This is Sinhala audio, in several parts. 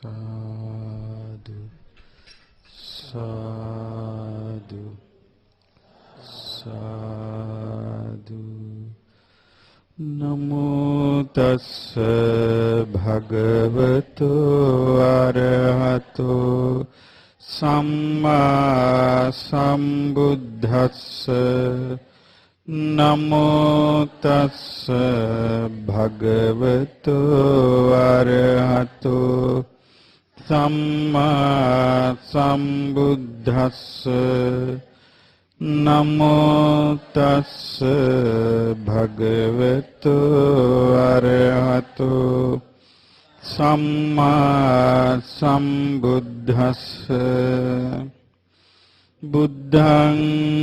साधु साधु साधु। नमो तस्स भगवतो अरहतो सम्मा सम्बुद्धस्स। नमो तस्स भगवतो अरहतो सम्मा सम्बुद्धस्स। नमो तस्स भगवतो अरहतो सम्मा सम्बुद्धस्स। बुद्धं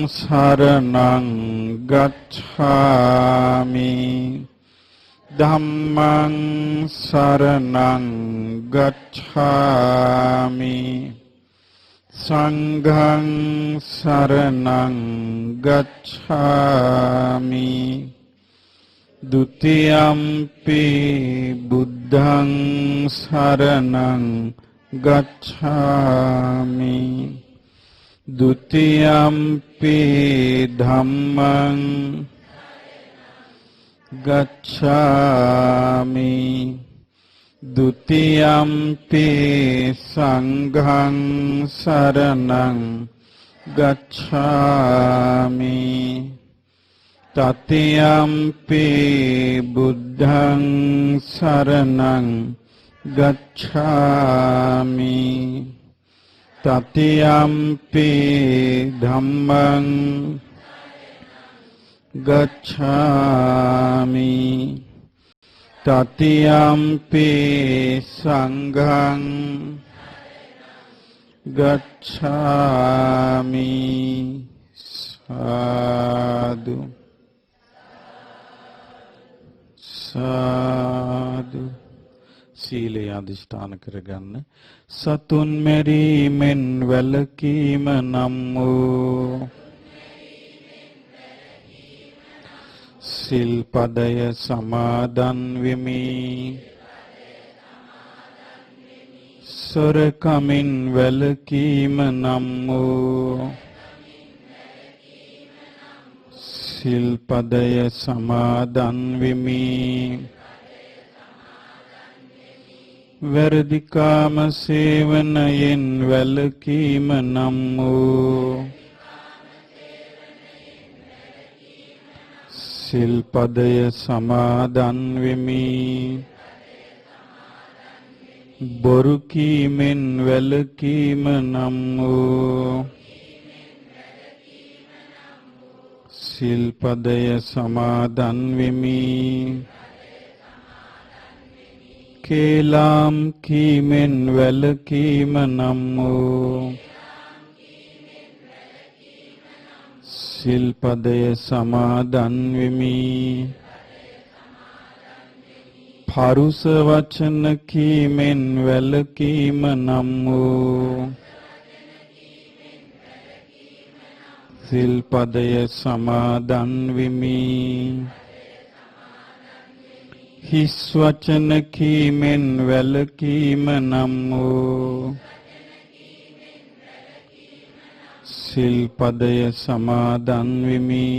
शरणं गच्छामि धम्मं शरणं गच्छामि संघं शरणं गच्छामि। द्वितीयम्पि बुद्धं शरणं गच्छामि द्वितीयम्पि धम्मं गच्छामि द्वितीयम्पि संघं शरणं गच्छामि तृतीयम्पि बुद्धं शरणं गच्छामि तृतीयम्पि धम्मं गच्छामि तृतीयम्पि संघं गच्छामि। साधु साधु। සීලය අධිෂ්ඨාන කරගන්න. සතුන් මෙරීමෙන් වැළකීම නම් වූ සිල්පදය සමාදන් වෙමි. සොරකමින් වැළකීම නම් වූ සිල්පදය සමාදන් වෙමි. වැරදිකාම සේවනයෙන් වැළකීම නම් වූ සිල්පදය සමාදන් වෙමි. බොරු කීමෙන් වැළකීම නම් වූ සිල්පදය සමාදන් වෙමි. කේලාම් කීමෙන් වැළකීම නම් වූ සිල්පදය සමාදන් වෙමි. පරුස වචන කීමෙන් වැළකීම නම් වූ සිල්පදය සමාදන් වෙමි. හිස් වචන කීමෙන් වැළකීම නම් වූ සිල්පදය සමාදන් වෙමි.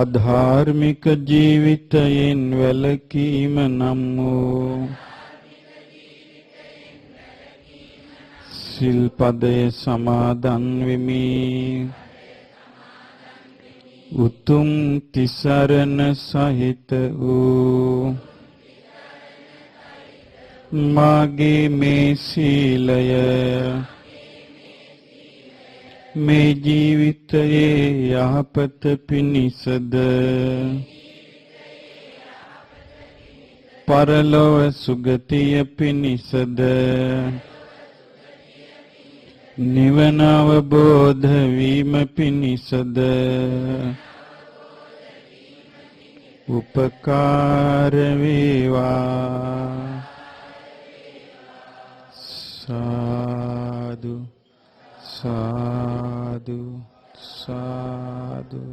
අධාර්මික ජීවිතයෙන් වැළකීම නම් වූ සිල්පදය සමාදන් වෙමි. උතුම් තිසරණ සහිත වූ මාගේ මේ සීලය මේ ජීවිතයේ යහපත පිණිසද පරලොව සුගතිය පිණිසද නිවන අවබෝධ වීම පිණිසද උපකාර වේවා. साधु साधु साधु।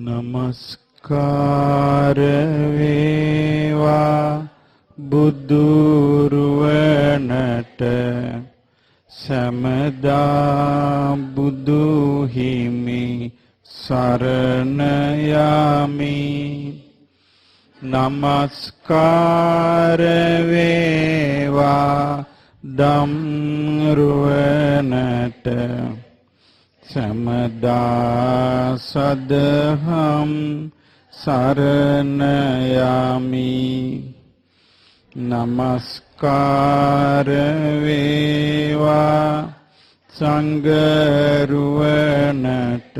नमस्कार वे මේවා බුදුරුවනට සමදා බුදු හිමි සරණ යමි. නමස්කාර වේවා ධම්රුවනට සමදා සදහම් සරණ යමි. නමස්කාර වේවා සංඝරුවනට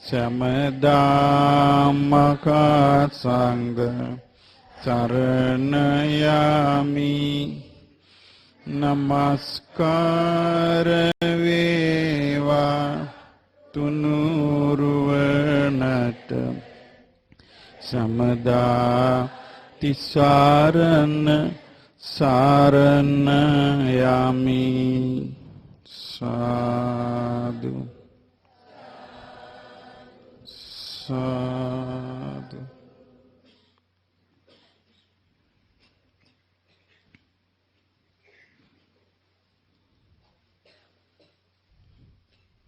සමදා මකා සංඝ සරණ යමි. නමස්කාර වේවා තුනුරුවනට සමදා තිසරණ සරණ යමි. සාදු සාදු.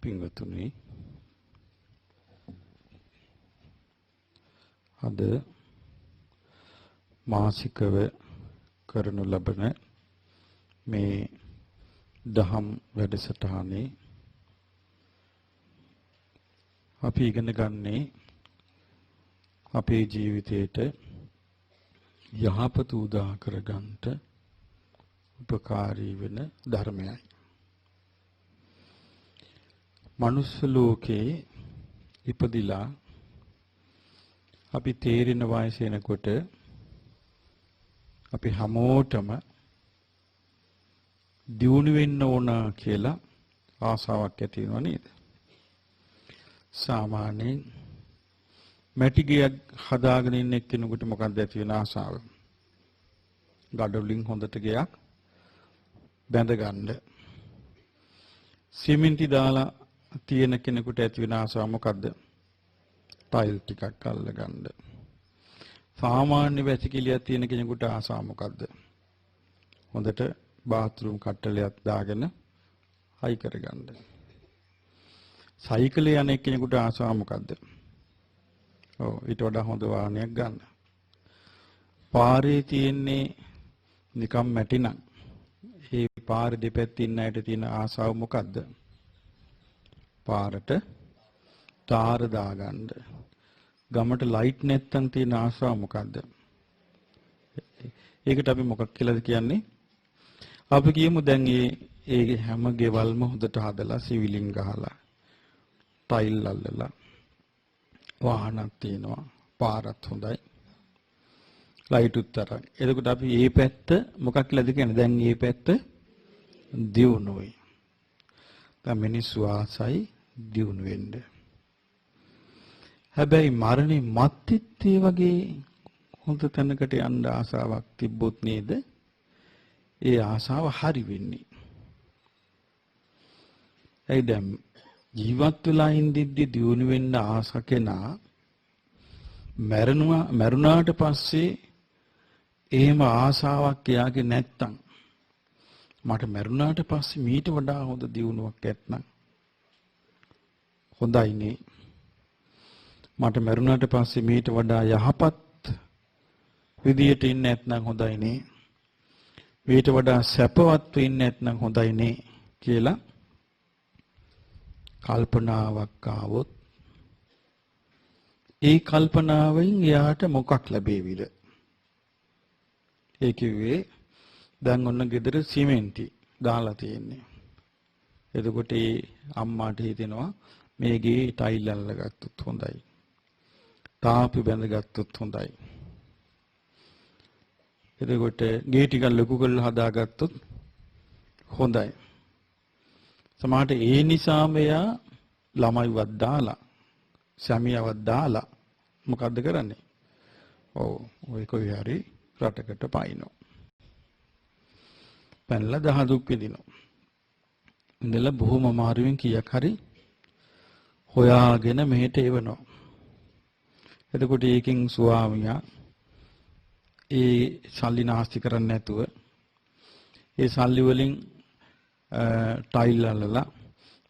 පින්වතුනි, අද මාසිකව කරනු ලබන මේ දහම් වැඩසටහනේ අපි ඉගෙන ගන්නේ අපේ ජීවිතයට යහපත උදා කරගන්නට උපකාරී වෙන ධර්මයයි. මනුස්ස ලෝකේ ඉපදිලා අපි තේරෙන වයස එනකොට අපි හැමෝටම දියුණු වෙන්න ඕන කියලා ආසාවක් ඇති වෙනව නේද? සාමාන්‍යයෙන් මැටි ගෙයක් හදාගෙන ඉන්න එක්කෙනෙකුට මොකක්ද ඇති වෙන ආසාව? ගඩොලින් හොඳට ගෙයක් බැඳ ගන්න. සිමෙන්ති දාලා තියෙන කෙනෙකුට ඇති වෙන ආසාව මොකද්ද? ටයිල් ටිකක් අල්ල ගන්න. සාමාන්‍ය වැසිකිළියක් තියෙන කෙනෙකුට ආසාව මොකද්ද? හොඳට බාත්රූම් කට්ටලයක් දාගෙන හයි කරගන්න. සයිකලේ යන කෙනෙකුට ආසාව මොකද්ද? ඔව්, ඊට වඩා හොඳ වාහනයක් ගන්න. පාරේ තියෙන්නේ නිකම් මැටි නම් ඒ පාරේ දෙපැත්තේ ඉන්න අයට තියෙන ආසාව මොකද්ද? පාරට තාර දාගන්න. ගමට ලයිට් නැත්තම් තියෙන ආසාව මොකද්ද? ඒකට අපි මොකක් කියලාද කියන්නේ? අපි කියමු දැන් ඒ හැම ගෙවල්ම හොඳට හදලා සිවිලින් ගහලා ටයිල් අල්ලලා වාහනක් තියෙනවා, පාරත් හොඳයි, ලයිට් උත්තරයි. එතකොට අපි මේ පැත්ත මොකක් කියලාද කියන්නේ? දැන් මේ පැත්ත දියුණුවයි. දැන් මිනිස්සු ආසයි දියුණු වෙන්න. හැබැයි මරණය මත්තෙත් ඒ වගේ හොඳ තැනකට යන්න ආසාවක් තිබ්බොත් නේද ඒ ආසාව හරි වෙන්නේ. ඒ දැන් ජීවත් වෙලා ඉඳිද්දි දියුණු වෙන්න ආස කෙනා මරුණාට පස්සේ එහෙම ආසාවක් එයාගේ නැත්තම් මට මරුණාට පස්සේ මීට වඩා හොඳ දියුණුවක් ඇත්නම් හොඳයිනේ. මට මරුණාට පස්සේ මීට වඩා යහපත් විදියට ඉන්න නැත්නම් හොඳයිනේ. මීට වඩා සැපවත් වෙන්න නැත්නම් හොඳයිනේ කියලා කල්පනාවක් ආවොත් ඒ කල්පනාවෙන් එයාට මොකක් ලැබෙවිද? ඒ කිව්වේ දැන් ඔන්න ගෙදර සිමෙන්ති දාලා තියෙන්නේ. එතකොට ඒ අම්මාට හිතෙනවා මේ ගේ ටයිල් අල්ලගත්තොත් හොඳයි. තාපි බැඳගත්තොත් හොඳයි. එතකොට ගේ ටික ලොකු කරලා හදාගත්තොත් හොඳයි. සමහරට ඒ නිසාම එයා ළමයිවත් දාලා සැමියාවත් දාලා මොකද්ද කරන්නේ? ඔව්, ඔය කොයි හරි රටකට පයින්නෝ. පැනලා දහ දුක් විඳිනවා. ඉඳලා බොහොම අමාරුවෙන් කීයක් හරි හොයාගෙන මෙහෙට එවනවා. එතකොට ඒකෙන් ස්වාමියා ඒ සල්ලි නාස්ති කරන්නේ නැතුව ඒ සල්ලි වලින් ටයිල් අල්ලලා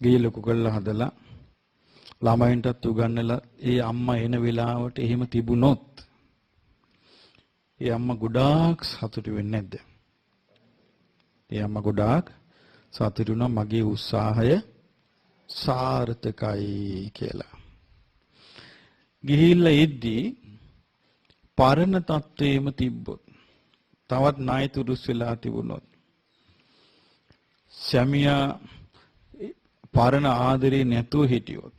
ගේ ලොකු කරලා හදලා ළමයින්ටත් උගන්වලා ඒ අම්මා එන වෙලාවට එහෙම තිබුණොත් ඒ අම්මා ගොඩාක් සතුටු වෙන්නේ නැද්ද? ඒ අම්මා ගොඩාක් සතුටු වෙනවා මගේ උත්සාහය සාර්ථකයි කියලා. ගිහිල්ලා එද්දී පරණ තත්ත්වෙම තිබ්බොත් තවත් ණය තුරුස් වෙලා තිබුණොත් සැමියා පරණ ආදරේ නැතුව හිටියොත්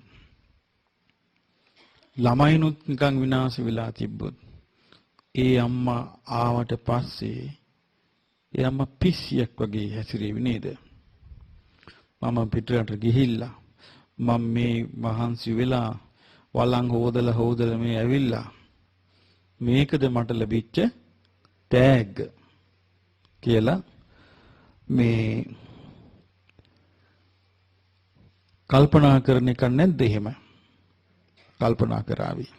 ළමයිනුත් නිකන් විනාශ වෙලා තිබ්බොත් ඒ අම්මා ආවට පස්සේ ඒ අම්මා පිස්සියක් වගේ හැසිරෙවි නේද? මම පිටරට ගිහිල්ලා මම මේ මහන්සි වෙලා වළං හොදලා මේ ඇවිල්ලා මේකද මට ලැබිච්ච ටැග් කියලා මේ කල්පනා කරන එක නැද්ද එහෙම? කල්පනා කරાવી.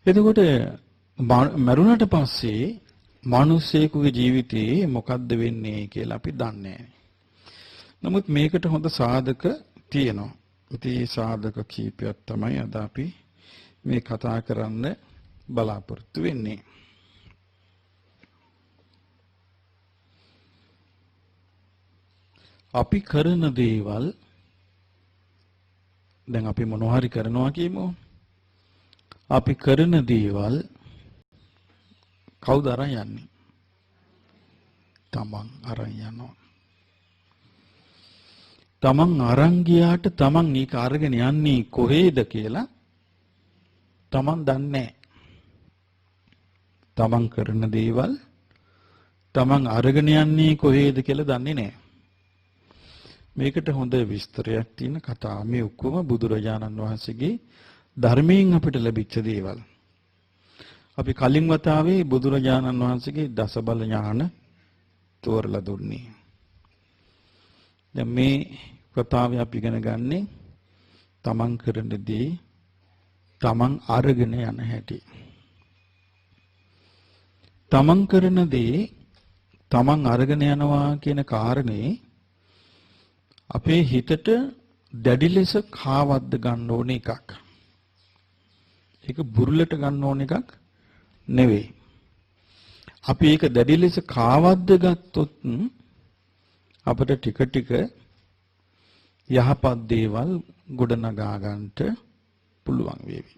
එතකොට මරුණට පස්සේ මිනිස්සෙකුගේ ජීවිතේ මොකද්ද වෙන්නේ කියලා අපි දන්නේ නැහැ. නමුත් මේකට හොඳ සාධක තියෙනවා. ඉතින් මේ සාධක කීපයක් තමයි අද අපි මේ කතා කරන්න බලාපොරොත්තු වෙන්නේ. අපි කරන දේවල් දැන් අපි මොනවා හරි කරනවා කියමු. අපි කරන දේවල් කවුද අරන් යන්නේ? තමන් අරන් යනවා. තමන් අරන් ගියාට තමන් මේක අරගෙන යන්නේ කොහේද කියලා තමන් දන්නේ නැහැ. තමන් කරන දේවල් තමන් අරගෙන යන්නේ කොහේද කියලා දන්නේ නැහැ. මේකට හොඳ විස්තරයක් තියෙන කතාව. මේ ඔක්කොම බුදුරජාණන් වහන්සේගේ ධර්මයෙන් අපිට ලැබිච්ච දේවල්. අපි කලින් වතාවේ බුදුරජාණන් වහන්සේගේ දසබල ඥාන තෝරලා දුන්නේ. දැන් මේ කතාවේ අපි ඉගෙන ගන්නේ තමන් කරන දේ තමන් අරගෙන යන හැටි. තමන් කරන දේ තමන් අරගෙන යනවා කියන කාරණේ අපේ හිතට දැඩි ලෙස කාවද්ද ගන්න ඕන එකක්. ඒක බුරුලට ගන්න ඕන එකක් නෙවෙයි. අපි ඒක දැඩි ලෙස කාවද්ද ගත්තොත් අපිට ටික ටික යහපත් දේවල් ගොඩනගා ගන්නට පුළුවන් වේවි.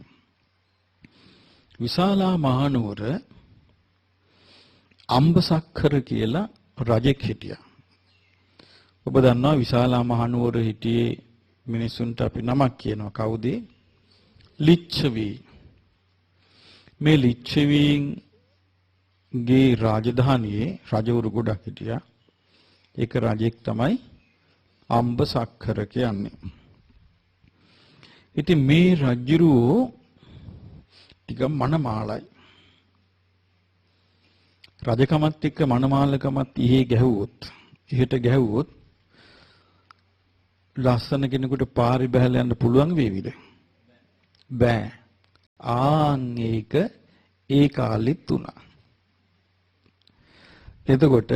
විශාලා මහනුවර අම්බසක්කර කියලා රජෙක් හිටියා. ඔබ දන්නවා විශාලා මහනුවර හිටියේ මිනිසුන්ට අපි නමක් කියනවා. කවුද? ලිච්ඡවි. මේ ලිච්ඡවීන්ගේ රාජධානියේ රජවරු ගොඩක් හිටියා. ඒක රජෙක් තමයි අම්බසක්කර කියන්නේ. ඉතින් මේ රජුරෝ ටික මනමාලයි. රජකමත් එක්ක මනමාලකමත් ඉහි ගැහුවොත්, ඉහට ගැහුවොත් ලස්සන කෙනෙකුට පාරි බහලා යන්න පුළුවන් වේවිද? බෑ. ආන් ඒක ඒ කාලෙත් උනා. එතකොට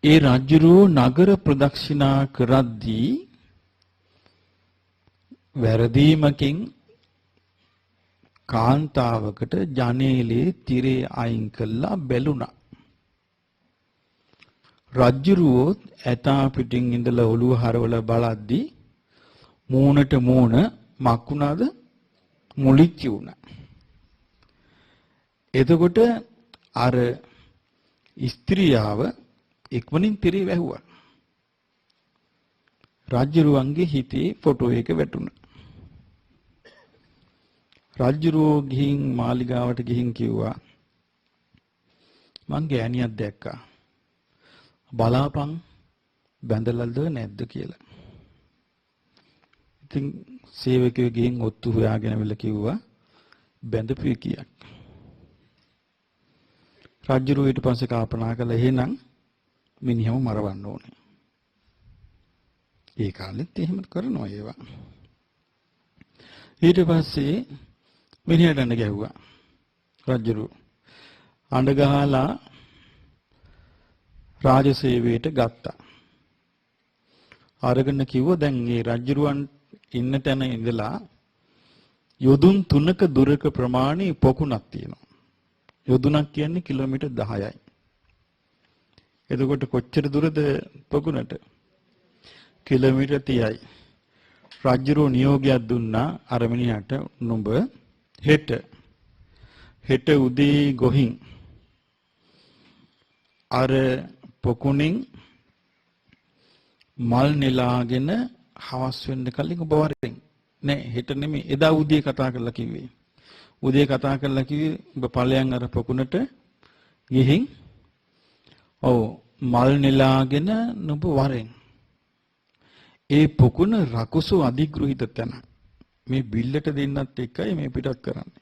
ඒ රජුරෝ නගර ප්‍රදක්ෂිනා කරද්දී වැරදීමකින් කාන්තාවකට ජනේලේ තිරේ අයින් කළා බැලුණා. රජුරෝ ඇතා පිටින් ඉඳලා ඔළුව හරවලා බලද්දී මූණට මූණ මක්ුණාද? මුලිච්චි වුණා. එතකොට අර ස්ත්‍රියව ඉක්මනින් තිරේ වැහුවා. රජුරුවන්ගේ හිතේ ෆොටෝ එක වැටුණා. රජුරෝ ගිහින් මාලිගාවට ගිහින් කිව්වා මං ගෑණියක් දැක්කා. බලාපන් බැඳලාද නැද්ද කියලා. ඉතින් සේවකයෝ ගිහින් ඔත්තු හොයාගෙන වෙල කිව්වා බැඳපු කියක්. රජුරෝ ඊට පස්සේ කල්පනා කළා එහෙනම් මිනිහම මරවන්න ඕනේ. ඒ කාලෙත් එහෙම කරනවා ඒවා. ඊට පස්සේ මිනිහට ගැහුවා. රජුරු අඬ ගහලා රාජසේවයට ගත්තා. අරගෙන කිව්වා දැන් මේ රජුරුවන් ඉන්න තැන ඉඳලා යොදුන් 3ක දුරක ප්‍රමාණي පොකුණක් තියෙනවා. යොදුනක් කියන්නේ කිලෝමීටර් 10යි. එතකොට කොච්චර දුරද පොකුණට? කිලෝමීටර් 30යි. රජුරෝ නියෝගයක් දුන්නා අර මිනිහට නුඹ හෙට උදේ ගොහින් අර පොකුණෙන් මල් නෙලාගෙන හවස් වෙන්න කලින් ඔබ වරෙන් නෑ හෙට නෙමෙයි එදා උදේ කතා කරලා කිව්වේ. උදේ කතා කරලා කිව්වේ ඔබ ඵලයන් අර පොකුණට ගිහින් ඔව් මල් නෙලාගෙන නුඹ වරෙන් ඒ පොකුණ රකුසු අධිග්‍රහිත තැන මේ බිල්ලට දෙන්නත් එකයි මේ පිටත් කරන්නේ.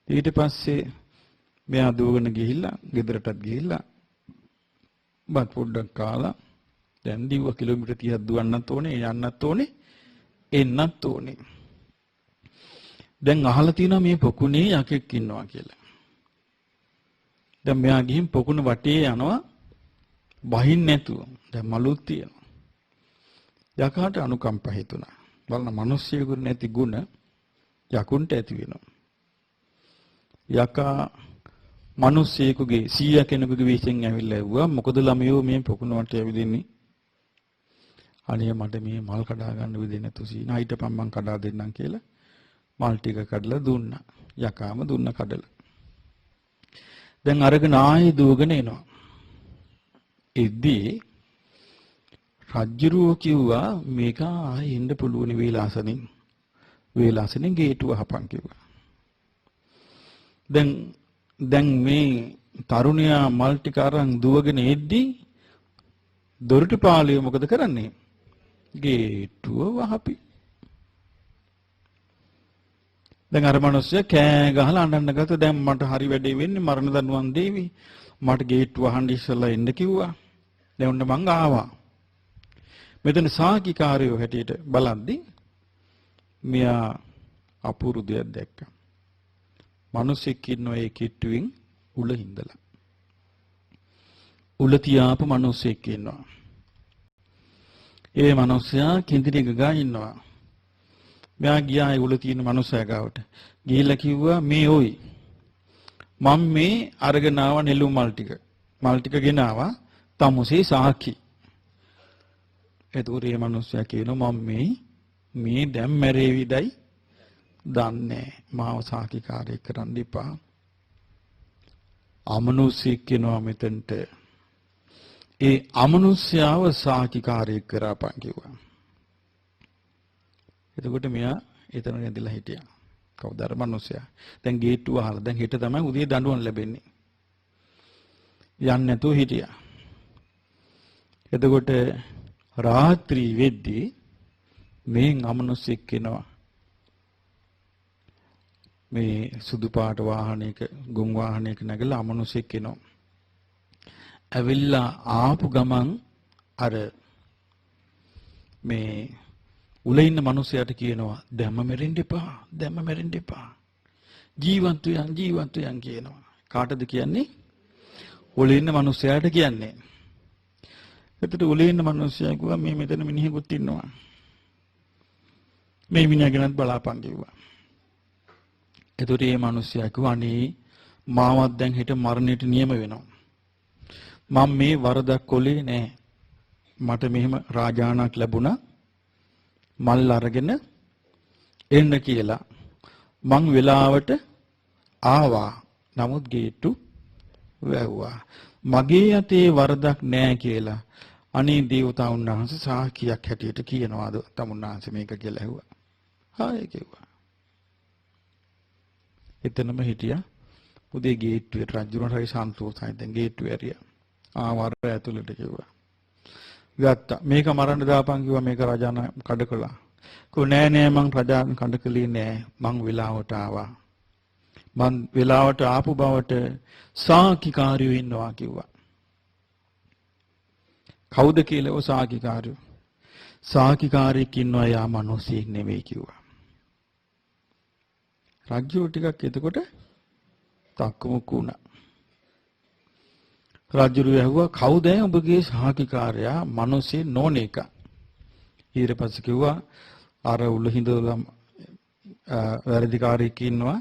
ඊට පස්සේ මෙයා දුවගෙන ගිහිල්ලා ගෙදරටත් ගිහිල්ලා බත් පොඩ්ඩක් කාලා දැන් දිව කිලෝමීටර් 30ක් දුවන්නත් ඕනේ යන්නත් ඕනේ එන්නත් ඕනේ. දැන් අහලා තියෙනවා මේ පොකුණේ යකෙක් ඉන්නවා කියලා. දැන් මෙයා ගිහින් පොකුණ වටේ යනවා බහින් නැතුව. දැන් මලුත් තියෙනවා. යකාට අනුකම්ප හිතුණා. බලන්න මිනිස්සුයෙකුට නැති ಗುಣ යකුන්ට ඇති වෙනවා. යකා මිනිස්සෙකුගේ 100 කෙනෙකුගේ විශ්ෙන් ඇවිල්ලා ඇව්වා මොකද ළමයෝ මේ පොකුණ වටේ ඇවිදින්නේ? අනේ මට මේ මල් කඩා ගන්න විදිහ නැතු සීනා හිටපම් මං කඩා දෙන්නම් කියලා මල් ටික කඩලා දුන්නා. යකාම දුන්න කඩලා. දැන් අරගෙන ආයේ දුවගෙන එනවා. එද්දී රජ්ජුරුවෝ කිව්වා මේක ආයේ එන්න පුළුවන් වේලාසනින් ගේට්ටුව අහපන් කිව්වා. දැන් මේ තරුණයා මල් ටික අරන් දුවගෙන එද්දී දොරටුපාලය මොකද කරන්නේ? ගේට්ටුව වහපි. දැන් අර මිනිස්සයා කෑ ගහලා අඬන්න ගත්තා. දැන් මට හරි වැඩේ වෙන්නේ මරණ දඬුවම් දෙවි. මට ගේට්ටුව අහන්න ඉස්සෙල්ලා එන්න කිව්වා. දැන් ඔන්න මං ආවා. මෙතන සාකිකාරයෝ හැටියට බලද්දි මෙයා අපූර්ව දෙයක් දැක්කා. මිනිස්සෙක් ඉන්නවා ඒ කිට්ටුවෙන් උල හින්දලා. උල තියාපු මිනිස්සෙක් ඉන්නවා. ඒ මිනිස්සයා කිඳිරි ගගා ඉන්නවා. මෙයා ගියා ඒ උල තියෙන මිනිස්සයා ගාවට. ගිහිල්ලා කිව්වා මේ ඔයි. මම මේ අරගෙන ආව නෙළුම් මල් ටික ගෙනාවා තමුසේ සාකි. එතකොට මේ මිනිස්සයා කියනවා මම මේ දැන් මැරෙවිදයි දන්නේ මාව සාකිකාරයෙක් කරන්න එපා. අමනුෂ්‍යෙක් කියනවා මෙතනට. ඒ අමනුෂ්‍යව සාකිකාරයෙක් කරපන් කිව්වා. එතකොට මෙයා එතන ඇදලා හිටියා. කවුද අර මිනිස්සයා? දැන් ගේට්ටුව අහලා දැන් හෙට තමයි උදේ දඬුවම් ලැබෙන්නේ. යන්නේ නැතුව හිටියා. එතකොට රාත්‍රී වෙද්දී මේ අමනුෂ්‍යෙක් කෙනා මේ සුදු පාට වාහනයක ගුම් වාහනයක නැගලා අමනුෂ්‍යෙක් කෙනා ඇවිල්ලා ආපු ගමන් අර මේ උල ඉන්න මිනිහයාට කියනවා දැම්ම මැරෙන්න එපා ජීවන්ත යන් කියනවා. කාටද කියන්නේ? උල ඉන්න මිනිහයාට කියන්නේ. එතකොට උල ඉන්න මිනිහයා කිව්වා මේ මෙතන මිනිහෙකුත් ඉන්නවා. මේ මිනිහා ගැනත් බලාපන් කිව්වා. එතකොට මේ මිනිහයා කිව්වා අනේ මාවත් දැන් හෙට මරණයට නියම වෙනවා. මම මේ වරදක් කොලේ නෑ. මට මෙහෙම රාජානක් ලැබුණා. මල් අරගෙන එන්න කියලා. මං වෙලාවට ආවා. නමුත් ගේට්ටු වැව්වා. මගේ යතේ වරදක් නෑ කියලා. අනේ දේවතාවුන් වහන්සේ සාක්කියක් හැටියට කියනවාද තමුන්වහන්සේ මේක කියලා ඇහුවා. හාය කිව්වා. එතනම හිටියා. උදේ ගේට්ටුවේ රජුණන් හරි සන්තෝෂයි. දැන් ගේට්ටුවේ ඇරියා. ආවර ඇතුළට කිව්වා. ගත්තා. මේක මරන්න දාපන් කිව්වා. මේක රජාන කඩ කළා. කිව්වා නෑ මං රජාන කඩ කළේ නෑ. මං වෙලාවට ආවා. මං වෙලාවට ආපු බවට සාකිකාරයෝ ඉන්නවා කිව්වා. කවුද කියලා ඔය සාකිකාරයෝ? සාකිකාරයෙක් ඉන්නවා යා මිනිස්සෙක් නෙවෙයි කිව්වා. රජු ටිකක් එතකොට තක්කමුක්කු වුණා. රජු ඇහුවා කවුද ඔබගේ සහාකිකාරයා මිනිස්සේ නෝනේක. ඊට පස්සේ කිව්වා අර උළහිඳුලම් වැඩිකාරයෙක් ඉන්නවා.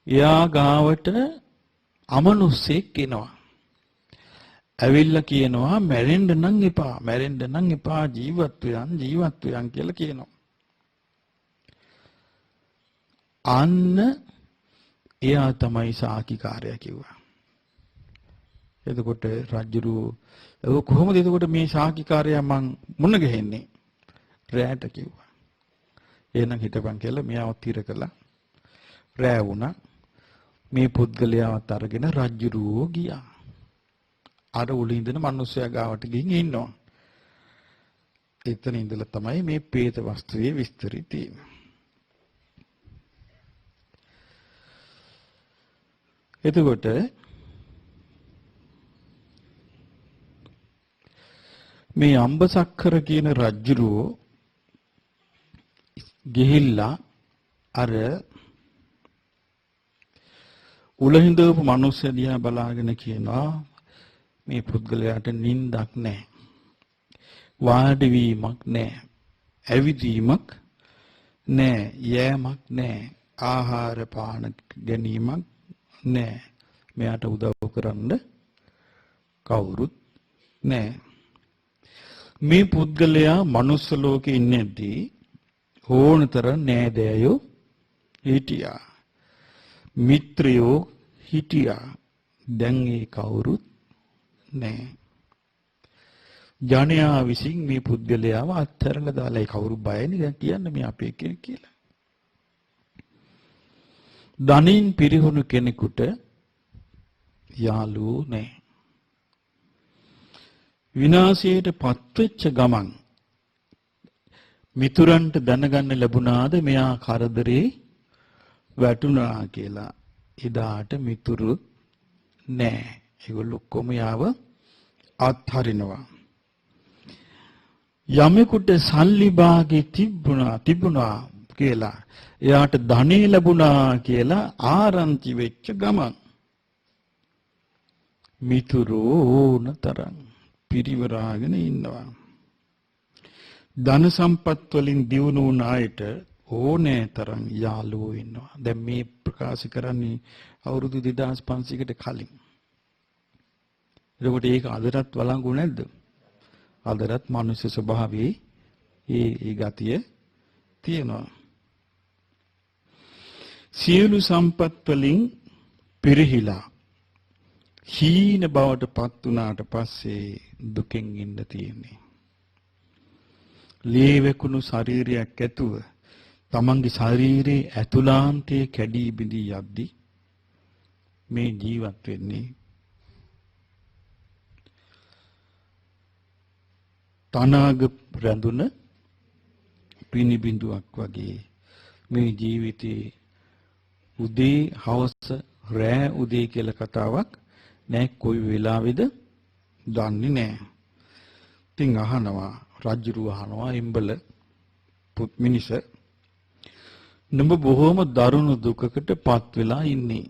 එයා ගාවට අමනුස්සෙක් එනවා. ඇවිල්ලා කියනවා මැරෙන්න නම් එපා, මැරෙන්න නම් එපා, ජීවත් වෙයන් කියලා කියනවා. අන්න එයා තමයි සාකිකාරයා කිව්වා. එතකොට රජුරු කොහොමද එතකොට මේ සාකිකාරයා මං මුණ ගැහෙන්නේ? රැයට කිව්වා. එහෙනම් හිටපන් කියලා මෙයාව තිර කළා. රැ වුණා. මේ පුද්ගලයාවත් අරගෙන රජුරුවෝ ගියා. අර උලින්දන මිනිස්සයා ගාවට ගිහින් ඉන්නවා. එතන ඉඳලා තමයි මේ പ്രേත වස්තුවේ විස්තරي තියෙන්නේ. එතකොට මේ අම්බසක්කර කියන රජුරෝ ගිහිල්ලා අර උලහින්දවපු මිනිස්සු දිහා බලාගෙන කියනවා මේ පුද්ගලයාට නිින්දක් නැහැ. වාඩි වීමක් නැහැ. ඇවිදීමක් නැහැ. යෑමක් නැහැ. ආහාර පාන ගැනීමක් නැහැ. මෙයාට උදව් කරන්න කවුරුත් නැහැ. මේ පුද්ගලයා මනුස්ස ලෝකේ ඉන්නේදී ඕනතරම් නෑදෑයෝ හිටියා. මිත්‍රයෝ හිටියා. දැන් ඒ කවුරුත් නැහැ. ජනයා විසින් මේ පුද්ගලයාව අත්හැරලා දාලා ඒ කවුරු බයනේ දැන් කියන්නේ මේ අපේ කෙනෙක් කියලා. ධනින් පිරිහුණු කෙනෙකුට යාළුවෝ නැහැ. විනාශයට පත්වෙච්ච ගමන් මිතුරන්ට දැනගන්න ලැබුණාද මෙයා කරදරේ වැටුණා කියලා. එදාට මිතුරු නැහැ. ඒගොල්ලෝ ඔක්කොම යාව අත්හරිනවා. යමෙකුට සල්ලි භාගේ තිබුණා කියලා එයාට ධනෙ ලැබුණා කියලා ආරංචි වෙච්ච ගමන් මිතුරු ඕනතරම් පිරිවරාගෙන ඉන්නවා. ධන සම්පත් වලින් දියුණු වුණ අයට ඕනෑ තරම් යාළුවෝ ඉන්නවා. දැන් මේ ප්‍රකාශ කරන්නේ අවුරුදු 2500කට කලින්. ඒකට ඒක අදටත් වළංගු නැද්ද? අදටත් මනුෂ්‍ය ස්වභාවයේ ඒ ගතිය තියෙනවා. සියලු සම්පත් වලින් පිරිහිලා හීන බවට පත් වුණාට පස්සේ දුකෙන් ඉන්න තියෙන්නේ. ලේවැකුණු ශරීරයක් ඇතුව තමන්ගේ ශරීරයේ ඇතුළාන්තයේ කැඩී බිඳී යද්දී මේ ජීවත් වෙන්නේ තනාග රැඳුන පිනිබිඳුවක් වගේ. මේ ජීවිතේ උදේ හවස රෑ උදේ කියලා කතාවක් නෑ. කොයි වෙලාවෙද දන්නේ නෑ. ඉතින් අහනවා රජුරු අහනවා එම්බල පුත් මිනිස නුඹ බොහොම දරුණු දුකකට පත් වෙලා ඉන්නේ.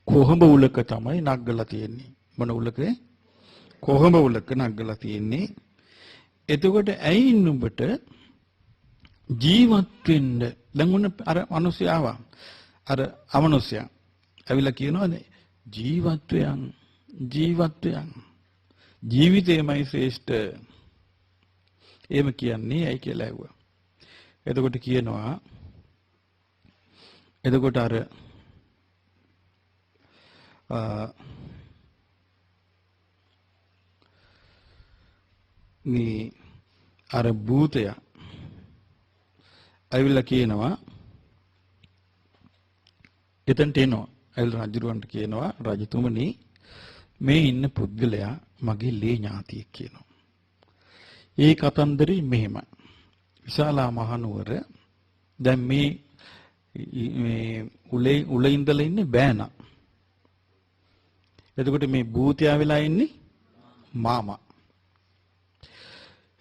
කොහොඹ උලක තමයි නග්ගලා තියෙන්නේ. මොන උලකේ? කොහොඹ උලක නග්ගලා තියෙන්නේ. එතකොට ඇයි නුඹට ජීවත් වෙන්න දැන් උන අර මිනිස්සයා ආවා. අර අමනුෂ්‍යයා ඇවිල්ලා කියනවානේ ජීවත් වෙයන් ජීවිතේමයි ශ්‍රේෂ්ඨ. එහෙම කියන්නේ ඇයි කියලා ඇහුවා. එතකොට කියනවා එතකොට අර මේ අර භූතය ඇවිල්ලා කියනවා එතනට එනවා. ඇවිල්ලා රජුරවන්ට කියනවා රජතුමනි මේ ඉන්න පුද්ගලයා මගේ ලේ ඥාතියෙක් කියනවා. ඒ කතන්දරේ මෙහෙම. විශාලා මහනුවර දැන් මේ උලේ ඉඳලා ඉන්නේ බෑනා. එතකොට මේ භූතයා වෙලා ඉන්නේ මාමා.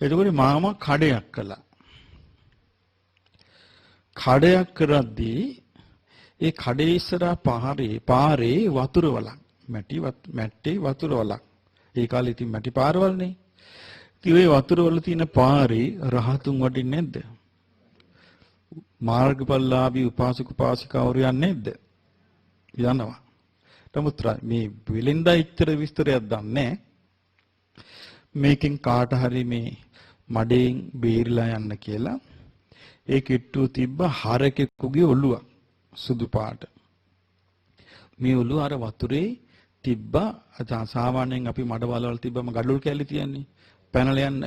එතකොට මාමා කඩයක් කළා. කඩයක් කරද්දී ඒ කඩේ ඉස්සරහා පාරේ වතුර වලක් මැටි වතුර වලක්. ඒ කාලේ ඉතින් මැටි පාරවල්නේ. ඉතින් ඒ වතුර වල තියෙන පාරේ රහතුන් වඩින්නේ නැද්ද? මාර්ගඵලලාභී උපාසක උපාසිකාවරු යන්නේ නැද්ද? යනවා. නමුත් මේ වෙලින්දා ඉච්ඡර විස්තරයක් දන්නේ මේකෙන් කාට හරි මේ මඩෙන් බේරිලා යන්න කියලා ඒ කිට්ටුව තිබ්බ හරකෙකුගේ ඔළුවක් සුදු පාට. මේ ඔළුව අර වතුරේ තිබ්බා. සාමාන්‍යයෙන් අපි මඩවල වල තිබ්බම ගඩොල් කැලි තියන්නේ පැනලා යන්න.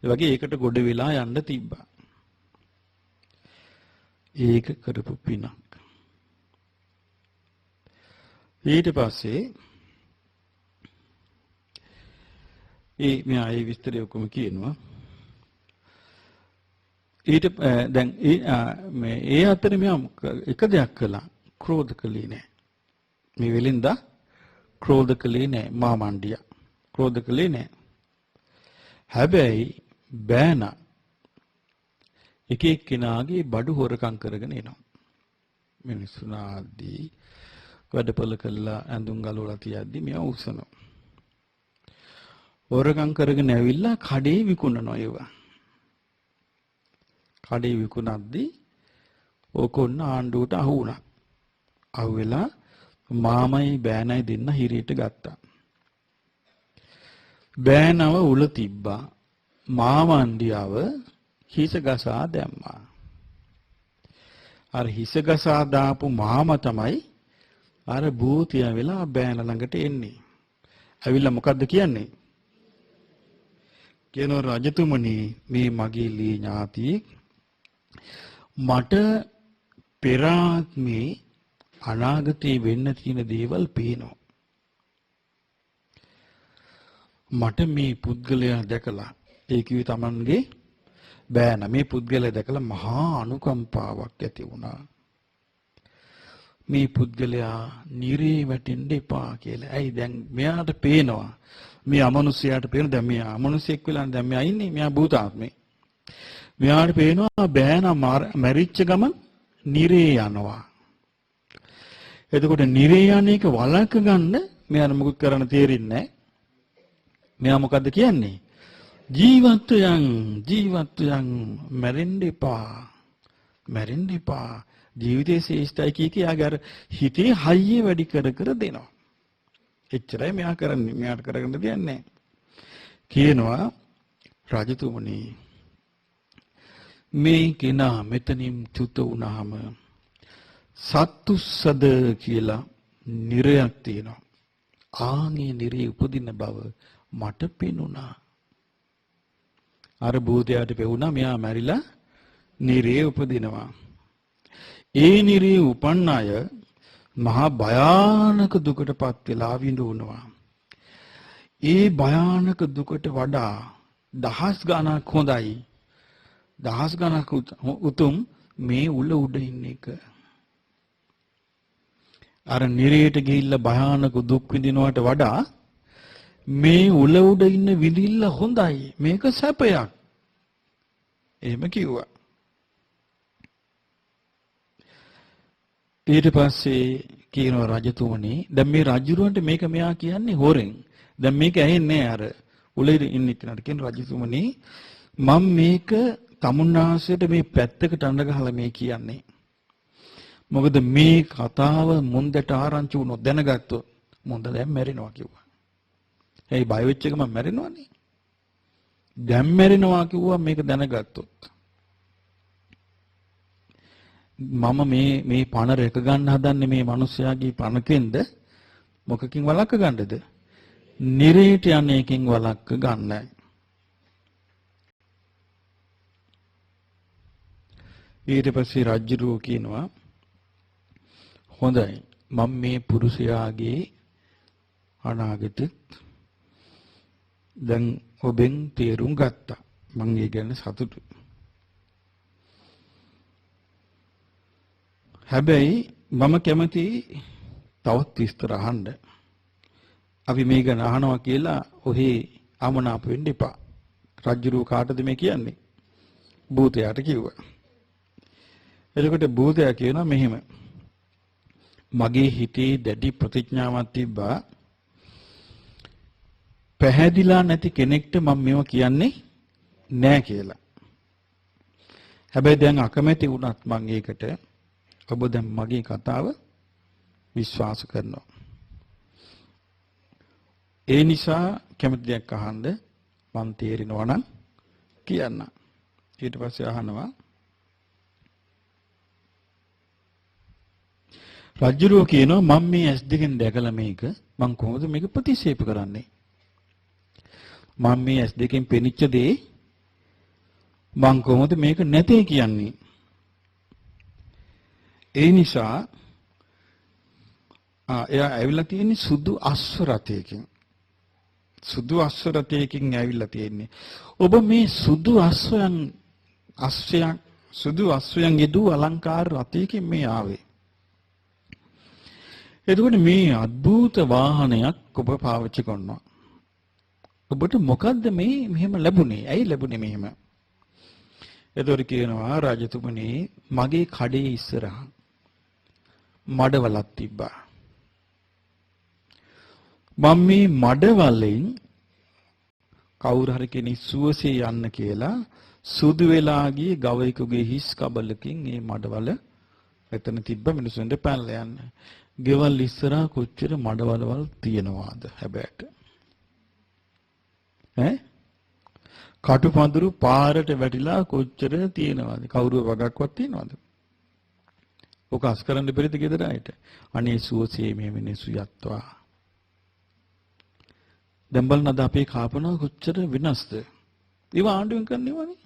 ඒ වගේ ඒකට ගොඩ වෙලා යන්න තිබ්බා. ඒක කරපු පිනක්. ඊට පස්සේ මෙයා ඒ විස්තරය ඔක්කොම කියනවා. ඊට දැන් ඒ අතරේ මෙයා එක දෙයක් කළා. ක්‍රෝධ කළේ නැහැ. මේ වෙලින්දා ක්‍රෝධ කළේ නැහැ. මාමණ්ඩිය ක්‍රෝධ කළේ නැහැ. හැබැයි බෑන එක එක්කෙනාගේ බඩු හොරකම් කරගෙන එනවා. මිනිස්සුනාදී වැඩපොළ කළා ඇඳුම් ගලවලා තියද්දි මෙයා උස්සනවා. හොරකම් කරගෙන ඇවිල්ලා කඩේ විකුණනවා ඒවා. කඩේ විකුණද්දී ඕකොන්න ආණ්ඩුවට අහු වුණා. අහුවෙලා මාමයි බෑනයි දෙන්න හිරියට ගත්තා. බෑනව උල තිබ්බා. මාමණ්ඩියව හිස ගසා දැම්මා. අර හිස ගසා දාපු මාම තමයි අර භූතිය වෙලා බෑන ළඟට එන්නේ. ඇවිල්ලා මොකද්ද කියන්නේ? කියනවා රජතුමනි මේ මගේ ලී ඥාතියෙක් මට පෙර ආත්මේ අනාගතේ වෙන්න තියෙන දේවල් පේනවා. මට මේ පුද්ගලයා දැකලා ඒ කිව්වේ Tamanගේ බෑන මේ පුද්ගලයා දැකලා මහා අනුකම්පාවක් ඇති වුණා. මේ පුද්ගලයා නිරේ වැටෙන්න එපා කියලා. ඇයි දැන් මෙයාට පේනවා. මේ අමනුෂ්‍යයාට පේන දැන් මෙයා අමනුෂ්‍යෙක් වෙලා දැන් මෙයා ඉන්නේ මෙයා භූතාත්මේ. මෙයාට පේනවා බෑන මැරිච්ච ගමන් නිරේ යනවා. එතකොට නිරේ යන්නේක වළක්ව ගන්න මෙයාට මොකක් කරන්න තේරෙන්නේ නැහැ. මෙයා මොකද්ද කියන්නේ? ජීවත් යන් මැරෙන්න එපා. මැරෙන්න එපා. ජීවිතයේ ශ්‍රේෂ්ඨයි කීකේ යාගේ අර හිතේ හයිය වැඩි කර දෙනවා. එච්චරයි මෙයා කරන්නේ. මෙයාට කරගන්න දෙයක් නැහැ. කියනවා රජතුමනි මේ කෙනා මෙතනින් චුත වුණාම සත්තුස්සද කියලා නිරයක් තියෙනවා. ආන්ගේ නිරේ උපදින බව මට පෙනුණා. අර භූතයාට පෙවුණා මෙයා මැරිලා නිරේ උපදිනවා. ඒ නිරේ උපන්න අය මහා භයානක දුකටපත් වෙලා විඳුනවා. ඒ භයානක දුකට වඩා දහස් ගණක් හොඳයි. දහස් ගණක් උතුම් මේ උඩ ඉන්න එක. අර නිරේට ගිහිල්ලා භයානක දුක් විඳිනවට වඩා මේ උඩ ඉන්න විඳිල්ල හොඳයි. මේක සැපයක්. එහෙම කිව්වා. ඊට පස්සේ කියනවා රජතුමනි දැන් මේ රජුරවන්ට මේක මෙයා කියන්නේ හොරෙන්. දැන් මේක ඇහෙන්නේ අර උලේ ඉන්න කෙනාට කියන රජතුමනි මම මේක තමුන්නාසයට මේ පැත්තකට අඬ ගහලා මේ කියන්නේ. මොකද මේ කතාව මුන්දට ආරංචි වුණොත් දැනගත්තොත් මුන්ද දැන් මැරෙනවා කිව්වා. ඒ බය වෙච්ච එක මම මැරෙනවනේ. දැන් මැරෙනවා කිව්වා මේක දැනගත්තොත්. මම මේ පණ රැක ගන්න හදන්නේ මේ මිනිස්යාගේ පණකෙන්ද මොකකින් වළක්ව ගන්නද? නිරේට යන එකකින් වළක්ව ගන්නයි. ඊට පස්සේ රජුරෝ කියනවා හොඳයි මම මේ පුරුෂයාගේ අනාගතෙත් දැන් ඔබෙන් තේරුම් ගත්තා. මම ඒ ගැන සතුටුයි. හැබැයි මම කැමති තවත් විස්තර අහන්න. අපි මේ ගැන අහනවා කියලා ඔහේ අමනාප වෙන්න එපා. රජුරෝ කාටද මේ කියන්නේ? භූතයාට කිව්වා. එතකොට භූතයා කියනවා මෙහෙම. මගේ හිතේ දැඩි ප්‍රතිඥාවක් තිබ්බා. පැහැදිලා නැති කෙනෙක්ට මම මේවා කියන්නේ නෑ කියලා. හැබැයි දැන් අකමැති වුණත් මම ඒකට ඔබ දැන් මගේ කතාව විශ්වාස කරනවා. ඒ නිසා කැමති දෙයක් අහන්න මම තේරෙනවා නම් කියන්න. ඊට පස්සේ අහනවා රජුරෝ කියනවා මම මේ S2 දැකලා මේක මම කොහොමද මේක ප්‍රතික්ෂේප කරන්නේ? මම මේ S2 පෙනිච්ච දේ මම කොහොමද මේක නැtei කියන්නේ? ඒ නිසා එයා ඇවිල්ලා තියෙන්නේ සුදු අශ්ව රථයකින්. සුදු අශ්ව රථයකින් ඇවිල්ලා තියෙන්නේ. ඔබ මේ සුදු අශ්වයන් යෙදූ අලංකාර රථයකින් මේ ආවේ. එතකොට මේ අద్భుත වාහනයක් ඔබ පාවිච්චි කරනවා. ඔබට මොකද්ද මේ මෙහෙම ලැබුණේ? ඇයි ලැබුණේ මෙහෙම? එතකොට කියනවා රජතුමනි මගේ කඩේ ඉස්සරහා මඩවලක් තිබ්බා. මම මේ මඩවලෙන් කවුරු හරි කෙනෙක් සුවසේ යන්න කියලා සුදු වෙලා ගියේ ගවයෙකුගේ හිස් කබලකින් මේ මඩවල එතන තිබ්බ මිනිසුන්ට පැනලා යන්න. ගෙවල් ඉස්සරහා කොච්චර මඩවලවල් තියනවාද හැබැයිට? කටුපඳුරු පාරට වැටිලා කොච්චර තියෙනවද? කවුරුව වගක්වත් තියනවද? ඔක අස් කරන්න බැරිද ගෙදර අයට? අනේ සුවසේ මේ මිනිස්සු යත්වා. දැන් බලන්න අද අපේ කාපනවා කොච්චර වෙනස්ද? ඒව ආණ්ඩුවෙන් කරන්නේවනේ.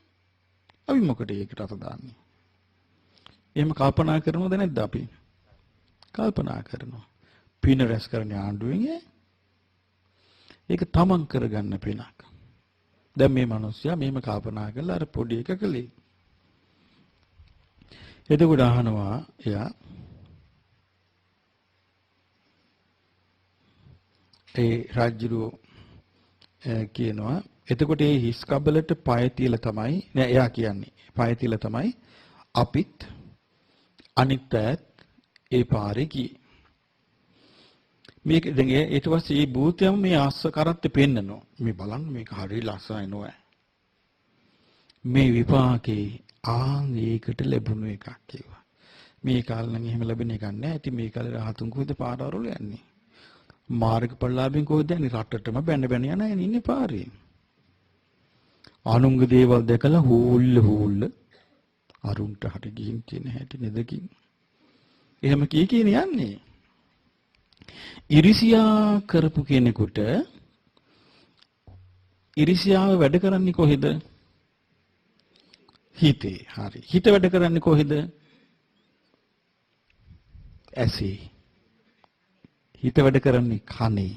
අපි මොකටද ඒකට අත දාන්නේ? එහෙම කල්පනා කරනවද නැද්ද අපි? කල්පනා කරනවා. පින රැස් කරන්නේ ආණ්ඩුවෙන් ඒක තමන් කරගන්න පිනක්. දැන් මේ මිනිස්සයා මේම කල්පනා කරලා අර පොඩි එක කළේ. එතකොට අහනවා එයා ඒ රාජ්‍යරෝ කියනවා එතකොට ඒ හිස් කබලට පය තියලා තමයි නෑ එයා කියන්නේ පය තියලා තමයි අපිත් අනිත් අයත් ඒ පාරේ ගියේ. මේක දැන් ඊට පස්සේ මේ භූතයම මේ ආස්ස කරත්තේ පෙන්නනවා. මේ බලන්න මේක හරිය ලස්සනයි නෝ. මේ විපාකේ ඒකට ලැබුණු එකක් ඒවා. මේ කාලේ නම් එහෙම ලැබෙන එකක් නෑ. ඉතින් මේ කාලේ රහතුන් කොහෙද පාරවල යන්නේ? මාර්ගඵලලාභින් කොහෙද යන්නේ? රටටම බැන බැන යන අය ඉන්නේ පාරේ. අනුංග දේවල් දැකලා හූල්ල අරුන්ට හරි ගිහින් කියන හැටි නෙදකින්. එහෙම කී යන්නේ. ඉරිසියා කරපු කෙනෙකුට ඉරිසියාව වැඩ කරන්නේ කොහෙද? හිතේ. හරි. හිත වැඩ කරන්නේ කොහෙද? ඇසේ. හිත වැඩ කරන්නේ කනේ,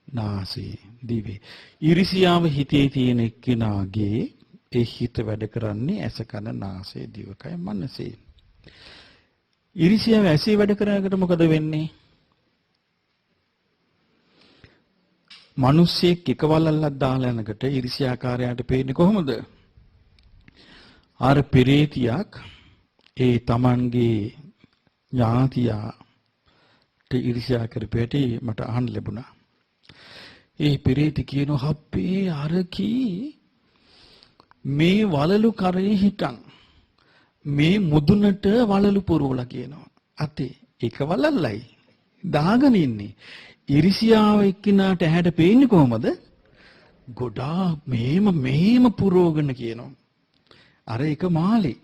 නාසයේ, දිවේ. ඉරිසියාව හිතේ තියෙන එක්කෙනාගේ ඒ හිත වැඩ කරන්නේ ඇස, කන, නාසය, දිවකය, මනසේ. ඉරිසියාව ඇසේ වැඩ කරනකොට මොකද වෙන්නේ? මිනිස්සෙක් එක වලල්ලක් දාලා යනකොට ඉරිසියාකාරයාට පේන්නේ කොහොමද? අර පෙරේතියක් ඒ Tamanගේ ඥාතියාට ඉරිසියා කරපේටි මට අහන්න ලැබුණා. ඒ පෙරේති කියනවා හප්පේ අරකී මේ වලලු කරේ හිටන් මේ මුදුනට වලලු පුරවලා කියනවා. අතේ එක වලල්ලයි දාගෙන ඉන්නේ. ඉරිසියාව එක්කිනාට ඇහැට පේන්නේ කොහමද? ගොඩාක් මේම පුරවගෙන කියනවා. අර එක මාළේ.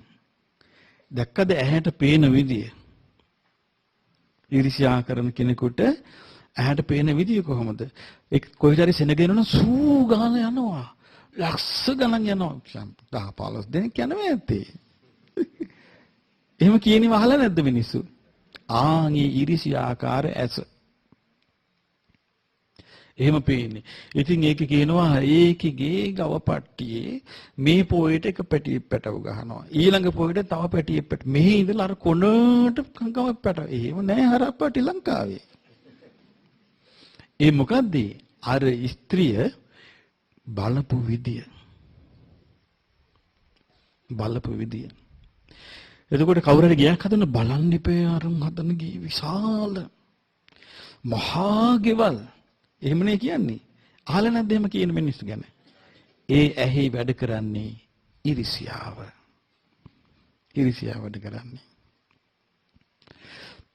දැක්කද ඇහැට පේන විදිය? ඉරිසියා කරන කෙනෙකුට ඇහැට පේන විදිය කොහොමද? ඒ කොහෙද හරි සෙනගෙනන සූ ගාන යනවා. ලක්ෂ ගණන් යනවා. 10-15 දෙනෙක් යනවා ඇත්තේ. එහෙම කියනව අහලා නැද්ද මිනිස්සු? ආන්ගේ ඉරිසියාකාර ඇස. එහෙම පේන්නේ. ඉතින් ඒක කියනවා ඒකේ ගවපට්ටියේ මේ පොයේට එක පැටියෙක් පැටව ගහනවා. ඊළඟ පොයේට තව පැටියෙක් පැට. මෙහි ඉඳලා අර කොනට ගව පැටව. එහෙම නෑ හරප්පටි ලංකාවේ. ඒ මොකද්ද? අර ස්ත්‍රිය බලපු විදිය. එතකොට කවුරු හරි ගියක් හදන්න බලන්න ඉපේ අරන් හදන ගිය විශාල මහා ගෙවල්. එහෙමනේ කියන්නේ. අහලා නැද්ද එහෙම කියන මිනිස්සු ගැන? ඒ ඇහි වැඩ කරන්නේ ඉරිසියාව. ඉරිසියාව වැඩ කරන්නේ.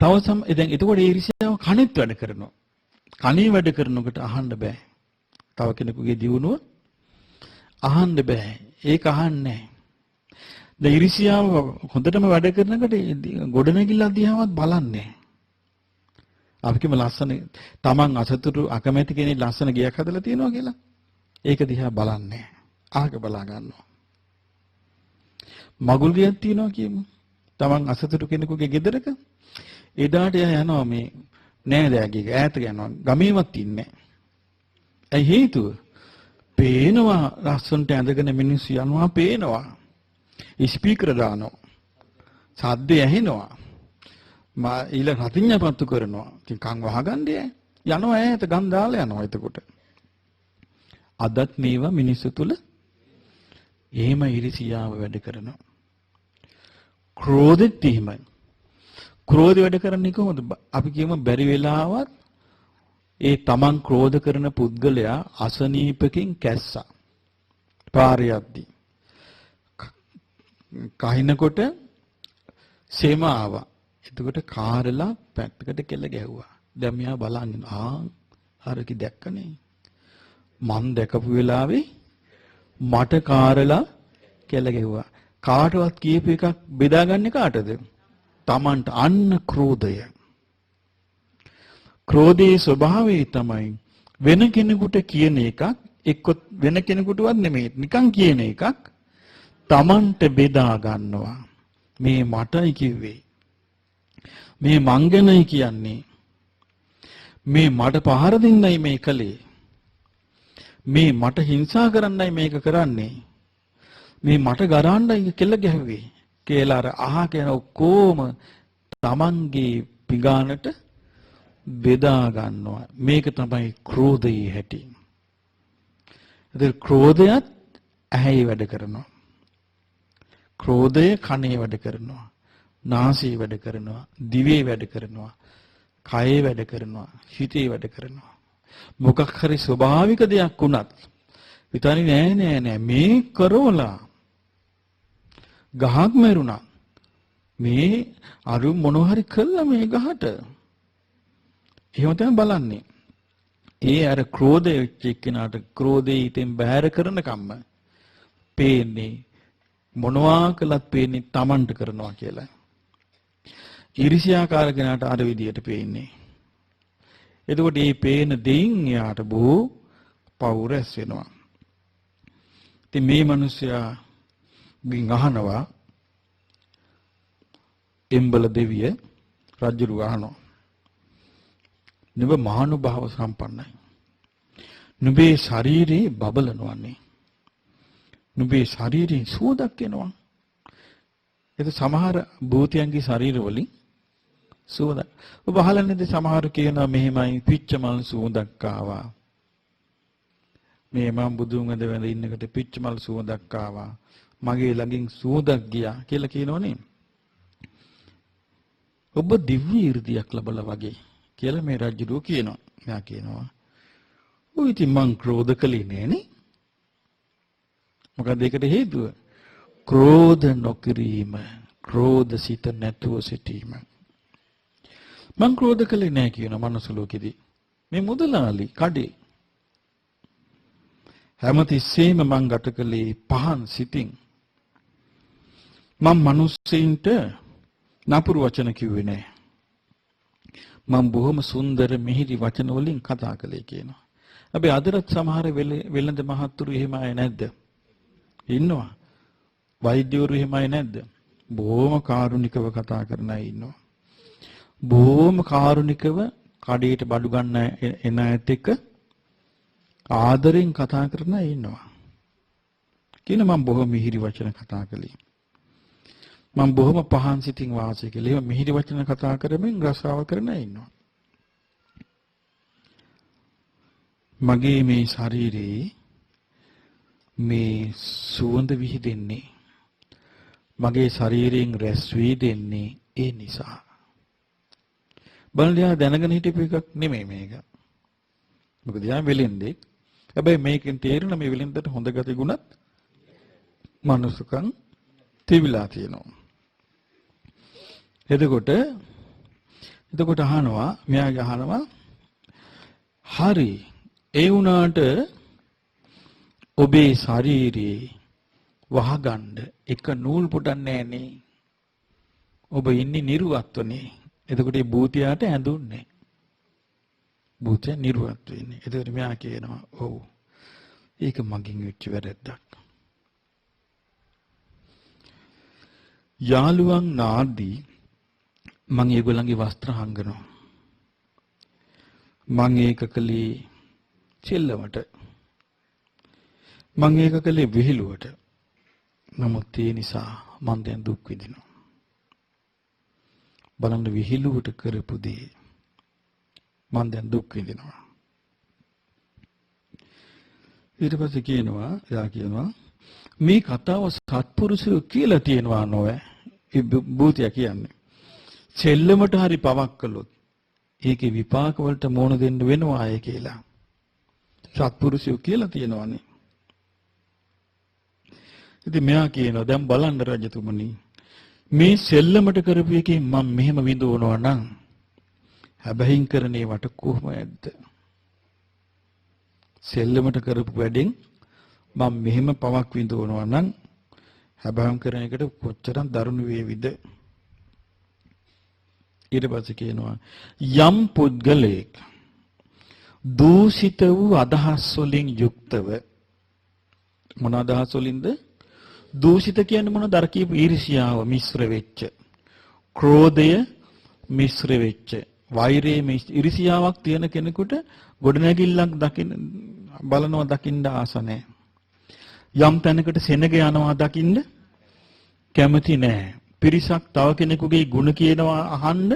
තවසම් දැන් එතකොට ඒ ඉරිසියාව කණෙත් වැඩ කරනවා. කණේ වැඩ කරනකොට අහන්න බෑ. තව කෙනෙකුගේ දියුණුව අහන්න බෑ. ඒක අහන්නේ නැහැ. දැන් ඉරිසියාව හොඳටම වැඩ කරනකොට ගොඩනැගිල්ල දිහාවත් බලන්නේ. අපි කිම ලස්සන තමන් අසතුරු අකමැති කෙනෙක් ලස්සන ගියක් හදලා තියෙනවා කියලා. ඒක දිහා බලන්නේ. ආක බලා ගන්නවා. මගුල් ගියක් තියෙනවා කියමු. තමන් අසතුරු කෙනෙකුගේ ගෙදරක එදාට යනවා මේ නෑදෑගේ ඈතට යනවා. ගමේවත් ඉන්නේ. ඇයි හේතුව? පේනවා ලස්සනට ඇඳගෙන මිනිස්සු යනවා පේනවා. ස්පීකර් දානවා. සද්ද ඇහෙනවා. ඊළ රතිඤ්ඤාපත්තු කරනවා. ඉතින් කන් වහගන්නේ යනවා ඈත ගම් දාලා යනවා එතකොට. අදත් මේවා මිනිස්සු තුල එහෙම ඉරිසියාව වැඩ කරනවා. ක්‍රෝධෙත් එහෙමයි. ක්‍රෝධය වැඩ කරන්නේ කොහොමද? අපි කියමු බැරි වෙලාවත් ඒ තමන් ක්‍රෝධ කරන පුද්ගලයා අසනීපකින් කැස්සා. පාරේ යද්දී. කහිනකොට සේම ආවා. එතකොට කාරලා පැත්තකට කෙල ගැහුවා. දැන් මෙයා බලන්නේ හරකි දැක්කනේ. මං දැකපු වෙලාවේ මට කාරලා කෙල ගැහුවා. කාටවත් කියපු එකක් බෙදාගන්නේ කාටද? තමන්ට. අන්න ක්‍රෝධය. ක්‍රෝධයේ ස්වභාවය තමයි වෙන කෙනෙකුට කියන එකක් එක්ක වෙන කෙනෙකුටවත් නෙමෙයි නිකන් කියන එකක් තමන්ට බෙදා ගන්නවා. මේ මටයි කිව්වේ. මේ මං ගැනයි කියන්නේ. මේ මට පහර දෙන්නයි මේ කලේ. මේ මට හිංසා කරන්නයි මේක කරන්නේ. මේ මට ගරන්නයි කෙල්ල ගැහුවේ කියලා අර අහගෙන ඔක්කොම තමන්ගේ පිඟානට බෙදා ගන්නවා. මේක තමයි ක්‍රෝධයේ හැටි. ඒතර ක්‍රෝධයත් ඇහැයි වැඩ කරනවා. ක්‍රෝධය කනේ වැඩ කරනවා. නාසයේ වැඩ කරනවා. දිවේ වැඩ කරනවා. කයේ වැඩ කරනවා. හිතේ වැඩ කරනවා. මොකක් හරි ස්වභාවික දෙයක් වුණත් විතරයි නෑ මේ කරෝලා ගහක් මරුණා. මේ අරු මොන හරි කළා මේ ගහට. එහෙම තමයි බලන්නේ. ඒ අර ක්‍රෝධය එක්කෙනාට ක්‍රෝධය ඉතින් බැහැර කරන කම්ම පේන්නේ මොනවා කළත් පේන්නේ Tamanට කරනවා කියලා. ඊර්ෂ්‍යාකාර කෙනාට අර විදියට පේන්නේ. එතකොට මේ පේන දෙයින් යාට බොහෝ පෞරස් වෙනවා. ඉතින් මේ මිනිසයා ගින් අහනවා එම්බල දෙවිය රජුරු අහනවා. නුඹ මහානුභාව සම්පන්නයි. නුඹේ ශරීරේ බබලනවන්නේ. නුඹේ ශරීරේ සුවඳක් එනවා. ඒක සමහර භූතයන්ගේ ශරීරවලින් සුවඳ. ඔබ අහලා නැද්ද සමහර කියනවා මෙහෙමයි පිච්ච මල් සුවඳක් ආවා. මේ මම බුදුන් වහන්සේ වැඳ ඉන්නකොට පිච්ච මල් සුවඳක් ආවා. මගේ ළඟින් සුවඳක් ගියා කියලා කියනෝනේ. ඔබ දිව්‍ය 이르දියක් ලැබලා වගේ කියලා මේ රජුරෝ කියනවා. එයා කියනවා ඔය ඉතින් මං ක්‍රෝධ කළේ නෑනේ. මොකද ඒකට හේතුව ක්‍රෝධ නොකිරීම, ක්‍රෝධ සිත නැතුව සිටීම. මං ක්‍රෝධ කළේ නෑ කියන මනස ලෝකෙදී. මේ මුදලාලි කඩේ හැමතිස්සෙම මං ගත කළේ පහන් සිතින්. මම මිනිස්සුන්ට නපුරු වචන කිව්වේ නෑ. මම බොහොම සුන්දර මිහිරි වචන වලින් කතා කළේ කියනවා. අපි අදටත් සමහර වෙළඳ මහත්තුරු එහෙම අය නැද්ද? ඉන්නවා. වෛද්‍යවරු එහෙම අය නැද්ද? බොහොම කාරුණිකව කතා කරන අය ඉන්නවා. බොහොම කාරුණිකව කඩේට බඩු ගන්න එන අයත් එක්ක ආදරෙන් කතා කරන අය ඉන්නවා. කියන මම බොහොම මිහිරි වචන කතා කළේ. මම බොහොම පහන් සිතින් වාසය කළේ. එහෙම මිහිරි වචන කතා කරමින් රසාව කරන අය ඉන්නවා. මගේ මේ ශරීරේ මේ සුවඳ විහිදෙන්නේ මගේ ශරීරයෙන් රැස් වී දෙන්නේ ඒ නිසා. බලන්න දැනගෙන හිටපු එකක් නෙමෙයි මේක. මොකද යා වෙලින්දේ. හැබැයි මේකෙන් තේරෙන මේ වෙලින්දට හොඳ ගති ගුණත් මනුස්සකම් තිබිලා තියෙනවා. එතකොට අහනවා මෙයාගේ අහනවා හරි ඒ වුණාට ඔබේ ශරීරේ වහගන්න එක නූල් පොඩක් නැහනේ. ඔබ ඉන්නේ නිර්වත්වනේ. එතකොට මේ භූතයාට ඇඳුන්නේ. භූතය නිර්වත් වෙන්නේ. එතකොට මෙයා කියනවා ඔව්. ඒක මගින් වෙච්ච වැරද්දක්. යාළුවන් නාදී මම ඒගොල්ලන්ගේ වස්ත්‍ර හංගනවා. මම ඒක කළේ චෙල්ලවට. මම ඒක කළේ විහිළුවට. නමුත් ඒ නිසා මම දැන් දුක් විඳිනවා. බලන්න විහිළුවට කරපු දේ මම දැන් දුක් විඳිනවා. ඊට පස්සේ කියනවා මේ කතාව සත්පුරුෂයෝ කියලා තියෙනවා නොවේ. ඒ භූතය කියන්නේ සෙල්ලමට හරි පවක් කළොත් ඒකේ විපාක වලට මොන දෙන්න වෙනවා අය කියලා. සත්පුරුෂයෝ කියලා තියෙනවානේ. ඉතින් මෙයා කියනවා දැන් බලන්න රජතුමනි මේ සෙල්ලමට කරපු එකේ මම මෙහෙම විඳවනවා නම් හැබැයින් කරන්නේ වට කොහොමද? සෙල්ලමට කරපු වැඩෙන් මම මෙහෙම පවක් විඳවනවා නම් හැබැයින් කරන එකට කොච්චරක් දරුණු වේවිද? ඊට පස්සේ කියනවා යම් පුද්ගලයෙක් දූෂිත වූ අදහස් වලින් යුක්තව මොන අදහස් වලින්ද? දූෂිත කියන්නේ මොනවද? අර කියපු ඊර්ෂ්‍යාව මිශ්‍ර වෙච්ච, ක්‍රෝධය මිශ්‍ර වෙච්ච, වෛරයේ ඊර්ෂ්‍යාවක් තියෙන කෙනෙකුට ගොඩනැගිල්ලක් දකින්න ආස නැහැ. යම් තැනකට සෙනග යනවා දකින්න කැමති නැහැ. පිරිසක් තව කෙනෙකුගේ ಗುಣ කියනවා අහන්න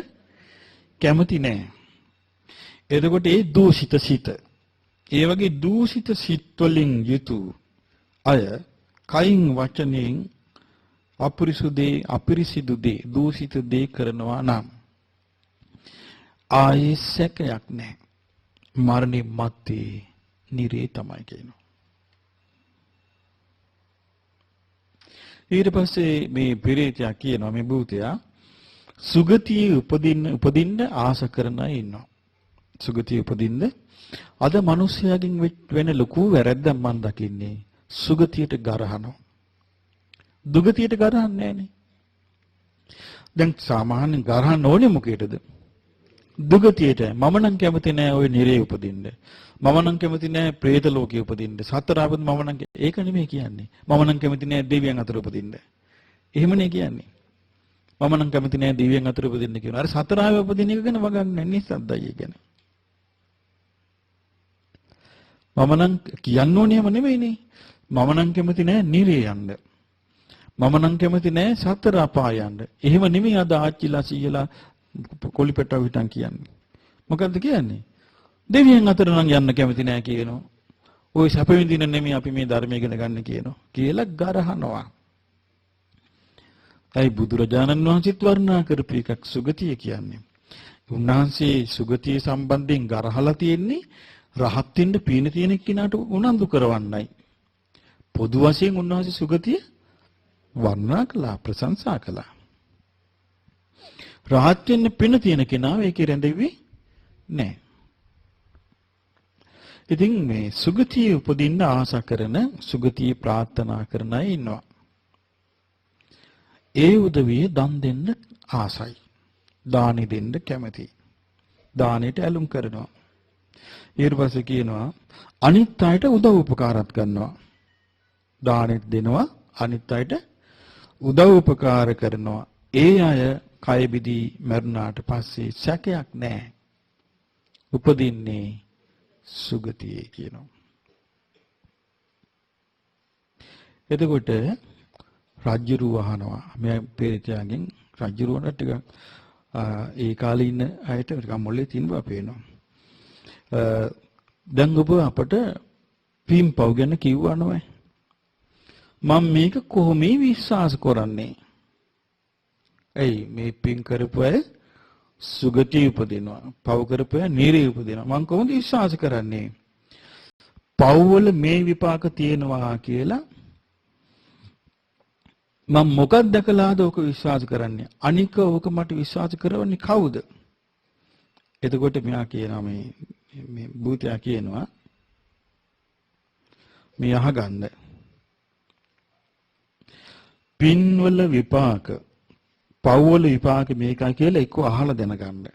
කැමති නැහැ. එතකොට ඒ දූෂිත සිත. ඒ වගේ දූෂිත සිත් වලින් යුතු අය කයින් වචනෙන් අපිරිසිදු දේ දූෂිත දේ කරනවා නම් ආයේ සැකයක් නැහැ. මරණය මැත්තේ නිරේ තමයි කියනවා. ඊට පස්සේ මේ පෙරේතයා කියනවා මේ භූතයා සුගතියේ උපදින්න ආස කරන අය ඉන්නවා. සුගතියේ උපදින්න අද මිනිස්යාගෙන් වෙන ලොකු වැරැද්දක් මම දකින්නේ සුගතියට ගරහනවා. දුගතියට ගරහන්නේ නැහනේ. දැන් සාමාන්‍යයෙන් ගරහන්න ඕනේ මොකේද? දුගතියට. මම නම් කැමති නෑ ওই නිරේ උපදින්න. මම නම් කැමති නෑ പ്രേත ලෝකේ උපදින්න. සතර ආපද මම නම් ඒක නෙමෙයි කියන්නේ. මම නම් කැමති නෑ දෙවියන් අතර උපදින්න. එහෙමනේ කියන්නේ. මම නම් කැමති නෑ දෙවියන් අතර උපදින්න කියනවා. අර සතර ආවේ උපදින එක ගැන වගක් නැහැ නිසද්දයි ඒ ගැන. මම නම් කියන්න ඕනේම නෙමෙයිනේ. මම නම් කැමති නෑ නිරේ යන්න. මම නම් කැමති නෑ සතර අපාය යන්න. එහෙම නෙමෙයි අද ආච්චිලා සීයලා කොලිපෙට්ටව හිටන් කියන්නේ. මොකද්ද කියන්නේ? දෙවියන් අතර නම් යන්න කැමති නෑ කියනවා. ওই සැප විඳින නෙමෙයි අපි මේ ධර්මය ඉගෙන ගන්න කියනවා. කියලා ගරහනවා. ඒ බුදුරජාණන් වහන්සේත් වර්ණනා කරපු එකක් සුගතිය කියන්නේ. උන්වහන්සේ සුගතිය සම්බන්ධයෙන් ගරහලා තියෙන්නේ රහත් වෙන්න පීන තියෙන කෙනාට උනන්දු කරවන්නයි. පොදු වශයෙන් උන්වහන්සේ සුගතිය වර්ණනා කළා ප්‍රශංසා කළා. රහත් වෙන්න පින තියෙන කෙනා ඒකේ රැඳෙන්නේ නැහැ. ඉතින් මේ සුගතිය උපදින්න ආස කරන සුගතිය ප්‍රාර්ථනා කරන අය ඉන්නවා. ඒ උදවිය දන් දෙන්න ආසයි. දානි දෙන්න කැමති. දානෙට ඇලුම් කරනවා. ඊට පස්සේ කියනවා අනිත් අයට උදව් උපකාරත් කරනවා. දානෙත් දෙනවා අනිත් අයට උදව් උපකාර කරනවා. ඒ අය කය බිදී මරණාට පස්සේ සැකයක් නැහැ. උපදින්නේ සුගතියේ කියනවා. එතකොට රජ්ජුරු වහනවා. මේ පෙරේතයාගෙන් රජ්ජුරුවන්ට ටික ඒ කාලේ ඉන්න අයට ටිකක් මොලේ තින්නවා පේනවා. දැන් ඔබ අපට පින්පව් ගැන කිව්වා නෝයි. මම මේක කොහොමද විශ්වාස කරන්නේ? ඇයි මේ පින් කරපු අය සුගතිය උපදිනවා. පව් කරපු අය නිරේ උපදිනවා. මම කොහොමද විශ්වාස කරන්නේ? පව් වල මේ විපාක තියෙනවා කියලා මම මොකක්ද දැකලාද ඕක විශ්වාස කරන්නේ? අනික ඕක මට විශ්වාස කරවන්නේ කවුද? එතකොට මෙයා කියනවා මේ භූතයා කියනවා මේ අහගන්න. පින්වල විපාක, පව්වල විපාක මේකයි කියලා එක්ක අහලා දැනගන්න.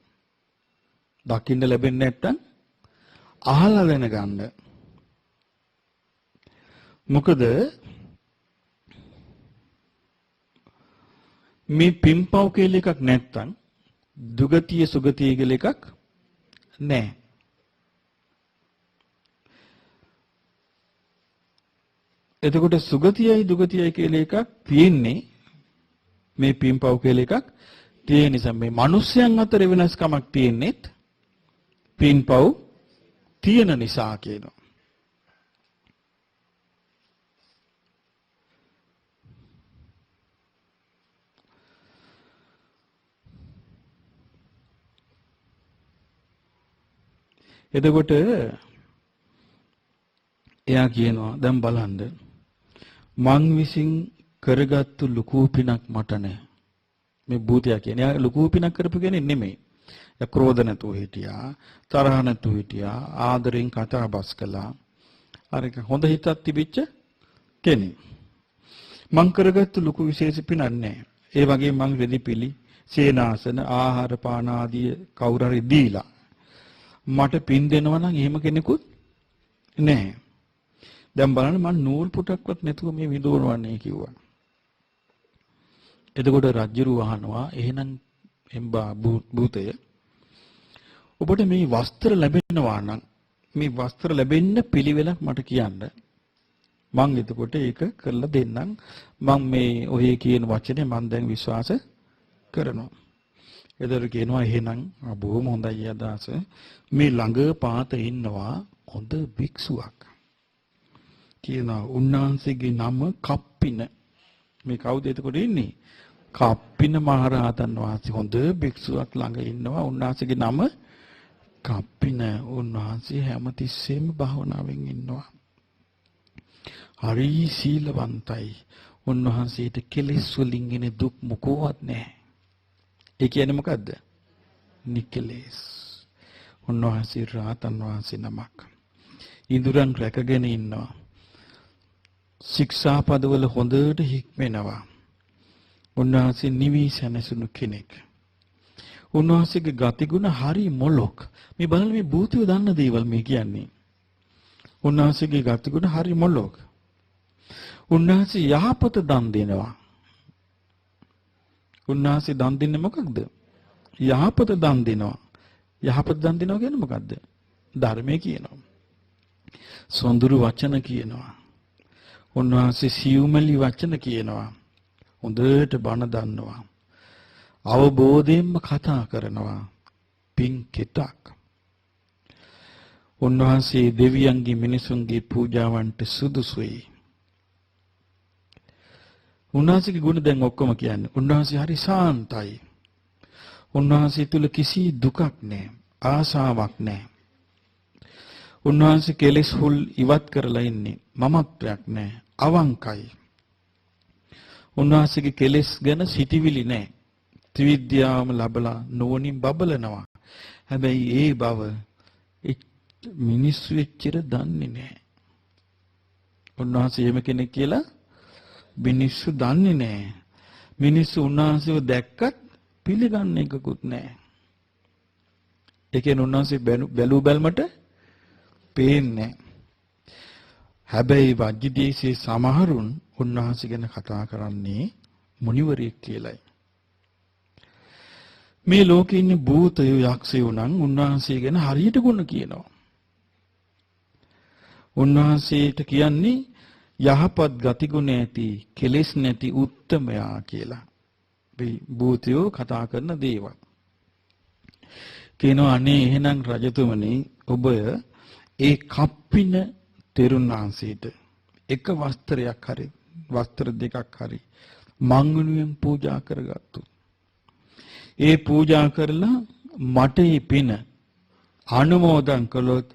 දකින්න ලැබෙන්නේ නැත්තම් අහලා දැනගන්න. මොකද මේ පින්පව් කියලා එකක් නැත්තම් දුගතිය සුගතිය කියලා එකක් නැහැ. එතකොට සුගතියයි දුගතියයි කියලා එකක් තියෙන්නේ මේ පින්පව් කියලා එකක් තියෙන නිසා මේ මිනිස්යන් අතර වෙනස්කමක් තියෙන්නේත් පින්පව් තියෙන නිසා කියනවා. එතකොට එයා කියනවා දැන් බලන්න මං විසින් කරගත්තු ලুকু පිනක් මට නැහැ. මේ භූතයා කියන්නේ එයා ලুকু පිනක් කරපු කෙනෙක් නෙමෙයි. එයා ක්‍රෝධ නැතුව හිටියා, තරහ නැතුව හිටියා, ආදරෙන් කතා බස් කළා. අර එක හොඳ හිතක් තිබිච්ච කෙනෙක්. මං කරගත්තු ලুকু විශේෂ පිනක් නැහැ. ඒ වගේ මං රෙදිපිලි, සේනාසන, ආහාර පාන ආදී කවුරු හරි දීලා මට පින් දෙනවා නම් එහෙම කෙනෙකුත් නැහැ. දැන් බලන්න මම නූල් පුටක්වත් නැතුව මේ විඳවන්නේ කිව්වා. එතකොට රජුරු අහනවා එහෙනම් එම්බා භූතය ඔබට මේ වස්ත්‍ර ලැබෙනවා නම් මේ වස්ත්‍ර ලැබෙන්න පිළිවෙලක් මට කියන්න. මම එතකොට ඒක කරලා දෙන්නම්. මම මේ ඔය කියන වචනේ මම දැන් විශ්වාස කරනවා. එතකොට කියනවා එහෙනම් බොහොම හොඳයි අදහස. මේ ළඟ පාත ඉන්නවා හොඳ භික්ෂුවක්. කියනවා උන්වහන්සේගේ නම කප්පින. මේ කවුද එතකොට ඉන්නේ? කප්පින මහරහතන් වහන්සේ හොඳ භික්ෂුවක් ළඟ ඉන්නවා. උන්වහන්සේගේ නම කප්පින. උන්වහන්සේ හැමතිස්සෙම භාවනාවෙන් ඉන්නවා. හරි සීලවන්තයි. උන්වහන්සේට කෙලෙස් වලින් එන දුක් මොකවත් නැහැ. ඒ කියන්නේ මොකද්ද? නිකලෙස්. උන්වහන්සේ රහතන් වහන්සේ නමක්. ඉඳුරන් රැකගෙන ඉන්නවා. ශික්ෂාපදවල හොඳට හික්මෙනවා. උන්වහන්සේ නිවි සැනසුණු කෙනෙක්. උන්වහන්සේගේ ගතිගුණ හරි මොලොක්. මේ බලන්න මේ භූතයෝ දන්න දේවල් මේ කියන්නේ. උන්වහන්සේගේ ගතිගුණ හරි මොලොක්. උන්වහන්සේ යහපත දන් දෙනවා. උන්වහන්සේ දන් දෙන්නේ මොකක්ද? යහපත දන් දෙනවා. යහපත දන් දෙනවා කියන්නේ මොකද්ද? ධර්මයේ කියනවා. සොඳුරු වචන කියනවා. උන්වහන්සේ සියුමැලි වචන කියනවා. හොඳට බණ දන්නවා. අවබෝධයෙන්ම කතා කරනවා. පින් කෙටක්. උන්වහන්සේ දෙවියන්ගේ මිනිසුන්ගේ පූජාවන්ට සුදුසුයි. උන්වහන්සේගේ ගුණ දැන් ඔක්කොම කියන්නේ. උන්වහන්සේ හරි සාන්තයි. උන්වහන්සේ තුල කිසි දුකක් නැහැ. ආසාවක් නැහැ. උන්වහන්සේ කෙලෙස් හුල් ඉවත් කරලා ඉන්නේ. මමත්වයක් නැහැ. අවංකයි. උන්වහන්සේගේ කෙලෙස් ගැන සිටිවිලි නැහැ. ත්‍රිවිද්‍යාවම ලැබලා නෝනින් බබලනවා. හැබැයි ඒ බව මිනිස්සු එච්චර දන්නේ නැහැ. උන්වහන්සේ එහෙම කෙනෙක් කියලා මිනිස්සු දන්නේ නැහැ. මිනිස්සු උන්වහන්සේව දැක්කත් පිළිගන්න එකකුත් නැහැ. ඒ කියන්නේ උන්වහන්සේ බැලු බැලමට පේන්නේ. හැබැයි වජ්ජදේශයේ සමහරුන් උන්වහන්සේ ගැන කතා කරන්නේ මුනිවරයෙක් කියලායි. මේ ලෝකේ ඉන්න භූතයෝ යක්ෂයෝ නම් උන්වහන්සේ ගැන හරියට ගුණ කියනවා. උන්වහන්සේට කියන්නේ යහපත් ගතිගුණ ඇති කෙලෙස් නැති උත්තමයා කියලා. මේ භූතයෝ කතා කරන දේවල්. කියනවා අනේ එහෙනම් රජතුමනි ඔබ ඒ කප්පින තෙරුන් වහන්සේට එක වස්ත්‍රයක් හරි වස්ත්‍ර දෙකක් හරි මංගුණුවෙන් පූජා කරගත්තොත් ඒ පූජා කරලා මට මේ පින අනුමෝදන් කළොත්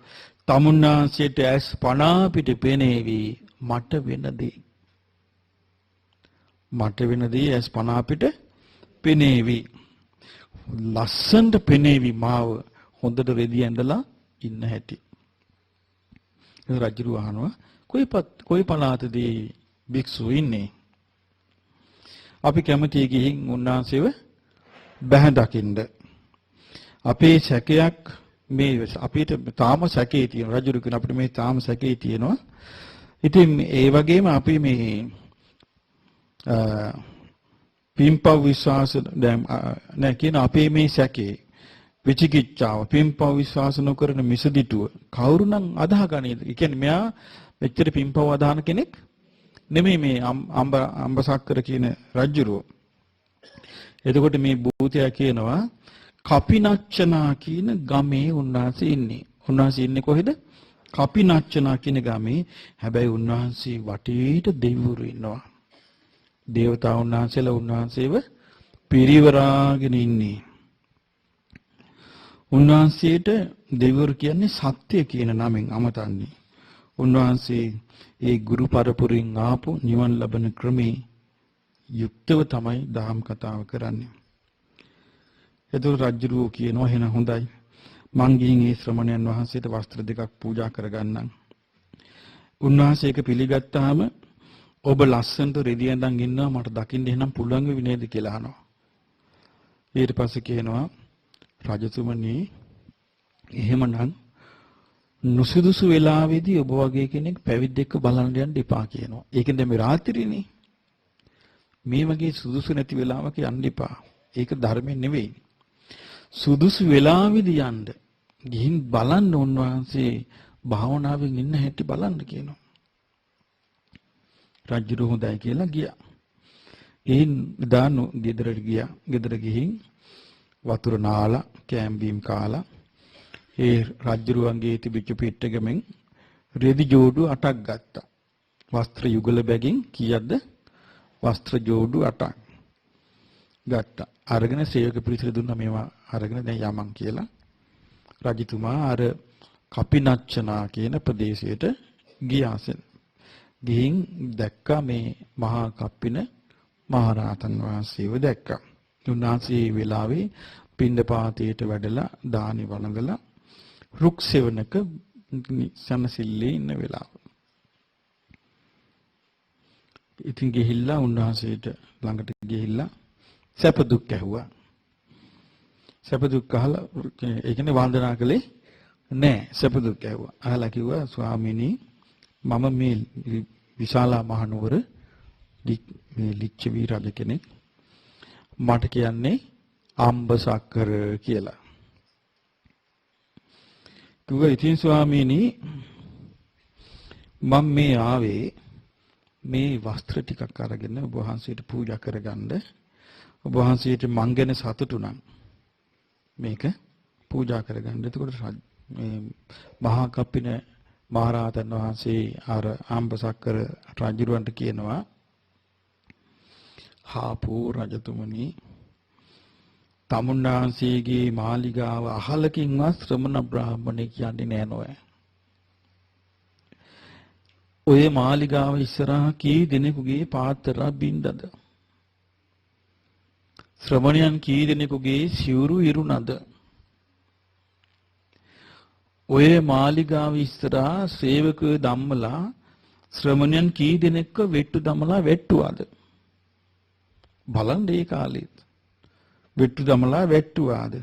තමුන්නාන්සේට ඇස් පණ පිට පෙනේවි මට වෙනදී. මට වෙනදී ඇස් පණ පිට පෙනේවි. ලස්සනට පෙනේවි මාව හොඳට රෙදි ඇඳලා ඉන්න හැටි. රජු අහනවා කොයි පළාතදී භික්ෂුව ඉන්නේ? අපි කැමතියි ගිහින් උන්වහන්සේව බැහැ දකින්න. අපේ සැකයක් මේ අපිට තාම සැකේ තියෙන රජු කියන අපිට මේ තාම සැකේ තියෙනවා. ඉතින් ඒ වගේම අපි මේ පින්පව් විශ්වාස දැන් නැ කියන අපේ මේ සැකේ විචිකිච්ඡාව පින්පව් විශ්වාස නොකරන මිසදිටුව කවුරු නම් අදාහ ගනීද? ඒ කියන්නේ මෙයා මෙච්චර පින්පව් අදාහන කෙනෙක් නෙමෙයි මේ අම්බසක්කර කියන රජුරෝ. එතකොට මේ භූතයා කියනවා කපිනච්චනා කියන ගමේ උන්වහන්සේ ඉන්නේ. උන්වහන්සේ ඉන්නේ කොහෙද? කපිනච්චනා කියන ගමේ. හැබැයි උන්වහන්සේ වටේට දෙවිවරු ඉන්නවා. දේවතාවුන් වහන්සේලා උන්වහන්සේව පිරිවරාගෙන ඉන්නේ. උන්වහන්සේට දෙවිවරු කියන්නේ සත්‍ය කියන නමෙන් අමතන්නේ. උන්වහන්සේ ඒ ගුරු පරපුරින් ආපු නිවන් ලබන ක්‍රමේ යුක්තව තමයි දහම් කතාව කරන්නේ. එතකොට රජුරෝ කියනවා එහෙනම් හොඳයි. මං ගිහින් ඒ ශ්‍රමණයන් වහන්සේට වස්ත්‍ර දෙකක් පූජා කරගන්නම්. උන්වහන්සේ ඒක පිළිගත්තාම ඔබ ලස්සනට රෙදි ඇඳන් ඉන්නවා මට දකින්න එහෙනම් පුළුවන් වෙයි නේද කියලා අහනවා. ඊට පස්සේ කියනවා රජතුමනි එහෙමනම් නුසුදුසු වෙලාවේදී ඔබ වගේ කෙනෙක් පැවිද්දෙක්ව බලන්න යන්න එපා කියනවා. ඒකෙන්ද මේ රාත්‍රියනේ. මේ වගේ සුදුසු නැති වෙලාවක යන්න එපා. ඒක ධර්මයෙන් නෙවෙයි. සුදුසු වෙලාවේදී යන්න. ගිහින් බලන්න උන්වහන්සේ භාවනාවෙන් ඉන්න හැටි බලන්න කියනවා. රජු හොඳයි කියලා ගියා. එයින් දානු ගෙදරට ගියා. ගෙදර ගිහින් වතුර නාලා කෑම්බීම් කාලා ඒ රජුරුවන්ගේ තිබිච්ච පිට්ටගමෙන් රෙදි ජෝඩු 8ක් ගත්තා. වස්ත්‍ර යුගල බැගින් කීයක්ද? වස්ත්‍ර ජෝඩු 8ක් ගත්තා. අරගෙන සේවක පිරිසට දුන්නා මේවා අරගෙන දැන් යමන් කියලා. රජතුමා අර කපිනච්චනා කියන ප්‍රදේශයට ගියාසෙන්. ගිහින් දැක්කා මේ මහා කප්පින මහරහතන් වහන්සේව දැක්කා. උන්වහන්සේ වෙලාවේ පින්ඩපාතයට වැඩලා දානි වළඳලා රුක් සෙවණක සනසිල්ලේ ඉන්න වෙලාව. ඉතින් ගිහිල්ලා උන්වහන්සේට ළඟට ගිහිල්ලා සැප දුක් ඇහුවා. සැප දුක් අහලා ඒ කියන්නේ වන්දනා කළේ නෑ. සැප දුක් ඇහුවා. අහලා කිව්වා ස්වාමීනි මම මේ විශාලා මහනුවර මේ ලිච්ඡවි රජ කෙනෙක්. මට කියන්නේ අම්බසක්කර කියලා. කිව්වා ඉතින් ස්වාමීනි මම මේ ආවේ මේ වස්ත්‍ර ටිකක් අරගෙන ඔබ වහන්සේට පූජා කරගන්න. ඔබ වහන්සේට මං ගැන සතුටු නම් මේක පූජා කරගන්න. එතකොට මේ මහා කප්පින මහරහතන් වහන්සේ අර අම්බසක්කර රජුරවන්ට කියනවා හාපෝ රජතුමනි තමුන්නාන්සේගේ මාලිගාව අහලකින්වත් ශ්‍රමණ බ්‍රාහ්මණෙක් යන්නේ නෑ නෝය. ඔය මාලිගාව ඉස්සරහා කී දෙනෙකුගේ පාත්‍ර බින්දද? ශ්‍රමණයන් කී දෙනෙකුගේ සිවුරු ඉරුණද? ඔය මාලිගාව ඉස්සරහා සේවකයෝ ධම්මලා ශ්‍රමණයන් කී දෙනෙක්ව වෙට්ටු දමලා වෙට්ටුවාද? බලන්න ඒ කාලෙත් වෙට්ටු දමලා වෙට්ටුවාද?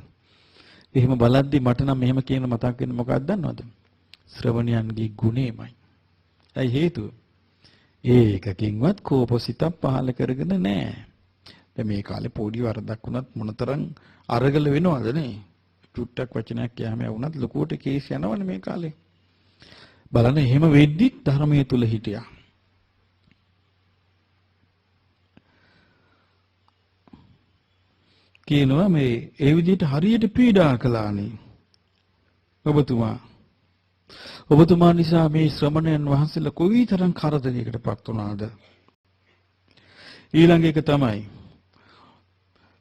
එහෙම බලද්දි මට නම් මෙහෙම කියන මතක් වෙන්නේ මොකක්ද දන්නවද? ශ්‍රවණයන්ගේ ගුණේමයි. ඇයි හේතුව? ඒකකින්වත් කෝපසිතක් පහල කරගෙන නැහැ. දැන් මේ කාලේ පොඩි වරදක් වුණත් මොනතරම් අරගල වෙනවද නේ? චුට්ටක් වචනයක් කියහම වුණත් ලොකුවට කේස් යනවනේ මේ කාලේ. බලන්න එහෙම වෙද්දි ධර්මයේ තුල හිටියා. කියනවා මේ ඒ විදිහට හරියට පීඩා කළානේ ඔබතුමා නිසා මේ ශ්‍රමණයන් වහන්සේලා කොයිතරම් කරදරයකටපත් වුණාද? ඊළඟ එක තමයි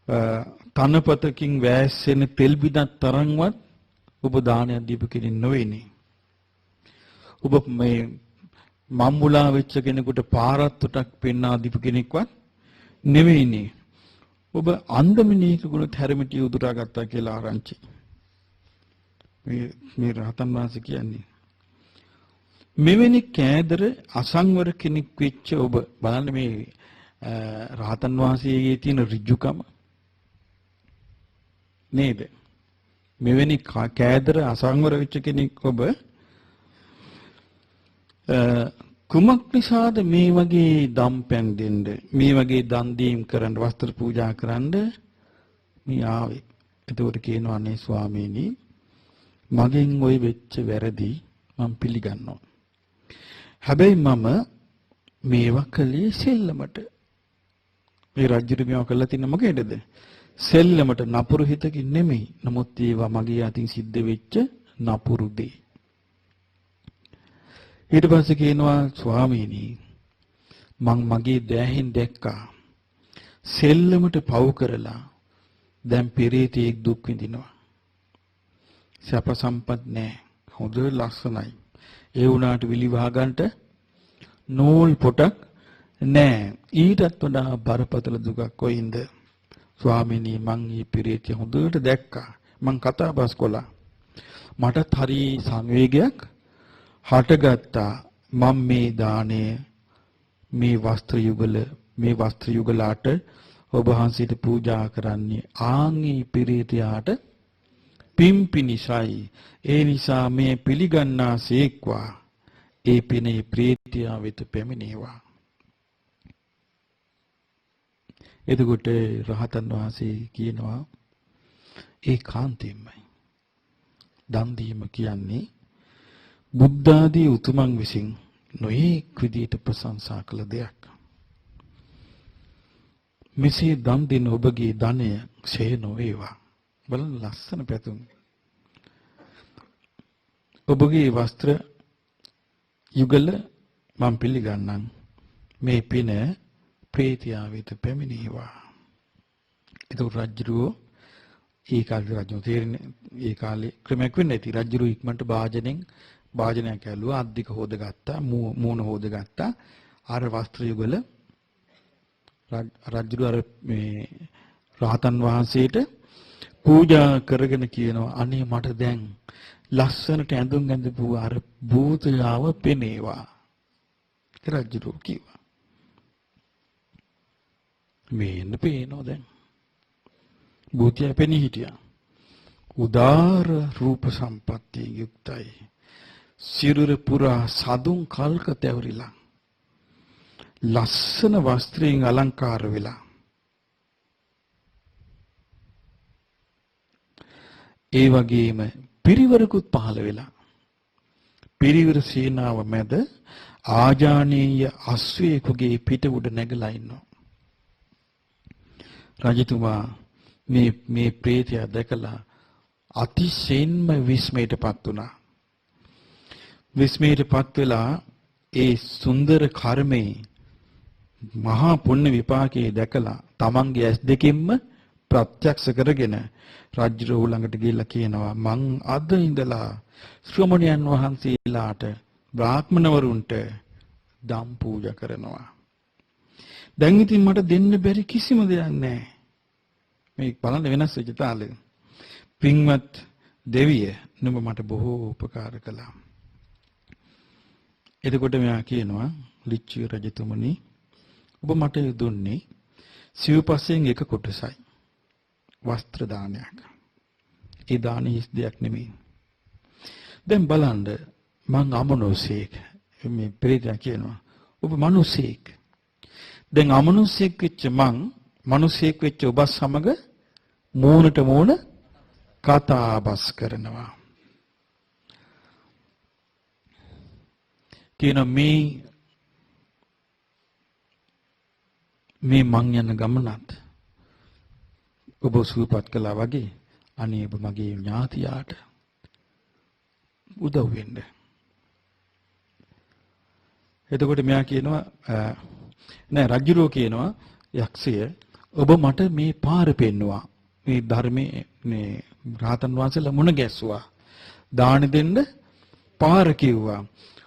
තනපතකින් වැස්සෙන තෙල් බිඳක් තරම්වත් ඔබ දානයක් දීපු කෙනෙක් නොවේනේ. ඔබ මේ මම්මුලා වෙච්ච කෙනෙකුට පාරත්තුටක් පෙන්වා දීපු කෙනෙක්වත් නෙවෙයිනේ. ඔබ අන්දමිනීකකුණත් හැරමිටිය උදුරා ගත්තා කියලා ආරංචි. මේ රහතන් වහන්සේ කියන්නේ. මෙවැනි කෑදර අසංවර කෙනෙක් වෙච්ච ඔබ බලන්න මේ රහතන් වහන්සේගේ තියෙන ඍජුකම නේද? මෙවැනි කෑදර අසංවර වෙච්ච කෙනෙක් ඔබ කුමක් නිසාද මේ වගේ දම්පැන් දෙන්න මේ වගේ දන් දීම් කරන්න වස්ත්‍ර පූජා කරන්න මේ ආවේ? එතකොට කියනවා අනේ ස්වාමීනි මගෙන් ওই වෙච්ච වැරදි මම පිළිගන්නවා. හැබැයි මම මේවා කළේ සෙල්ලමට. මේ රජුට මේවා කළා තින්න මොකේදද? සෙල්ලමට නපුරු හිතකින් නෙමෙයි. නමුත් ඒවා මගේ අතින් සිද්ධ වෙච්ච නපුරු දේ. ඊට පස්සේ කියනවා ස්වාමීනි මං මගේ දෑහෙන් දැක්කා සෙල්ලමට පව් කරලා දැන් පෙරේතෙක් දුක් විඳිනවා. සැප සම්පත් නැහැ. හොඳ ලස්සනයි. ඒ වුණාට විලි වහගන්නට නූල් පොටක් නැහැ. ඊටත් වඩා බරපතල දුකක් කොයින්ද? ස්වාමීනි මං මේ පෙරේතය හොඳට දැක්කා. මං කතා බස් කළා. මටත් හරි සංවේගයක් හටගත්තා. මම මේ දාණය මේ වස්ත්‍ර යුගලට ඔබ වහන්සේට පූජා කරන්නේ ආන්ගේ පෙරේතයාට පිම්පිනිසයි. ඒ නිසා මේ පිළිගන්නාසේක්වා ඒ පිනේ ප්‍රේතයා වෙත පැමිණේවා. එතකොට රහතන් වහන්සේ කියනවා ඒ කාන්තේමයි දන් දීම කියන්නේ බුද්ධ ආදී උතුමන් විසින් නොයෙක් විදියට ප්‍රශංසා කළ දෙයක්. මෙසේ දන් දෙන ඔබගේ ධනය ක්ෂය නොවේවා. බලන්න ලස්සන පැතුම්. ඔබගේ වස්ත්‍ර යුගල මම පිළිගන්නම්. මේ පින ප්‍රේතයා වෙත පැමිණේවා. ඒක රජුරෝ ඒ කාලේ රජු තේරෙන්නේ ඒ කාලේ ක්‍රමයක් වෙන්නේ නැති. රජුරෝ ඉක්මනට භාජනයක් ඇල්ලුවා, අද්දික හොදගත්තා, මූණ හොදගත්තා. අර වස්ත්‍ර යුගල රජුරෝ අර මේ රහතන් වහන්සේට පූජා කරගෙන කියනවා අනේ මට දැන් ලස්සනට ඇඳුම් ඇඳපු අර භූතයාව පෙනේවා. රජුරෝ කිව්වා. මේන්න පේනෝ දැන්. භූතයා පෙනී හිටියා. උදාර රූප සම්පත්තිය යුක්තයි. සිරුර පුරා සදුන් කල්ක තැවරිලා. ලස්සන වස්ත්‍රයෙන් අලංකාර වෙලා. ඒ වගේම පිරිවරකුත් පහළ වෙලා. පිරිවර සේනාව මැද ආජානීය අශ්වයෙකුගේ පිට උඩ නැගලා ඉන්නවා. රජතුමා මේ ප්‍රේතයා දැකලා අතිශයින්ම විස්මයටපත් වුණා. විස්මයටපත් වෙලා ඒ සුන්දර කර්මයේ මහා පුණ්‍ය විපාකයේ දැකලා තමන්ගේ ඇස් දෙකින්ම ප්‍රත්‍යක්ෂ කරගෙන රජු ළඟට ගිහිල්ලා කියනවා මං අද ඉඳලා ශ්‍රමණයන් වහන්සේලාට බ්‍රාහ්මණවරුන්ට දම් පූජා කරනවා. දැන් ඉතින් මට දෙන්න බැරි කිසිම දෙයක් නැහැ. මේ බලන්න වෙනස් වෙච්ච තාලෙ. පින්වත් දෙවිය නුඹ මට බොහෝ උපකාර කළා. එතකොට මෙයා කියනවා ලිච්ඡවි රජතුමනි ඔබ මට දුන්නේ සිව්පසෙන් එක කොටසයි. වස්ත්‍ර දානයක්. ඒ දානෙ හිස් දෙයක් නෙමෙයි. දැන් බලන්න මං අමනුෂ්‍යෙක්. මේ ප්‍රේතයා කියනවා ඔබ මිනිසෙක්. දැන් අමනුෂ්‍යෙක් වෙච්ච මං මිනිසෙක් වෙච්ච ඔබ සමග මූණට මූණ කතා බස් කරනවා. කියන මේ මං යන ගමනත් ඔබ සුවපත් කළා වගේ අනේ ඔබ මගේ ඥාතියාට උදව් වෙන්න. එතකොට මෙයා කියනවා නෑ රජුරෝ කියනවා යක්ෂය ඔබ මට මේ පාර පෙන්නවා. මේ ධර්මයේ මේ රහතන් වහන්සේලා මුණ ගැස්සුවා. දාන දෙන්න පාර කිව්වා.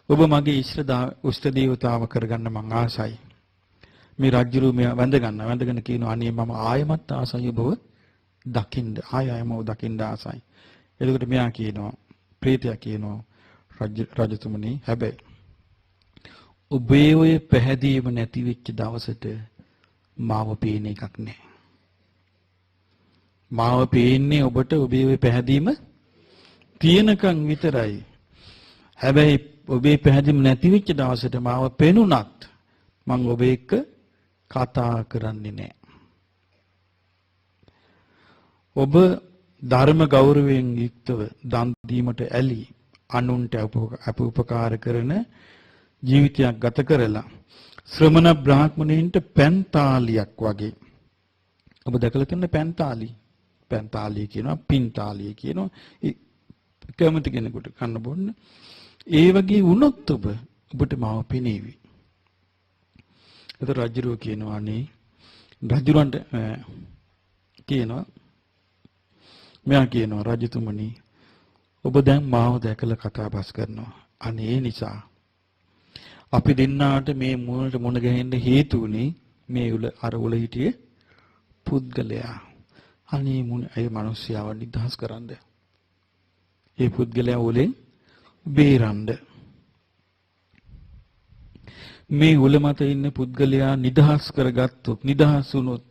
ඔබ මගේ ඉෂ්ට දේවතාව කරගන්න මං ආසයි. මේ රජුරු මෙයා වැඳගෙන කියනවා අනේ මම ආයමත් ආසයි ඔබව දකින්න. ආයම ඔබ දකින්න ආසයි. එතකොට මෙයා කියනවා ප්‍රේතයා කියනවා රජතුමනි හැබැයි ඔබේ ඔය පැහැදීම නැති වෙච්ච දවසට මාව පේන එකක් නැහැ. මාව පේන්නේ ඔබට ඔබේ ඔය පැහැදීම තියෙනකන් විතරයි. හැබැයි ඔබේ පැහැදීම නැති වෙච්ච දවසට මාව පෙනුනත් මම ඔබ එක්ක කතා කරන්නේ නැහැ. ඔබ ධර්ම ගෞරවයෙන් යුක්තව දන් දීමට ඇලී අනුන්ට උපකාර කරන ජීවිතයක් ගත කරලා ශ්‍රමණ බ්‍රාහ්මණයින්ට පැන්තාලියක් වගේ. ඔබ දැකලා තියෙන පැන්තාලිය කියනවා පින්තාලිය කියනවා කැමති කෙනෙකුට කන්න බොන්න. ඒ වගේ වුණොත් ඔබට මාව පෙනේවි. ඒතර රජුරෝ කියනවා අනේ රජුරන්ට කියනවා මෙයා කියනවා රජතුමනි ඔබ දැන් මාව දැකලා කතා බස් කරනවා. අනේ ඒ නිසා අපි දෙන්නාට මේ මුණ ගැහෙන්න හේතු උනේ මේ උල හිටියේ පුද්ගලයා. අනේ ඒ මිනිස්යාව නිදහස් කරන්න. ඒ පුද්ගලයා උලෙන් බේරන්න. මේ උල මත ඉන්න පුද්ගලයා නිදහස් කරගත්තොත් නිදහස් වුණොත්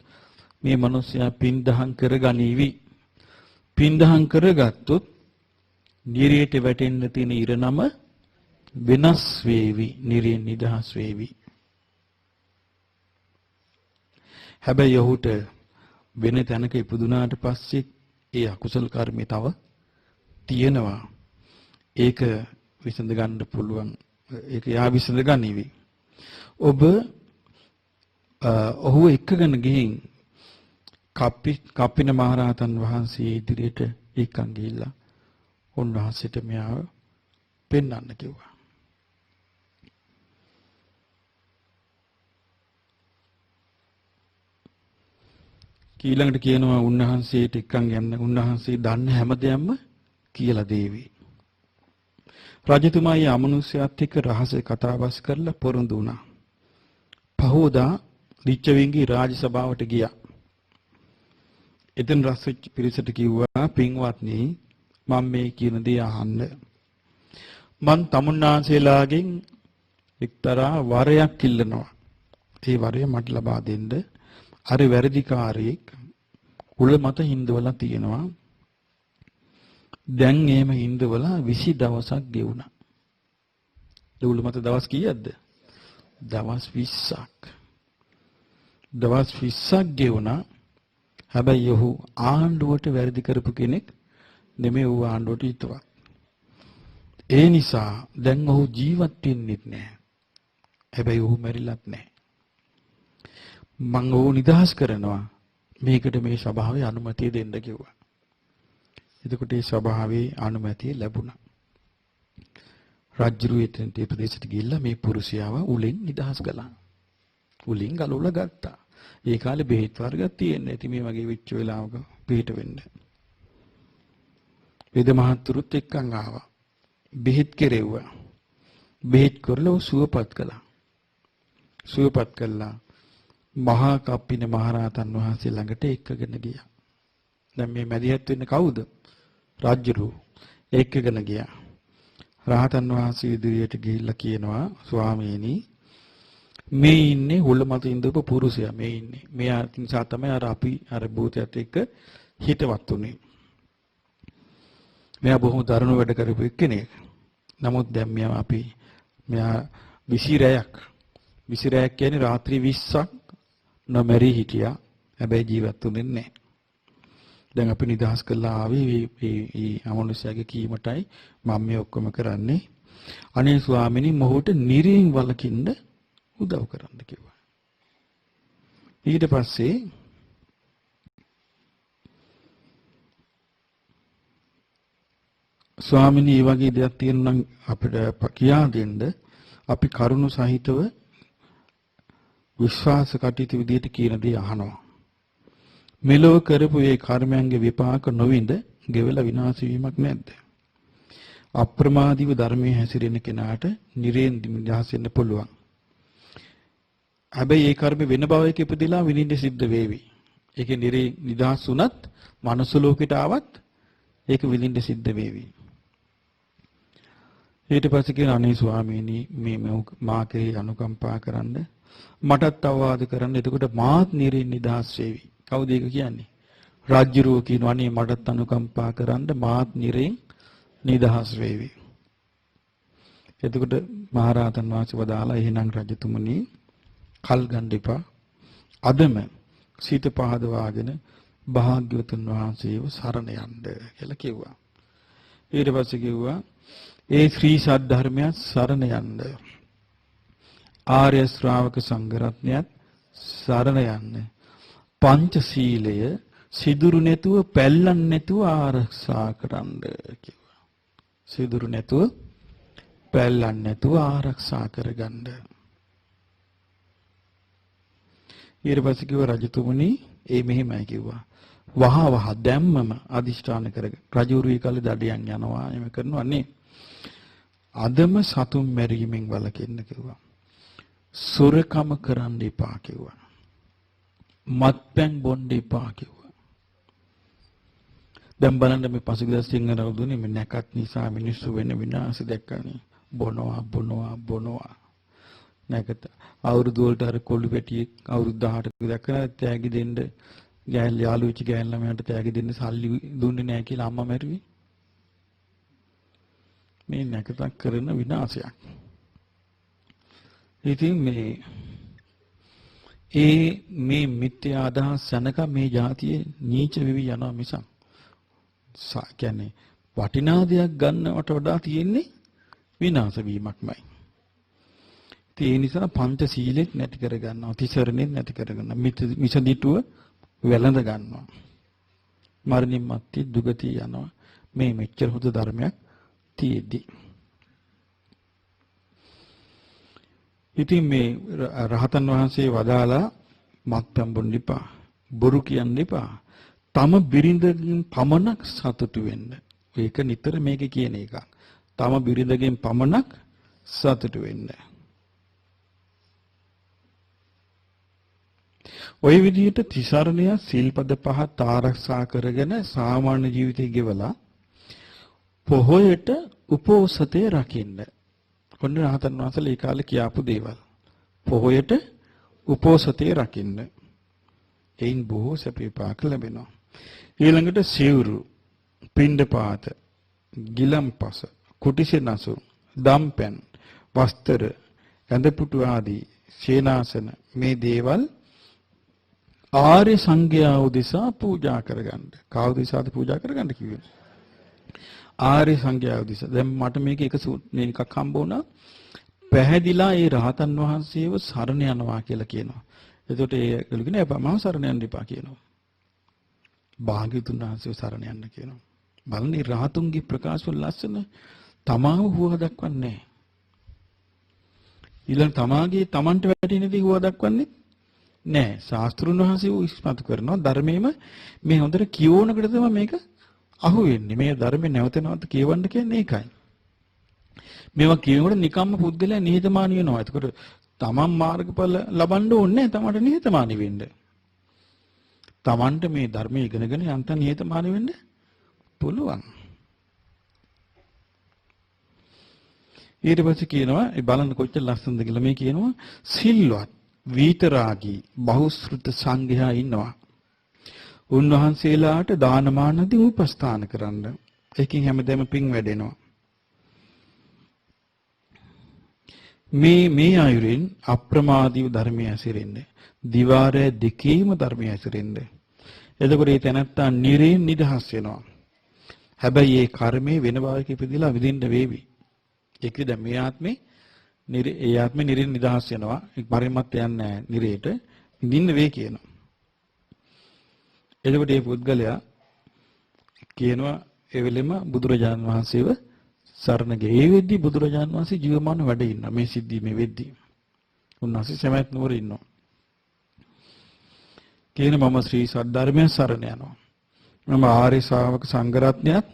මේ මිනිස්යා පින්දහම් කරගනීවි. පින්දහම් කරගත්තොත් නිරේට වැටෙන්න තියෙන ඉරනම වෙනස් වේවි. නිරේ නිදහස් වේවි. හැබැයි ඔහුට වෙන තැනක ඉපදුනාට පස්සේ ඒ අකුසල කර්මය තව තියෙනවා. ඒක විසඳ ගන්න පුළුවන්. ඒක යා විසඳ ගන්නීවි. ඔහු එක්කගෙන ගිහින් කප්පින මහරහතන් වහන්සේ ඉදිරියට එක්කන් ගිහිල්ලා උන්වහන්සේට මෙයාව පෙන්වන්න කිව්වා. ඊළඟට කියනවා උන්වහන්සේට එක්කන් යන්න උන්වහන්සේ දන්න හැමදේම කියලා දේවි. රජතුමා ඊ අමනුෂ්‍යයත් එක්ක රහසේ කතාබස් කරලා පොරොන්දු වුණා. පහෝදා ලිච්ඡවින්ගේ රාජ සභාවට ගියා. එතන රසෙච්ච පිරිසට කිව්වා පින්වත්නි මම මේ කියන දේ අහන්න. මං තමුන්නාන්සේලාගෙන් එක්තරා වරයක් ඉල්ලනවා. ඒ වරය මට ලබා දෙන්න. අර වැරදිකාරයෙක් උල මත හින්දවලා තියෙනවා. දැන් එහෙම හින්දවලා 20 දවසක් ගෙවුණා. ඒ උල මත දවස් කීයක්ද? දවස් 20ක්. දවස් 20ක් ගෙවුණා. හැබැයි ඔහු ආණ්ඩුවට වැරදි කරපු කෙනෙක් නෙමෙයි. ඌ ආණ්ඩුවට හිතවත්. ඒ නිසා දැන් ඔහු ජීවත් වෙන්නේ නැහැ. හැබැයි ඔහු මැරිලත් නැහැ. මම ඔහු නිදහස් කරනවා. මේකට මේ සභාවේ අනුමැතිය දෙන්න කිව්වා. එතකොට ඒ සභාවේ අනුමැතිය ලැබුණා. රජුරු එතනට ඒ ප්‍රදේශයට ගිහිල්ලා මේ පුරුෂයාව උලෙන් නිදහස් කළා. උලින් ගලවලා ගත්තා. ඒ කාලේ බෙහෙත් වර්ගයක් තියෙන්නේ. ඉතින් මේ වගේ වෙච්ච වෙලාවක පිට වෙන්න. වේද මහත්තුරුත් එක්කන් ආවා. බෙහෙත් කෙරෙව්වා. බෙහෙත් කරලා සුවපත් කළා. සුවපත් කළා. මහා කප්පින මහරහතන් වහන්සේ ළඟට එක්කගෙන ගියා. දැන් මේ මැදිහත් වෙන්නේ කවුද? රජුරු. එක්කගෙන ගියා. රහතන් වහන්සේ ඉදිරියට ගිහිල්ලා කියනවා ස්වාමීනි මේ ඉන්නේ හොල්ල මත ඉඳපු පුරුෂයා මේ ඉන්නේ. මෙයා නිසා තමයි අර භූතයත් එක්ක හිතවත් උනේ. මෙයා බොහොම දරුණු වැඩ කරපු කෙනෙක්. නමුත් දැන් මෙයා විසිරයක් කියන්නේ රාත්‍රී 20ක් නොමරි හිටියා. හැබැයි ජීවත් වුනේ නැහැ. දැන් අපි නිදහස් කරලා ආවේ මේ අමනුෂ්‍යගේ කීමටයි මම මේ ඔක්කොම කරන්නේ. අනේ ස්වාමිනී මොහුට නිරයෙන් වලකින්න උදව් කරන්න කිව්වා. ඊට පස්සේ ස්වාමිනී මේ වගේ දෙයක් තියෙනවා නම් අපිට කියා දෙන්න. අපි කරුණු සහිතව විශ්වාස කටයුතු විදියට කියන දේ අහනවා. මෙලොව කරපු ඒ කර්මයන්ගේ විපාක නොවින්ද ගෙවලා විනාශ වීමක් නැද්ද? අප්‍රමාදීව ධර්මයේ හැසිරෙන කෙනාට නිරේන් නිදහස් වෙන්න පුළුවන්. හැබැයි ඒ කර්ම වෙන භවයක ඉපදිලා විනින්ද සිද්ධ වේවි. ඒකේ නිරේ නිදහස් වුණත් මනුස්ස ලෝකෙට ආවත් ඒක විඳින්න සිද්ධ වේවි. ඊට පස්සේ කියන අනේ ස්වාමීනි මේ මා කෙරෙහි අනුකම්පා කරන්න මටත් අවවාද කරන්න. එතකොට මාත් නිරේ නිදහස් වේවි. කවුද ඒක කියන්නේ? රාජ්‍යරෝ කියනවා අනේ මටත් අනුකම්පා කරන්න මාත් නිරේ නිදහස් වේවි. එතකොට මහරහතන් වහන්සේ වදාලා එහෙනම් රජතුමනි කල් ගන්න එපා. අදම සීත පහදවාගෙන භාග්‍යවතුන් වහන්සේව සරණ යන්න කියලා කිව්වා. ඊට පස්සේ කිව්වා ඒ ශ්‍රී සද්ධර්මයත් සරණ යන්න. ආර්ය ශ්‍රාවක සංඝ රත්නයත් සරණ යන්න. පංචශීලය සිදුරු නැතුව පැල්ලන් නැතුව ආරක්ෂා කරන්න කිව්වා. සිදුරු නැතුව පැල්ලන් නැතුව ආරක්ෂා කරගන්න. ඊට පස්සේ කිව්වා රජතුමනි ඒ මෙහෙමයි කිව්වා. වහ දැම්මම අදිෂ්ඨාන කරගෙන රජුරුයි කල්ලි දඩයන් යනවා එම කරනවා නේ. අදම සතුන් මැරීමෙන් වළකින්න කිව්වා. සොරකම කරන්න එපා කිව්වා. මත්පැන් බොන්න එපා කිව්වා. දැන් බලන්න මේ පසුගිය සිංහල අවුරුදුනේ මේ නැකත් නිසා මිනිස්සු වෙන විනාශ දැක්කනේ. බොනවා. නැකත අවුරුදු වලට අර කොළු පැටියෙක් අවුරුදු 18ක දැක්කම තෑගි දෙන්න ගෑල් යාළුවෙච්ච ගෑන් ළමයාට තෑගි දෙන්න සල්ලි දුන්නේ නැහැ කියලා අම්මා මැරුවේ. මේ නැකතක් කරන විනාශයක්. ඉතින් මේ මිත්‍යා අදහස් සනක මේ જાතියේ නීච වෙවි යනවා මිසක් කියන්නේ වටිනා දෙයක් ගන්නවට වඩා තියෙන්නේ විනාශ වීමක්මයි. ඒ නිසා පංචශීලෙත් නැති කර ගන්නවා, තිසරණෙත් නැති කර ගන්නවා, මිසදිටුව වැළඳ ගන්නවා. මරණින් මත්තේ දුගතිය යනවා. මේ මෙච්චර හොඳ ධර්මයක් තියෙද්දි. ඉතින් මේ රහතන් වහන්සේ වදාලා මත්පැන් බොන්න එපා, බොරු කියන්න එපා, තම බිරිඳගෙන් පමණක් සතුටු වෙන්න. ඒක නිතර මේකේ කියන එකක්. තම බිරිඳගෙන් පමණක් සතුටු වෙන්න. ওই විදිහට තිසරණය සීල්පද පහත් ආරක්ෂා කරගෙන සාමාන්‍ය ජීවිතය ගෙවලා පොහොයට උපෝසතේ රකින්න. කොන්න රහතන් වහන්සේලා ඒ කාලේ කියාපු දේවල්. පොහොයට උපෝසතේ රකින්න. එයින් බොහෝ සැප විපාක ලැබෙනවා. ඊළඟට සිවුරු, පිණ්ඩපාත, ගිලම්පස, කුටිසෙනසු, දම්පැන්, වස්ත්‍ර, ඇඳපුටු ආදී සේනාසන මේ දේවල් ආර්ය සංඝයා උදෙසා පූජා කරගන්න. කවුද උදෙසාද පූජා කරගන්න කිව්වේ? ආර්ය සංඝයා උදෙසා. දැන් මට මේක එකක් හම්බ වුණා. පැහැදිලා ඒ රහතන් වහන්සේව සරණ යනවා කියලා කියනවා. එතකොට ඒ කියන්නේ මම සරණ යන්න එපා කියනවා. භාග්‍යතුන් වහන්සේව සරණ යන්න කියනවා. බලන්නේ රහතුන්ගේ ප්‍රකාශ වල ලස්සන තමාව හුව දක්වන්නේ නැහැ. ඊළඟ තමන්ට වැටෙන දේ හුව දක්වන්නේ නෑ. ශාස්ත්‍රුන් වහන්සේ ඉස්මතු කරනවා ධර්මයේම මේ හොඳට කියවනකට තමයි මේක අහු වෙන්නේ. මේ ධර්මේ නැවත නැවත කියවන්න කියන්නේ ඒකයි. මේවා කියනකොට නිකම්ම පුද්ගලයා නිහතමානී වෙනවා. ඒකට තමන් මාර්ගඵල ලබන්න ඕනේ තමන්ට නිහතමානී වෙන්න. තමන්ට මේ ධර්මයේ ඉගෙනගෙන යන්තම් නිහතමානී වෙන්න පුළුවන්. ඊට පස්සේ කියනවා ඒ බලන්න කොච්චර ලස්සනද කියලා මේ කියනවා සිල්වත් විතරාගී බහුශෘත සංඝයා ඉන්නවා. උන්වහන්සේලාට දානමානදී උපස්ථාන කරන්න. ඒකෙන් හැමදේම පිං වැඩෙනවා. මේ ආයුරින් අප්‍රමාදීව ධර්මයේ ඇසිරෙන්න. දිවාරය දෙකේම ධර්මයේ ඇසිරෙන්න. එතකොට මේ තැනත්තා නිරේන් නිදහස් වෙනවා. හැබැයි ඒ කර්මයේ වෙන භාවයක ඉපදිලා විඳින්න වේවි. ඒකද දැන් මේ ආත්මේ ඒ ආත්මේ නිරේන් නිදහස් වෙනවා. පරිමත් යන්නේ නැහැ නිරේට. විඳින්න වේ කියනවා. එතකොට මේ පුද්ගලයා කියනවා ඒ වෙලෙම බුදුරජාණන් වහන්සේව සරණ ගියේ. ඒ වෙද්දී බුදුරජාණන් වහන්සේ ජීවමාන වැඩ ඉන්නවා. මේ සිද්ධිය මේ වෙද්දී. උන්වහන්සේ සමයත් නුවර ඉන්නවා. කියන මම ශ්‍රී සද්ධර්මයේ සරණ යනවා. මම ආර්ය ශ්‍රාවක සංඝ රත්නයත්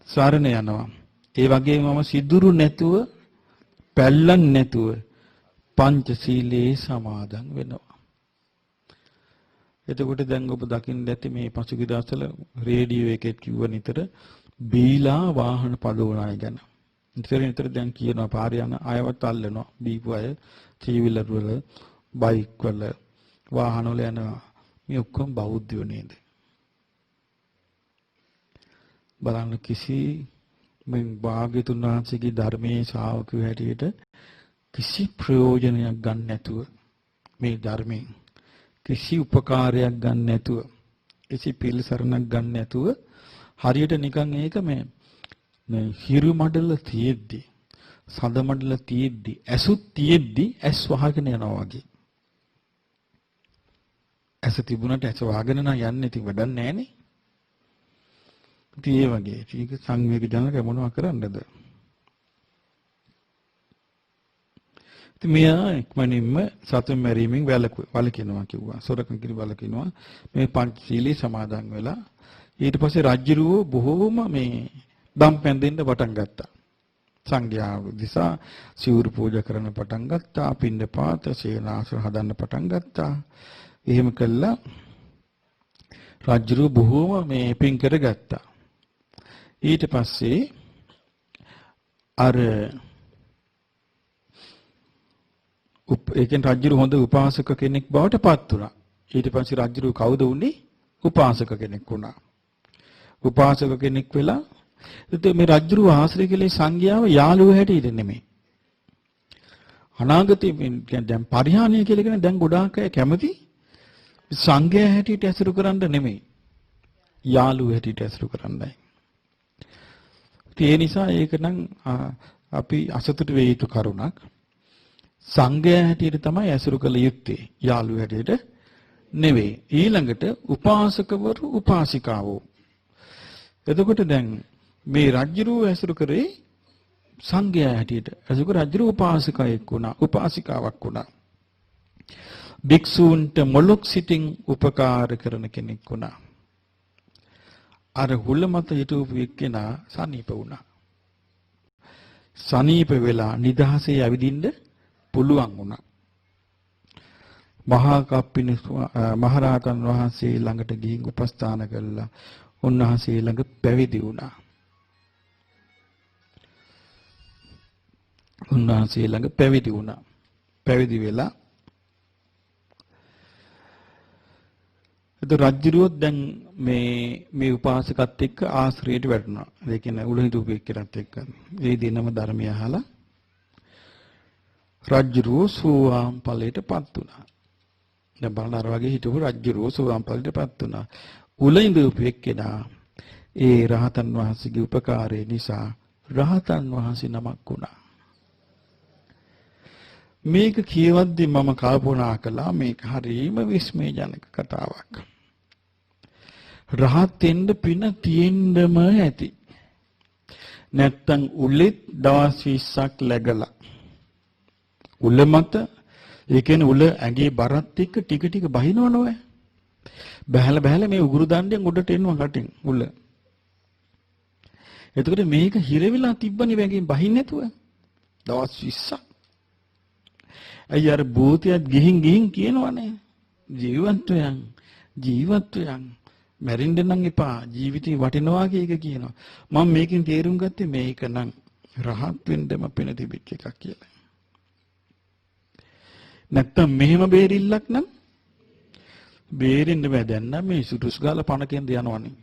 සරණ යනවා. ඒ වගේම මම සිදුරු නැතුව පැල්ලන් නැතුව පංචශීලයේ සමාදන් වෙනවා. එතකොට දැන් ඔබ දකින්න ඇති මේ පසුගිය දවස්වල රේඩියෝ එකේ කිව්ව නිතර බීලා වාහන පදවනයි ගැන. නිතර දැන් කියනවා පාරේ යන අයවත් අල්ලනවා. බීපු අය ත්‍රිවිලර් වල, බයික් වල, වාහන වල යනවා. මේ ඔක්කොම බෞද්ධයෝ නේද? බලන්න කිසි මේ භාග්‍යතුන් වහන්සේගේ ධර්මයේ ශ්‍රාවකයෝ හැටියට කිසි ප්‍රයෝජනයක් ගන්න නැතුව මේ ධර්මයෙන් කිසි උපකාරයක් ගන්න නැතුව කිසි පිළිසරණක් ගන්න නැතුව හරියට නිකන් ඒක මේ හිරු මඩල තියෙද්දි සඳ මඩල තියෙද්දි ඇසුත් තියෙද්දි ඇස් වහගෙන යනවා වගේ. ඇස තිබුණට ඇස වහගෙන නම් යන්නේ ඉතින් වැඩක් නැහනේ. ඉතින් ඒ වගේ ටික සංවේග ජනක මොනවා කරන්නද? ඉතින් මෙයා ඉක්මනින්ම සතුන් මැරීමෙන් වළකිනවා කිව්වා. සොරකම් කිරි වළකිනවා. මේ පංචශීලී සමාදන් වෙලා ඊට පස්සේ රජුරෝ බොහෝම මේ දම් පැන්දෙන්න පටන් ගත්තා. සංඝයා දිසා සිවුරු පූජා කරන්න පටන් ගත්තා. පින්ඩපාත සේනාසන හදන්න පටන් ගත්තා. එහෙම කළා රජුරෝ බොහෝම මේ පින් කරගත්තා. ඊට පස්සේ අර ඒකෙන් රජුරු හොඳ උපාසක කෙනෙක් බවට පත් වුණා. ඊට පස්සේ රජුරු කවුද උනේ? උපාසක කෙනෙක් වුණා. උපාසක කෙනෙක් වෙලා මේ රජුරු ආශ්‍රය කළේ සංඝයාව යාළුවෝ හැටියට නෙමෙයි. අනාගතේ දැන් පරිහානිය කියලා කියන දැන් ගොඩාක් අය කැමති සංඝයා හැටියට ඇසුරු කරන්න නෙමෙයි. යාළුවෝ හැටියට ඇසුරු කරන්නයි. ඒ නිසා ඒක නම් අපි අසතුට වෙ යුතු කරුණක්. සංඝයා හැටියට තමයි ඇසුරු කළ යුත්තේ. යාළුවෝ හැටියට නෙවෙයි. ඊළඟට උපාසකවරු උපාසිකාවෝ. එතකොට දැන් මේ රජුරෝ ඇසුරු කරේ සංඝයා හැටියට. ඇසුරු කර රජුරෝ උපාසිකාවෙක් වුණා. උපාසිකාවක් වුණා. භික්ෂූන්ට මොලොක් සිටින් උපකාර කරන කෙනෙක් වුණා. අර හුල මත හිටවපු එක්කෙනා සනීප වුණා. සනීප වෙලා නිදහසේ ඇවිදින්න පුළුවන් වුණා. මහා කප්පින මහරහතන් වහන්සේ ළඟට ගිහින් උපස්ථාන කළා. උන්වහන්සේ ළඟ පැවිදි වුණා. උන්වහන්සේ ළඟ පැවිදි වුණා. පැවිදි වෙලා රජුරුවත් දැන් මේ උපාසකත් එක්ක ආශ්‍රයයට වැටුණා. ඒ කියන්නේ උලහිඳු එක්කෙනත් එක්ක. ඒ දිනම ධර්මය අහලා රජුරුව සෝවාන් ඵලයටපත් වුණා. දැන් බලන්න අර වගේ හිටපු රජුරුව සෝවාන් ඵලයටපත් වුණා. උලහිඳු එක්කෙනා ඒ රහතන් වහන්සේගේ උපකාරය නිසා රහතන් වහන්සේ නමක් වුණා. මේක කියවද්දි මම කල්පනා කළා මේක හරිම විස්මයජනක කතාවක්. රහත් වෙන්න පින තියෙන්නම ඇති. නැත්තම් උලෙත් දවස් 20ක් läගලා. උල මත ඒ කියන්නේ උල ඇඟේ බරත් එක්ක ටික ටික බහිනවනේ. බහැලා මේ උගුරු දණ්ඩෙන් උඩට එනවා කටින් උල. එතකොට මේක හිරවිලා තිබ්බනේ වැගෙන් බහින්න නැතුව. දවස් 20ක්. අය අර භූතයත් ගිහින් කියනවනේ ජීවත් වෙයන් මැරෙන්න නම් එපා ජීවිතේ වටිනවා කියක කියනවා. මම මේකෙන් තේරුම් ගත්තේ මේක නම් රහත් වෙන්නම පෙන තිබිච්ච එකක් කියලා. නැත්තම් මෙහෙම බේරිල්ලක් නම් බේරෙන්න බෑ. දැන් නම් මේ සුටුස් ගාලා පණකෙන්ද යනවනේ.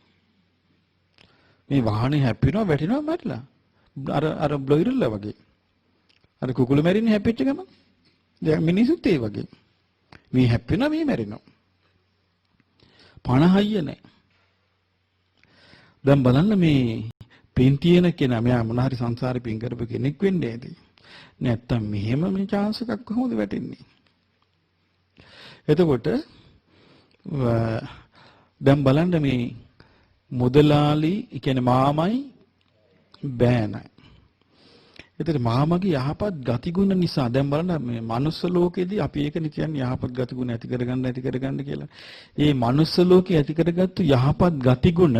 මේ වාහනේ හැප්පෙනවා වැටෙනවා මැරිලා. අර බ්ලොයිරල්ලා වගේ. අර කුකුළු මැරින්නේ හැප්පෙච්ච ගමන්. දැන් මිනිසුත් ඒ වගේ. මේ හැප්පෙනවා මේ මැරෙනවා. පණ හයිය නැහැ. දැන් බලන්න මේ පින් තියෙන කෙනා මෙයා මොන හරි සංසාරේ පින් කරපු කෙනෙක් වෙන්නේ ඇති. නැත්තම් මෙහෙම මේ chance එකක් කොහොමද වැටෙන්නේ? එතකොට දැන් බලන්න මේ මුදලාලි කියන්නේ මාමයි බෑනයි. ඒතර මාමගේ යහපත් ගතිගුණ නිසා දැන් බලන්න මේ මනුස්ස ලෝකෙදී අපි ඒක නේ කියන්නේ යහපත් ගතිගුණ ඇති කරගන්න කියලා. මේ මනුස්ස ලෝකේ ඇති කරගත්තු යහපත් ගතිගුණ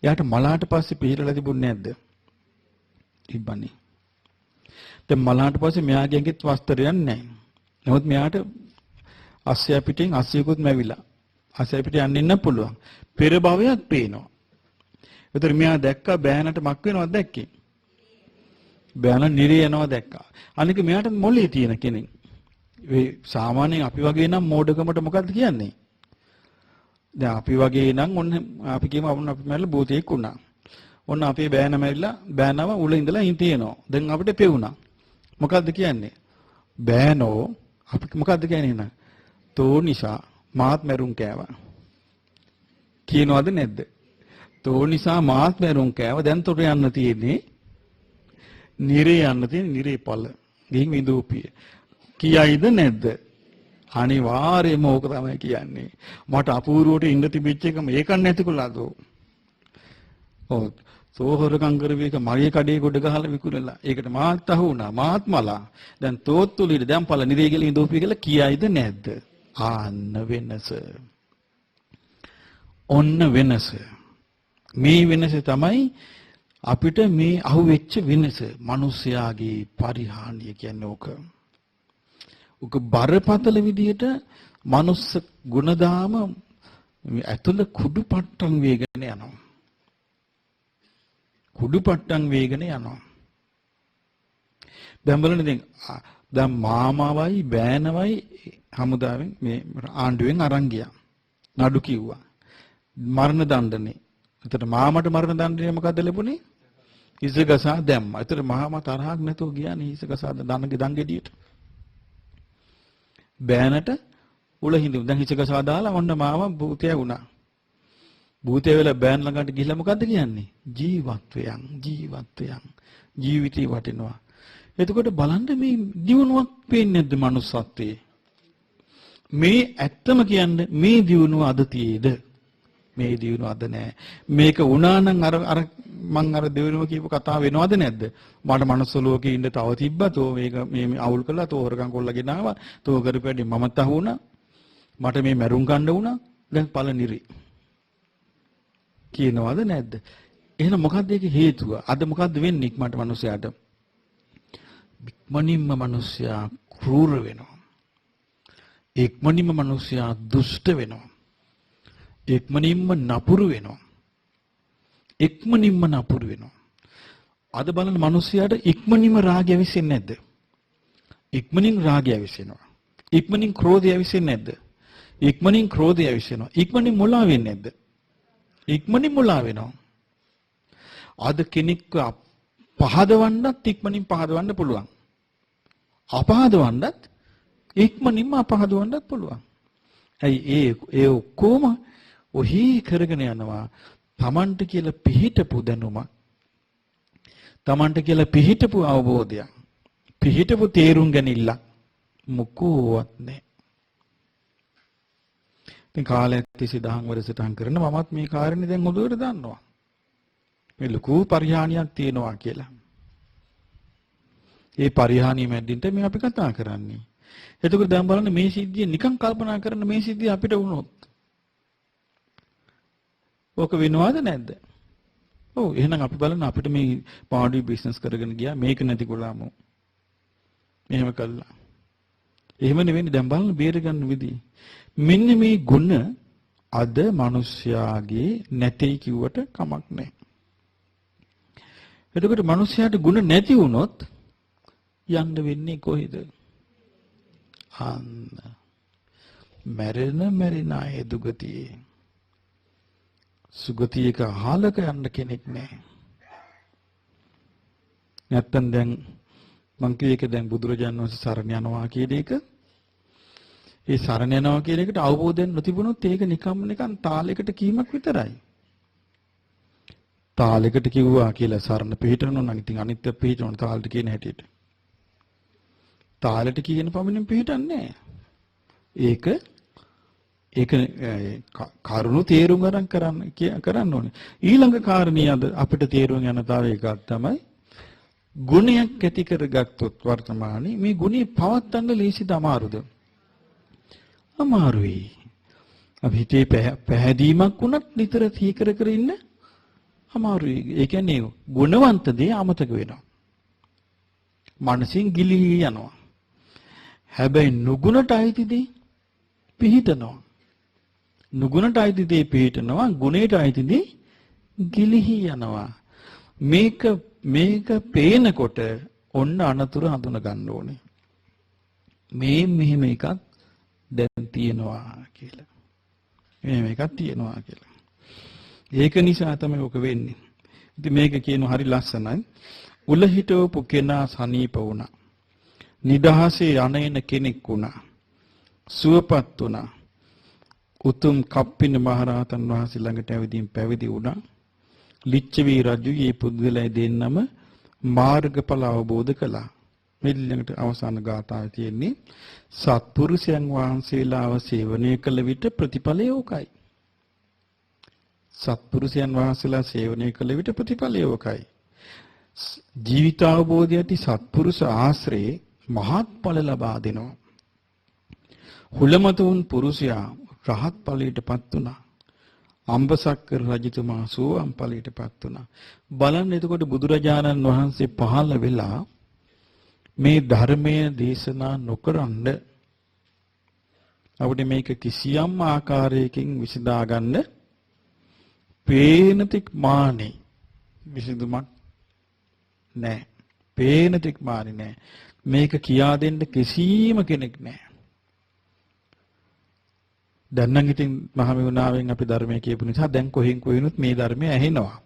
එයාට මලාට පස්සේ පිළිරලා තිබුණේ නැද්ද? තිබ්බනේ. දැන් මලාට පස්සේ මෙයාගේ ඇඟෙත් වස්ත්‍රයක් නැහැ. නමුත් මෙයාට අස්සය පිටින් අස්සයකුත් මැවිලා. අස්සය පිටින් යන්න ඉන්න පුළුවන්. පෙර භවයක් පේනවා. ඒතර මෙයා දැක්කා බෑනට මක් වෙනවද දැක්කේ? බෑන නිරේ යනවා දැක්කා. අනික මෙයාට මොලේ තියෙන කෙනෙක්. ඒ සාමාන්‍යයෙන් අපි වගේ නම් මෝඩකමට මොකද්ද කියන්නේ? දැන් අපි වගේ නම් ඔන්න අපි කියමු අපි මැරලා භූතයෙක් වුණා. ඔන්න අපේ බෑන මැරිලා බෑනව උල ඉඳලා ඉන් තියෙනවා. දැන් අපිට පෙවුණා. මොකද්ද කියන්නේ? බෑනෝ අපි මොකද්ද කියන්නේ නේද? තෝ නිසා මාත් මැරුම් කෑවා. කියනවද නැද්ද? තෝ නිසා මාත් මැරුම් කෑවා. දැන් තොට යන්න තියෙන්නේ නිරේ යන්න තියෙන නිරේ පළ. ගිහින් විඳූපිය. කියයිද නැද්ද? අනිවාර්යයෙන්ම ඕක තමයි කියන්නේ. මට අපූර්වවට ඉන්න තිබිච්ච එක මේක නැතිකොලාද? ඔව්. සෝහරකම් කරපු එක මගේ කඩේ ගොඩ ගහලා විකුණලා. ඒකට මාත් අහු වුණා. මාත් මලා. දැන් තෝත් තුලිට දැන් පළ නිරේ කියලා විඳූපිය කියලා කියයිද නැද්ද? ආන්න වෙනස. ඔන්න වෙනස. මේ වෙනස තමයි අපිට මේ අහුවෙච්ච වෙනස. මිනිස්යාගේ පරිහානිය කියන්නේ ඕක. උක බරපතල විදියට මනුස්ස ගුණධාම ඇතුළ කුඩුපට්ටම් වේගන යනවා. කුඩුපට්ටම් වේගන යනවා. දැන් බලන්න දැන් මාමාවයි බෑනවයි හමුදාවෙන් මේ ආණ්ඩුවෙන් අරන් ගියා. නඩු කිව්වා. මරණ දඬුවමේ. එතකොට මාමට මරණ දඬුවමේ මොකද්ද ලැබුණේ? හිසගසා දැම්මා. එතකොට මාමා තරහක් නැතුව ගියානේ හිසගසා දංගෙඩියට. බෑනට උල හිඳුම්. දැන් හිසගසා දාලා ඔන්න මාමා භූතය වුණා. භූතය වෙලා බෑන් ළඟට ගිහිල්ලා මොකද්ද කියන්නේ? ජීවත්වයන් ජීවිතේ වටිනවා. එතකොට බලන්න මේ දියුණුවක් පේන්නේ නැද්ද manussත්වයේ? මේ ඇත්තම කියන්නේ මේ දියුණුව අද තියේද? මේ දියුණුව අද නැහැ. මේක වුණා නම් අර මං අර දෙවෙනුව කියපු කතාව වෙනවද නැද්ද? මට මනුස්ස ලෝකේ ඉන්න තව තිබ්බා. තෝ මේක මේ අවුල් කළා. තෝ හොරකම් කොල්ලගෙන ආවා. තෝ කරපැඩි මමත් අහු වුණා. මට මේ මැරුම් ගන්න වුණා. දැන් පළ නිරි. කියනවද නැද්ද? එහෙනම් මොකද්ද ඒකේ හේතුව? අද මොකද්ද වෙන්නේ ඉක්මනට මිනිස්යාට? ඉක්මනින්ම මිනිස්යා ක්‍රූර වෙනවා. ඉක්මනින්ම මිනිස්යා දුෂ්ට වෙනවා. ඉක්මනින්ම නපුරු වෙනවා. ඉක්මනින්ම නපුරු වෙනවා. අද බලන්න මිනිස්යාට ඉක්මනින්ම රාගය විසෙන්නේ නැද්ද? ඉක්මනින් රාගය විසෙනවා. ඉක්මනින් ක්‍රෝධය විසෙන්නේ නැද්ද? ඉක්මනින් ක්‍රෝධය විසෙනවා. ඉක්මනින් මුලා වෙන්නේ නැද්ද? ඉක්මනින් මුලා වෙනවා. අද කෙනෙක්ව පහදවන්නත් ඉක්මනින් පහදවන්න පුළුවන්. අපහදවන්නත් ඉක්මනින්ම අපහදවන්නත් පුළුවන්. ඇයි ඒ ඔක්කොම ඔහි කරගෙන යනවා. Tamanට කියලා පිහිටපු දැනුම. Tamanට කියලා පිහිටපු අවබෝධයක්. පිහිටපු තේරුම් ගැනීමක් මොකෝවත් නැහැ. ඉතින් කාලයක් තිස්සේ දහම් වරසටහන් කරන මමත් මේ කාරණේ දැන් හොඳට දන්නවා. මේ ලොකු පරිහානියක් තියෙනවා කියලා. ඒ පරිහානිය මැද්දින්ට මේ අපි කතා කරන්නේ. එතකොට දැන් බලන්න මේ සිද්ධිය නිකන් කල්පනා කරන මේ සිද්ධිය අපිට වුණොත් ඕක වෙනවද නැද්ද? ඔව් එහෙනම් අපි බලන්න අපිට මේ පාඩි බිස්නස් කරගෙන ගියා මේක නැති කොලාම. මෙහෙම කළා. එහෙම නෙවෙයි දැන් බලන්න බේර ගන්න විදිය. මෙන්න මේ ගුණ අද මිනිස්යාගේ නැtei කිව්වට කමක් නැහැ. එතකොට මිනිස්යාට ගුණ නැති වුණොත් යන්න වෙන්නේ කොහෙද? අන්න මැරෙන අය දුගතියේ. සුගතියක අහලක යන්න කෙනෙක් නැහැ. නැත්තම් දැන් මං කිය එක දැන් බුදුරජාණන් වහන්සේ සරණ යනවා කියන එක. ඒ සරණ යනවා කියන එකට අවබෝධයෙන් නොතිබුණොත් ඒක නිකන් තාලයකට කීමක් විතරයි. තාලයකට කිව්වා කියලා සරණ පිළිටනවා නම් ඉතින් අනිත්‍ය පිළිටවන තාලෙට කියන හැටියට. තාලෙට කියන පමණින් පිළිටන්නේ ඒක කරුණු තේරුම් ගන්න කරන්න ඕනේ. ඊළඟ කාරණිය අද අපිට තේරුම් යන තව එකක් තමයි ගුණයක් ඇති කරගත්තොත් වර්තමානයේ මේ ගුණේ පවත්වන්න ලේසිද අමාරුද? අමාරුයි. අපි හිතේ පැහැදීමක් වුණත් නිතර සිහි කර කර ඉන්න අමාරුයි. ඒ කියන්නේ ගුණවන්ත දේ අමතක වෙනවා. මනසින් ගිලිහි යනවා. හැබැයි නුගුණට අයිති දේ පිහිටනවා. නුගුණට අයිති දේ පිහිටනවා, ගුණයට අයිති දේ ගිලිහි යනවා. මේක පේනකොට ඔන්න අනතුරු හඳුන ගන්න ඕනේ. මෙහෙම එකක් දැන් තියෙනවා කියලා. මෙහෙම එකක් තියෙනවා කියලා. ඒක නිසා තමයි ඔක වෙන්නේ. ඉතින් මේක කියන හරි ලස්සනයි. උල හිටවපු කෙනා සනීප වුණා. නිදහසේ යන කෙනෙක් වුණා. සුවපත් වුණා. උතුම් කප්පින මහරහතන් වහන්සේ ළඟට ඇවිදින් පැවිදි වුණා. ලිච්ඡවි රජු මේ පුද්ගලයා දෙන්නම මාර්ගඵල අවබෝධ කළා. මෙල්ලඟට අවසාන ගාථාවේ තියෙන්නේ සත්පුරුෂයන් වහන්සේලාව සේවනය කළ විට ප්‍රතිඵලය ඕකයි. සත්පුරුෂයන් වහන්සේලා සේවනය කළ විට ප්‍රතිඵලය ඕකයි. ජීවිතාවබෝධය ඇති සත්පුරුෂ ආශ්‍රයේ මහත්ඵල ලබා දෙනවා. හුලමතුන් පුරුෂයා රහත් ඵලයටපත් වුණා. අම්බසක්කර රජතුමා සෝවාන් ඵලයටපත් වුණා. බලන්න එතකොට බුදුරජාණන් වහන්සේ පහළ වෙලා මේ ධර්මයේ දේශනා නොකරනද අපිට මේක කිසියම් ආකාරයකින් විසඳා ගන්න පේනතික් මානේ විසඳුමක් නැහැ. පේනතික් මානේ නැහැ. මේක කියා දෙන්න කිසිම කෙනෙක් නැහැ. දැන් නම් ඉතින් මහමෙවුනාවෙන් අපි ධර්මයේ කියපු නිසා දැන් කොහෙන්ුත් මේ ධර්මය ඇහෙනවා.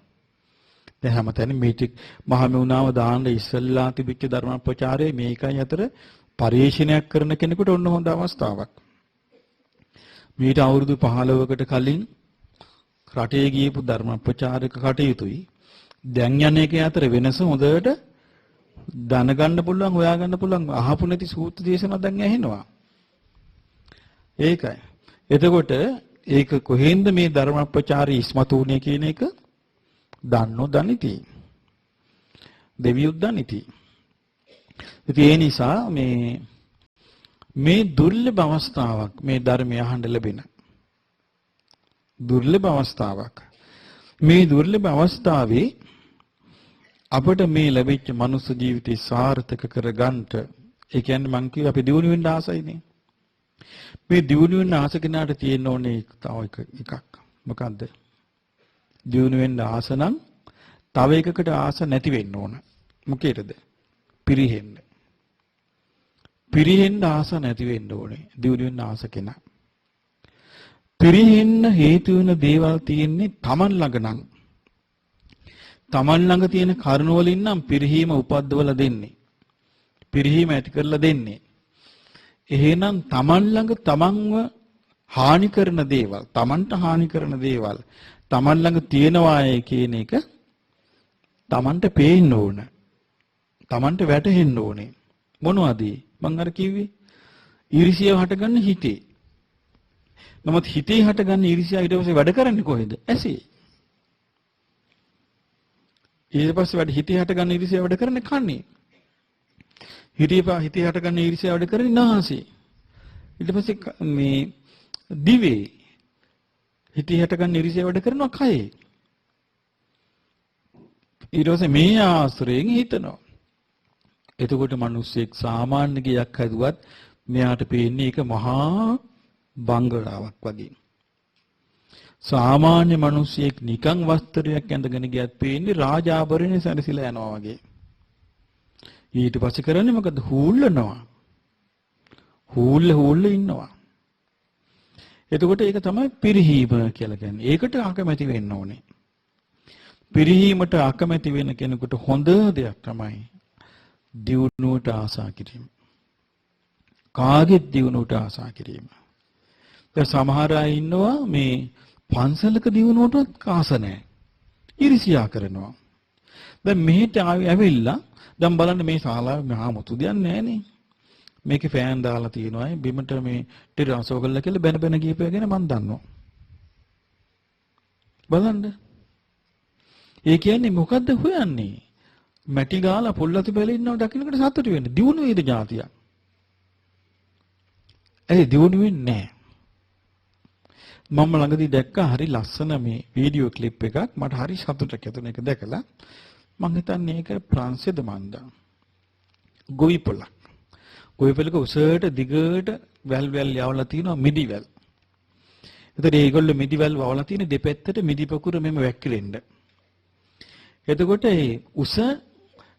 දැන් හැමතැනම මේ ටික මහමෙවුනාව දාන්න ඉස්සල්ලා තිබිච්ච ධර්ම ප්‍රචාරය මේකයි අතර පරිශීලනයක් කරන කෙනෙකුට ඔන්න හොඳ අවස්ථාවක්. මීට අවුරුදු 15කට කලින් රටේ ගියපු ධර්ම ප්‍රචාරක කටයුතුයි දැන් යන එකේ අතර වෙනස හොඳට දැනගන්න පුළුවන්, හොයාගන්න පුළුවන්. අහපු නැති සූත්‍ර දේශනා දැන් ඇහෙනවා. ඒකයි. එතකොට ඒක කොහෙන්ද මේ ධර්ම ප්‍රචාරය ඉස්මතු වුනේ කියන එක දන්නෝ දනිති. දෙවියොත් දනිති. ඉතින් ඒ නිසා මේ දුර්ලභ අවස්ථාවක් මේ ධර්මය අහන්න ලැබෙන. දුර්ලභ අවස්ථාවක්. මේ දුර්ලභ අවස්ථාවේ අපට මේ ලැබිච්ච මනුස්ස ජීවිතය සාර්ථක කරගන්න, ඒ කියන්නේ මං කිව්වා අපි දියුණු වෙන්න ආසයිනේ. මේ දියුණු වෙන්න ආස කෙනාට තියෙන්න ඕනේ තව එකක්. මොකද්ද? දියුණු වෙන්න ආස නම් තව එකකට ආස නැති වෙන්න ඕන. මොකේද? පිරිහෙන්න. පිරිහෙන්න ආස නැති වෙන්න ඕනේ. දියුණු වෙන්න ආස කෙනා. පිරිහෙන්න හේතු වෙන දේවල් තියෙන්නේ Taman ළඟ නම්. Taman ළඟ තියෙන කරුණ වලින් නම් පිරිහීම උපද්දවලා දෙන්නේ. පිරිහීම ඇති කරලා දෙන්නේ. එහෙනම් Taman ළඟ Tamanව හානි කරන දේවල්, Tamanට හානි කරන දේවල් Taman ළඟ තියෙනවායි කියන එක Tamanට පේන්න ඕන. Tamanට වැටහෙන්න ඕනේ. මොනවද? මං අර කිව්වේ ඊර්ෂ්‍යාව හටගන්න හිතේ. නමුත් හිතේ හටගන්න ඊර්ෂ්‍යාව ඊට පස්සේ වැඩ කරන්නේ කොහෙද? ඇසේ. ඊට පස්සේ හිතේ හටගන්න ඊර්ෂ්‍යාව වැඩ කරන්නේ කන්නේ. හිතේ හටගන්න ඊර්ෂ්‍යාව වැඩ කරන්නේ නාසයේ. ඊට පස්සේ මේ දිවේ හිතේ හටගන්න ඊර්ෂ්‍යාව වැඩ කරනවා කයේ. ඊට පස්සේ මේ ආශ්‍රයෙන් හිතනවා. එතකොට මිනිස්සෙක් සාමාන්‍ය ගයක් හැදුවත් මෙයාට පේන්නේ ඒක මහා බංගලාවක් වගේ. සාමාන්‍ය මිනිස්සෙක් නිකන් වස්ත්‍රයක් ඇඳගෙන ගියත් පේන්නේ රාජාභරණේ සැරසිලා යනවා වගේ. ඊට පස්සේ කරන්නේ මොකද? හූල්ලනවා. හූල්ල ඉන්නවා. එතකොට ඒක තමයි පිරිහීම කියලා කියන්නේ. ඒකට අකමැති වෙන්න ඕනේ. පිරිහීමට අකමැති වෙන කෙනෙකුට හොඳ දෙයක් තමයි දියුණුවට ආසා කිරීම. කාගෙත් දියුණුවට ආසා කිරීම. දැන් සමහර අය ඉන්නවා මේ පන්සලක දියුණුවටත් ආස නැහැ. ඊර්ෂ්‍යා කරනවා. දැන් මෙහෙට ඇවිල්ලා දැන් බලන්න මේ ශාලාවේ මහා මුතු දෙයක් නැහනේ. මේකේ ෆෑන් දාලා තියෙනවා. බිමට මේ ටිරාසෝ කරලා කියලා බැන ගියපේ ගැන මම දන්නවා. බලන්න. ඒ කියන්නේ මොකද්ද හොයන්නේ? මැටි ගාලා පොල්ලතු බැලේ ඉන්නව දකින්නකට සතුටු වෙන්නේ. දියුණු වේද જાතියක්. ඒ දියුණු වෙන්නේ නැහැ. මම ළඟදී දැක්කා හරි ලස්සන මේ වීඩියෝ ක්ලිප් එකක්. මට හරි සතුටක් ඇතුණේ ඒක දැකලා. මං හිතන්නේ ඒක ප්‍රංශයේද මන්දා. ගොවි පොලක්. ගොවි පොලක උසට දිගට වැල් යවලා තියෙනවා මිදි වැල්. එතකොට ඒගොල්ලෝ මිදි වැල් වවලා තියෙන දෙපැත්තට මිදි පකුර මෙම වැක්කිරෙන්න. එතකොට ඒ උස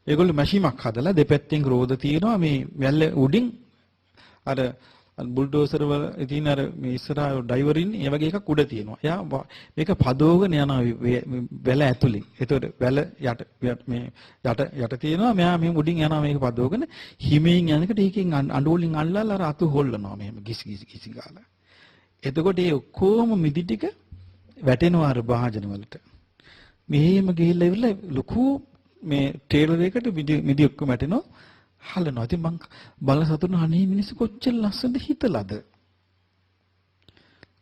ඒගොල්ලෝ මැෂිමක් හදලා දෙපැත්තෙන් රෝද තියෙනවා මේ වැල්ල උඩින් අර බුල්ඩෝසර් වල තියෙන අර මේ ඉස්සරහා ඩයිවර් ඉන්නේ ඒ වගේ එකක් උඩ තියෙනවා. එයා මේක පදවගෙන යනවා වැල ඇතුලින්. එතකොට වැල යට මේ යට තියෙනවා. මෙයා මෙහෙම උඩින් යනවා මේක පදවගෙන හිමෙන් යනකොට ඒකෙන් අඬ වලින් අල්ලලා අර අතු හොල්ලනවා මෙහෙම කිසි ගාලා. එතකොට ඒ ඔක්කොම මිදි ටික වැටෙනවා අර භාජන වලට. මෙහෙම ගිහිල්ලා ඉවරලා ලොකු මේ ටේලර් එකට මිදි ඔක්කොම වැටෙනවා. හලනවා. ඉතින් මං බල සතුටු අනේ මිනිස්සු කොච්චර ලස්සනද හිතලාද?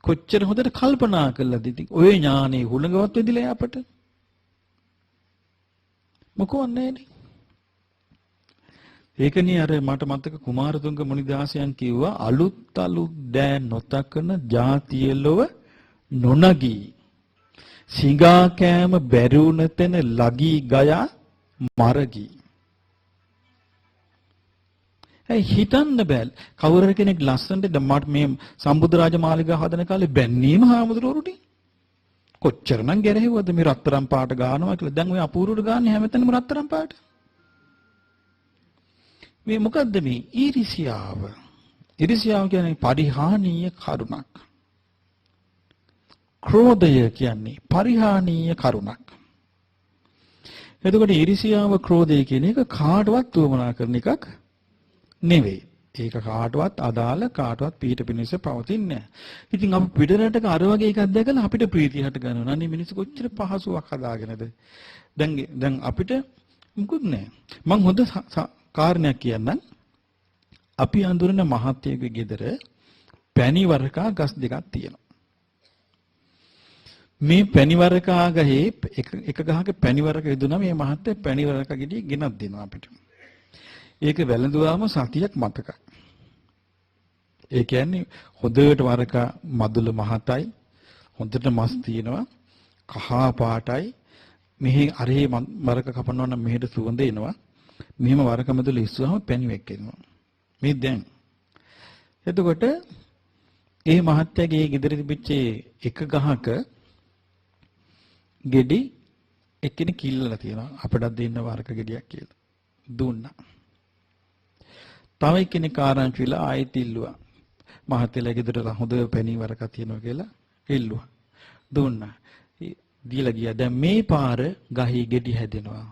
කොච්චර හොඳට කල්පනා කළාද? ඉතින් ඔය ඥානේ හුලඟවත් වෙදිලා අපට. මොකෝ නෑනේ. ඒකනේ අර මට මතක කුමාරතුංග මුනිදාසයන් කිව්වා අලුත් දෑ නොතකන ජාතිය ලොව නොනගී. සිඟා කෑම බැරි වුණ තැන ලගී ගයා මරගී. ඒ හිතන්න බෑ. කවුරු කෙනෙක් ලස්සනට මට මේ සම්බුද්ධ මාලිගාව හදන කාලේ බැන්නීම හාමුදුරුවෝට කොච්චරනම් ගැරහෙව්වද මේ රත්තරන් පාට ගානවා කියලා. දැන් ඔය අපූර්වට ගාන්නේ හැමතැනම රත්තරන් පාට. මේ මොකද්ද මේ ඊර්ෂ්‍යාව? ඊර්ෂ්‍යාව කියන්නේ පරිහානීය කරුණක්. ක්‍රෝධය කියන්නේ පරිහානීය කරුණක්. එතකොට ඊර්ෂ්‍යාව ක්‍රෝධය කියන එක කාටවත් උවමනා කරන එකක් නෙවෙයි. ඒක කාටවත් අදාළ කාටවත් පිට පිනිස පවතින්නේ නැහැ. ඉතින් අපි පිටරටක අර වගේ එකක් දැකලා අපිට ප්‍රීතිය හට ගන්නවා. අනේ මිනිස්සු කොච්චර පහසුවක් හදාගෙනද. දැන් අපිට මුකුත් නැහැ. මං හොඳ කාරණයක් කියන්නම්. අපි අඳුරන මහත්යෙකුගේ ගෙදර පැණිවරකා ගස් දෙකක් තියෙනවා. මේ පැණිවරකා ගහේ එක ගහක පැණිවරක යදුනා මේ මහත්ය පැණිවරක ගෙඩිය ගෙනත් දෙනවා අපිට. ඒක වැළඳුවාම සතියක් මතකයි. ඒ කියන්නේ හොඳට වරක මදුල මහතයි හොඳට මස් තියෙනවා කහ පාටයි මෙහි අරේ වරක කපනවා නම් මෙහෙට සුවඳ එනවා. මෙහෙම වරක මදුල ඉස්සුවාම පැණි වෙක්කෙනවා. මේ දැන් එතකොට ඒ මහත්තයාගේ ගෙදර තිබිච්ච එක ගහක ගෙඩි එක්කෙනෙක් කිල්ලලා තියෙනවා අපිටත් දෙන්න වරක ගෙඩියක් කියලා දුන්නා. තව එක්කෙනෙක් ආරංචි වෙලා ආයෙත් ඉල්ලුවා. මහත්තයලා ගෙදර හොඳ පැණි වරක තියෙනවා කියලා ඉල්ලුවා. දුන්නා. දීලා ගියා. දැන් මේ පාර ගහේ ගෙඩි හැදෙනවා.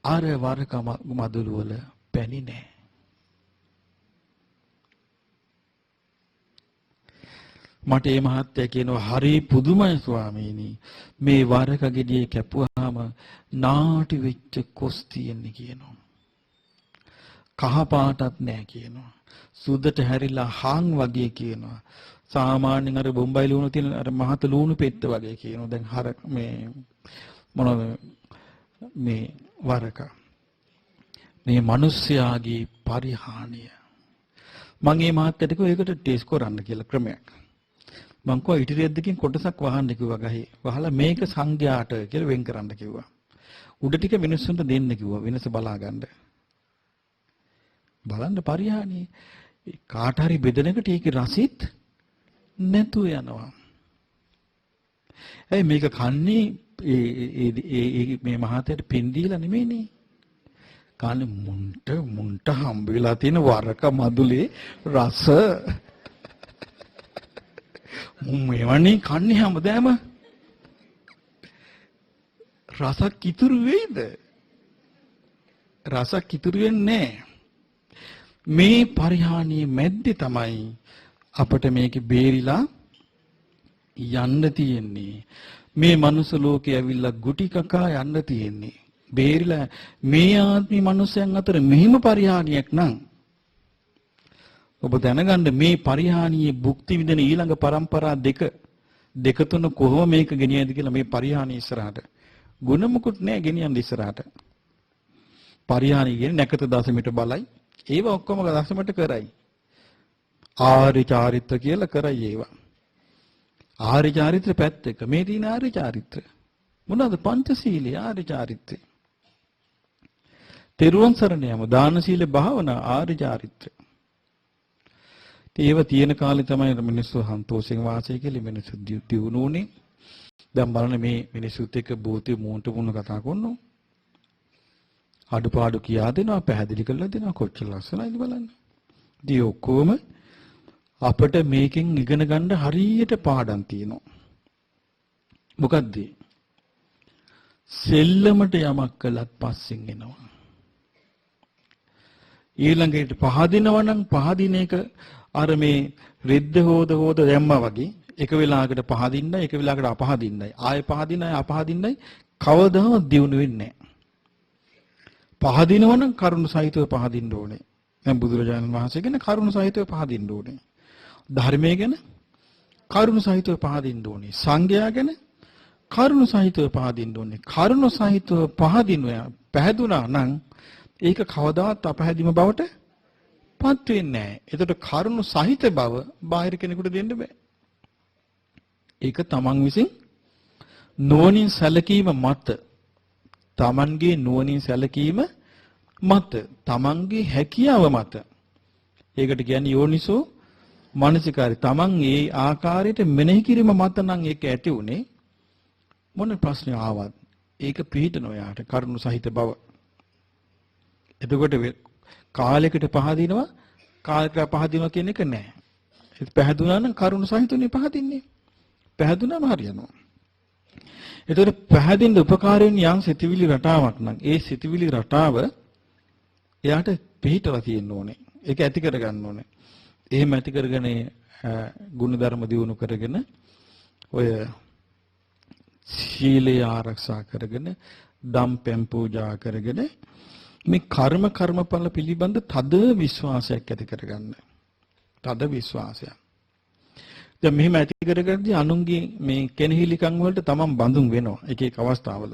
අර වරක මදුළු වල පැණි නැහැ. මට මේ මහත්තයා කියනවා හරි පුදුමයි ස්වාමීනි. මේ වරක ගෙඩියේ කැපුවාම නාටි වෙච්ච කොස් තියෙන්නේ කියනවා. කහ පාටක් නැහැ කියනවා. සුද්දට හැරිලා හාන් වගේ කියනවා. සාමාන්‍යයෙන් අර බොම්බයි ලුණු තියෙන අර මහත ලුණු පෙත්ත වගේ කියනවා. දැන් හර මේ මොනවද මේ වරක මේ මිනිස්යාගේ පරිහානිය. මම මේ මහත්තයට කිව්වා ඒකට ටෙස්ට් කරන්න කියලා ක්‍රමයක්. මං කෝ ඉටිරියක් දෙකකින් කොටසක් වහන්න කිව්වා ගහේ. වහලා මේක සංඝයාට කියලා වෙන් කරන්න කිව්වා. උඩ ටික මිනිස්සුන්ට දෙන්න කිව්වා වෙනස බලා ගන්න. බලන්න පරිහානිය. කාට හරි බෙදනකට ඒකේ රසිත් නැතු යනවා. ඒ මේක කන්නේ මේ මහතයට පින් දීලා නෙමෙයිනේ. කන්නේ මුන්ට හම්බ වෙලා තියෙන වරක මදුලේ රස. මෙවන්නේ කන්නේ හැමදාම රසක් ඉතුරු වෙයිද? රසක් ඉතුරු වෙන්නේ නැහැ. මේ පරිහානිය මැද්දේ තමයි අපිට මේකේ බේරිලා යන්න තියෙන්නේ. මේ මනුස්ස ලෝකේ ඇවිල්ලා ගුටි කකා යන්න තියෙන්නේ. බේරිලා මේ ආත්මී මනුස්සයන් අතර මෙහිම පරිහානියක් නම් ඔබ දැනගන්න මේ පරිහානියේ භුක්ති විඳින ඊළඟ પરම්පරා දෙක තුන කොහොම මේක ගෙනියයිද කියලා මේ පරිහානිය ඉස්සරහට ගුණ මුකුත් නැහැ ගෙනියන්න ඉස්සරහට. පරිහානි කියන්නේ නැකත දශමිට බලයි. ඒව ඔක්කොම දශමට කරයි. ආර්ය චාරිත්‍ර කියලා කරයි ඒවා. ආර්ය චාරිත්‍ර පැත්තක මේ තියෙන ආර්ය චාරිත්‍ර. මොනවාද පංචශීලයේ ආර්ය චාරිත්‍රය. තෙරුවන් සරණ යාම දාන සීල භාවනා ආර්ය චාරිත්‍ර. ඒව තියෙන කාලේ තමයි මිනිස්සු සන්තෝෂයෙන් වාසය කළේ මිනිස්සු දියුණුනේ. දැන් බලන්න මේ මිනිස්සුත් එක්ක බෝතේ මූණට මූණ කතා කරනවා. අඩුපාඩු කියා දෙනවා පැහැදිලි කරලා දෙනවා කොච්චර ලස්සනයිද බලන්න. ඉතින් ඔක්කොම අපිට මේකෙන් ඉගෙන ගන්න හරියට පාඩම් තියෙනවා. මොකද්ද? සෙල්ලමට යමක් කළත් පස්සෙන් එනවා. ඊළඟට පහදිනවා නම් පහදින එක අර මේ රෙද්ද හොද දැම්මා වගේ එක වෙලාවකට පහදින්නයි එක වෙලාවකට අපහදින්නයි ආයෙ පහදින්නයි අපහදින්නයි කවදාවත් දියුණු වෙන්නේ නැහැ. පහදිනවා නම් කරුණ සහිතව පහදින්න ඕනේ. දැන් බුදුරජාණන් වහන්සේ ගැන කරුණ සහිතව පහදින්න ඕනේ. ධර්මයේ ගැන කරුණ සහිතව පහදින්න ඕනේ. සංඝයා ගැන කරුණ සහිතව පහදින්න ඕනේ. කරුණ සහිතව පැහැදුනා නම් ඒක කවදාවත් අපහැදීම බවට පත් වෙන්නේ නැහැ. ඒකට කරුණ සහිත බව බාහිර කෙනෙකුට දෙන්න බෑ. ඒක තමන් විසින් නුවණින් සැලකීම මත තමන්ගේ නුවණින් සැලකීම මත තමන්ගේ හැකියාව මත ඒකට කියන්නේ යෝනිසෝ මානසිකාරය. තමන් ඒ ආකාරයට මෙනෙහි කිරීම මත නම් ඒක ඇති උනේ මොන ප්‍රශ්න ආවත් ඒක පිළිහිටන ඔයාට කරුණ සහිත බව. එතකොට කාලයකට පහදිනවා කියන එක නෑ. ඒක පැහැදුනා නම් කරුණ සහිතනේ පහදින්නේ. පැහැදුනම හරියනවා. එතකොට පැහැදින්න උපකාරයෙන් යම් සිතවිලි රටාවක් නම් ඒ සිතවිලි රටාව එයාට පිළිහිටලා තියෙන්න ඕනේ. ඒක ඇති කරගන්න ඕනේ. එහෙම ඇති කරගෙන ගුණධර්ම දියුණු කරගෙන ඔය සීලය ආරක්ෂා කරගෙන දම් පැම් පූජා කරගෙන මේ කර්මඵල පිළිබඳ තද විශ්වාසයක් ඇති කරගන්න. තද විශ්වාසයක්. දැන් මෙහෙම ඇති කරගද්දී අනුන්ගේ මේ කෙනෙහිලිකම් වලට තමන් බඳුන් වෙනවා එක එක අවස්ථාවල.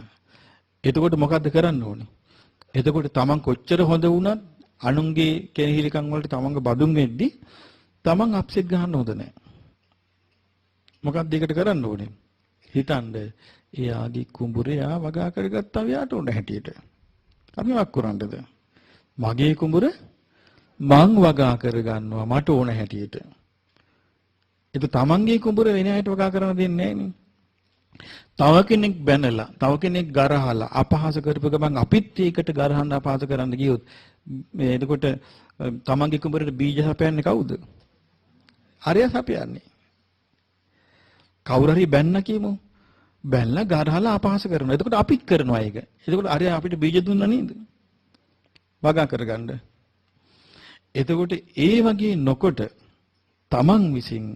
එතකොට මොකද්ද කරන්න ඕනේ? එතකොට තමන් කොච්චර හොඳ වුණත් අනුන්ගේ කෙනෙහිලිකම් වලට තමන්ගේ බඳුන් වෙද්දී තමන් අප්සෙට් ගන්න හොඳ නැහැ. මොකක්ද ඒකට කරන්න ඕනේ? හිතන්න එයාගේ කුඹුරේ ආ වගා කරගත්තා වයාට උඩ හැටියට. අපි වක් කරන්නද? මගේ කුඹුර මං වගා කරගන්නවා මට ඕන හැටියට. ඒක තමන්ගේ කුඹුර වෙන අයට වගා කරන්න දෙන්නේ නැහැ නේ. තව කෙනෙක් බැනලා, තව කෙනෙක් ගරහලා අපහාස කරපු ගමන් අපිත් ඒකට ගරහන්න අපහාස කරන්න ගියොත් මේ එතකොට තමන්ගේ කුඹුරේ බීජ හපයන්නේ කවුද? හරිය හපයන්නේ. කවුරු හරි බැන්න කියමු. බැලලා ගරහලා අපහාස කරනවා. එතකොට අපිත් කරනවා ඒක. එතකොට අර අපිට බීජ දුන්නා නේද? වගා කරගන්න. එතකොට ඒ වගේ නොකොට තමන් විසින්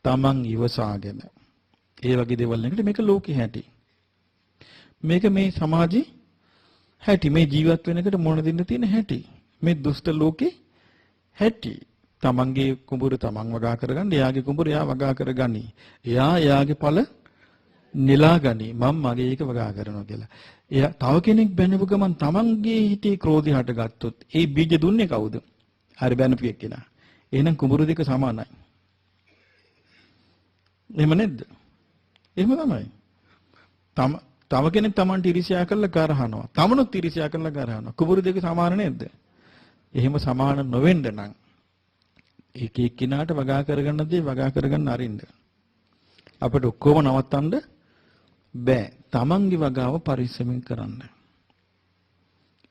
තමන් ඉවසාගෙන ඒ වගේ දේවල් එකට මේක ලෝකේ හැටි. මේක මේ සමාජේ හැටි. මේ ජීවත් වෙන එකට මොන දෙන්න තියෙන හැටි. මේ දුෂ්ට ලෝකේ හැටි. තමන්ගේ කුඹුර තමන් වගා කරගන්න, එයාගේ කුඹුර එයා වගා කරගනි. එයාගේ ඵල නෙලා ගනි. මම මගේ එක වගා කරනවා කියලා. එයා තව කෙනෙක් බැනපු ගමන් තමන්ගේ හිතේ ක්‍රෝධය හටගත්තොත් ඒ බීජ දුන්නේ කවුද? හරි බැනපු එක්කෙනා. එහෙනම් කුඹුර දෙක සමානයි. එහෙම නැද්ද? එහෙම තමයි. තව කෙනෙක් තමන්ට ඊර්ෂ්‍යා කරලා ගරහනවා. තමනුත් ඊර්ෂ්‍යා කරලා ගරහනවා. කුඹුර දෙක සමාන නේද? එහෙම සමාන නොවෙන්න නම් එක එක්කිනාට වගා කරගන්න දේ වගා කරගන්න අරින්න. අපිට ඔක්කොම නවත්තන්න බෑ. තමන්ගේ වගාව පරිස්සමින් කරන්න.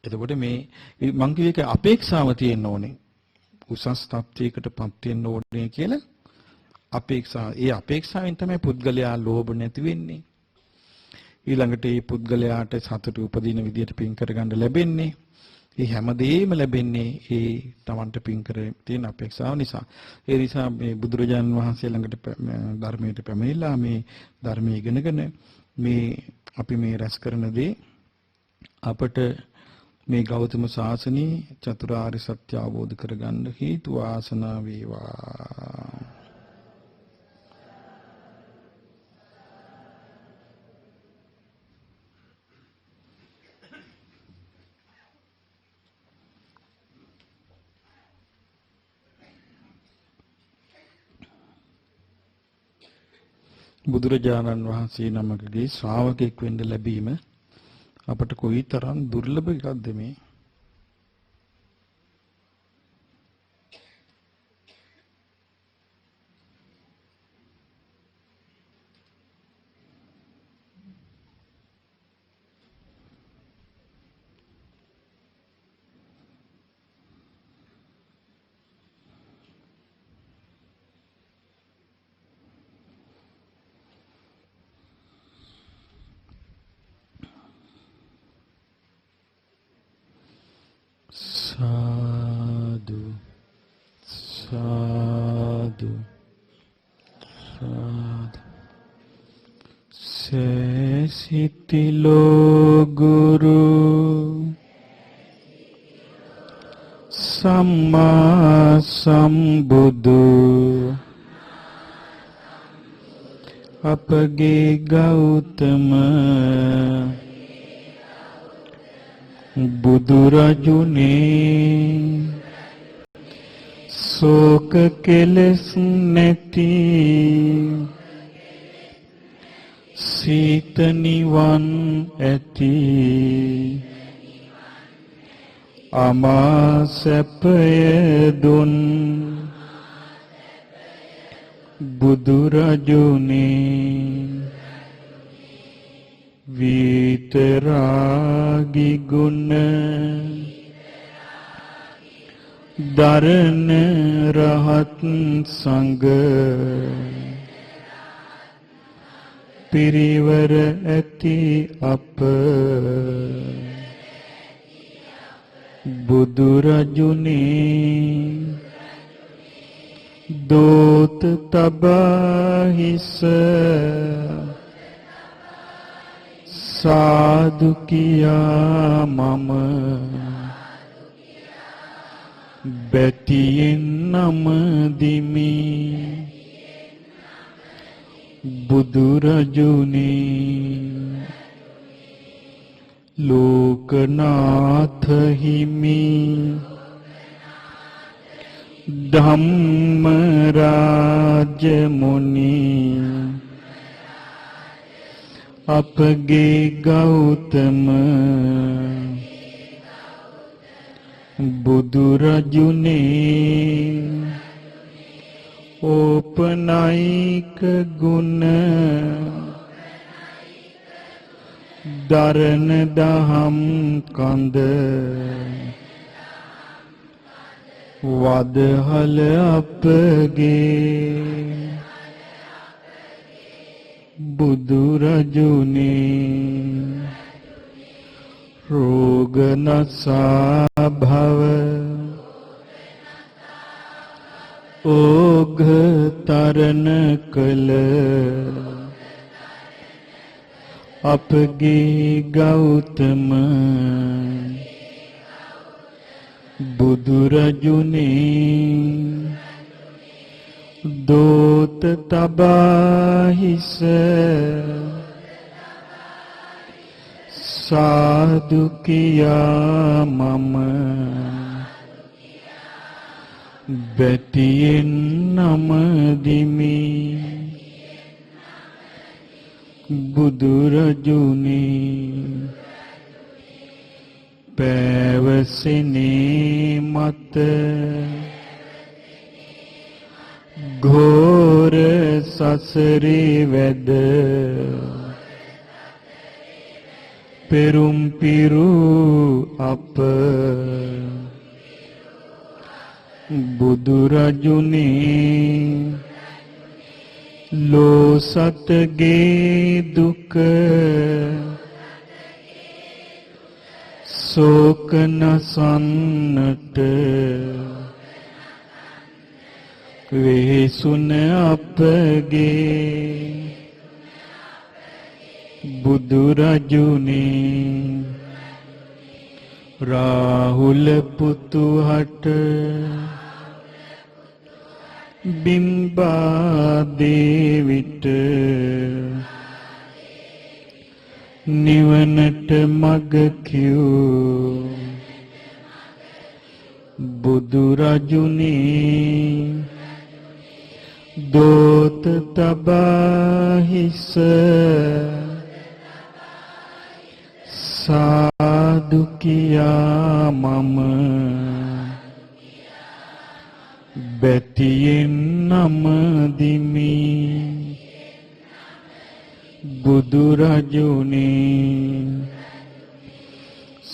එතකොට මේ මං කිය එක අපේක්ෂාව තියෙන්න ඕනේ. උසස් තත්ත්වයකටපත් වෙන්න ඕනේ කියලා අපේක්ෂාව. ඒ අපේක්ෂාවෙන් තමයි පුද්ගලයා ලෝභ නැති වෙන්නේ. ඊළඟට මේ පුද්ගලයාට සතුට උපදින විදියට පින් කරගන්න ලැබෙන්නේ. මේ හැමදේම ලැබෙන්නේ ඒ Tamanට පින් කර තියෙන අපේක්ෂාව නිසා. ඒ නිසා මේ බුදුරජාණන් වහන්සේ ළඟට ධර්මයට පැමිණිලා මේ ධර්මයේ ඉගෙනගෙන මේ අපි මේ රැස් කරන දේ අපට මේ ගෞතම සාසනයේ චතුරාර්ය සත්‍ය අවබෝධ කරගන්න හේතු වාසනා වේවා. බුදුරජාණන් වහන්සේ නමකගේ ශ්‍රාවකෙක් වෙන්න ලැබීම අපට කොයිතරම් දුර්ලභ එකක්ද මේ. साधु साधु साधु सेसितिलो गुरु सम्मा संबुदु अपगे गौतम බුදුරජුනේ ශෝක කෙලෙස් නැති සීත නිවන් ඇති අමා සැපය දුන් බුදුරජුනේ විතරාගි ගුණ දරණ රහත් සංඝ පිරිවර ඇති අප බුදුරජුනේ දෝත තබා හිස साधु किया मम बैठिए नम दिमी बुදුරජුනේ लोकनाथ हिमी धम्मराज मुनि अपगे गौतम බුදුරජුනේ ඕපනායික ගුණ දරණ දහම් කඳ වදහල අපගේ බුදුරජුනේ රෝග නසා භව ඕඝ තරණ කළ අපගේ ගෞතම බුදුරජුනේ දෝත තබා හිස साधु किया मम बैठिए नम दिमी බුදුරජුනේ පැවසෙනේ මත ඝෝර සසරේ වැද පෙරුම් පිරු අප බුදුරජුනේ ලෝ සතගේ දුක ශෝක නසන්නට වෙහෙසුන අපගේ බුදුරජුනේ රාහුල පුතුහට බිම්බා දේවිට නිවනට මග කියූ බුදුරජුනේ දෝත තබා හිස සාදු කියා මම බැතියෙන් නමදිමි බුදුරජුනේ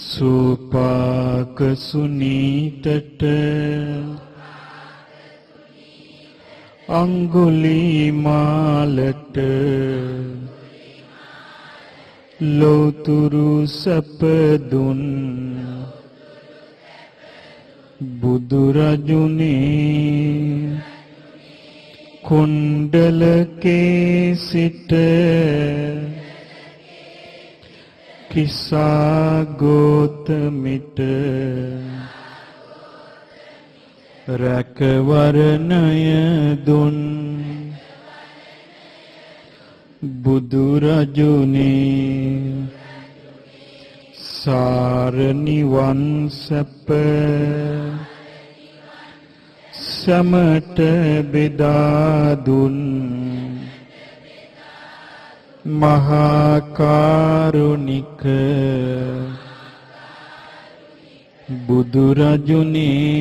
සුපාක සුනීතට අඟුලිමාලට ලෝතුරු සැප දුන් බුදුරජුනේ කුණ්ඩලකේ සිට කිසා ගෝතමිට රැකවරණය දුන් බුදුරජුනේ සාරනිවන් සැප සමට බෙදා දුන් මහා කරුණික බුදුරජුනේ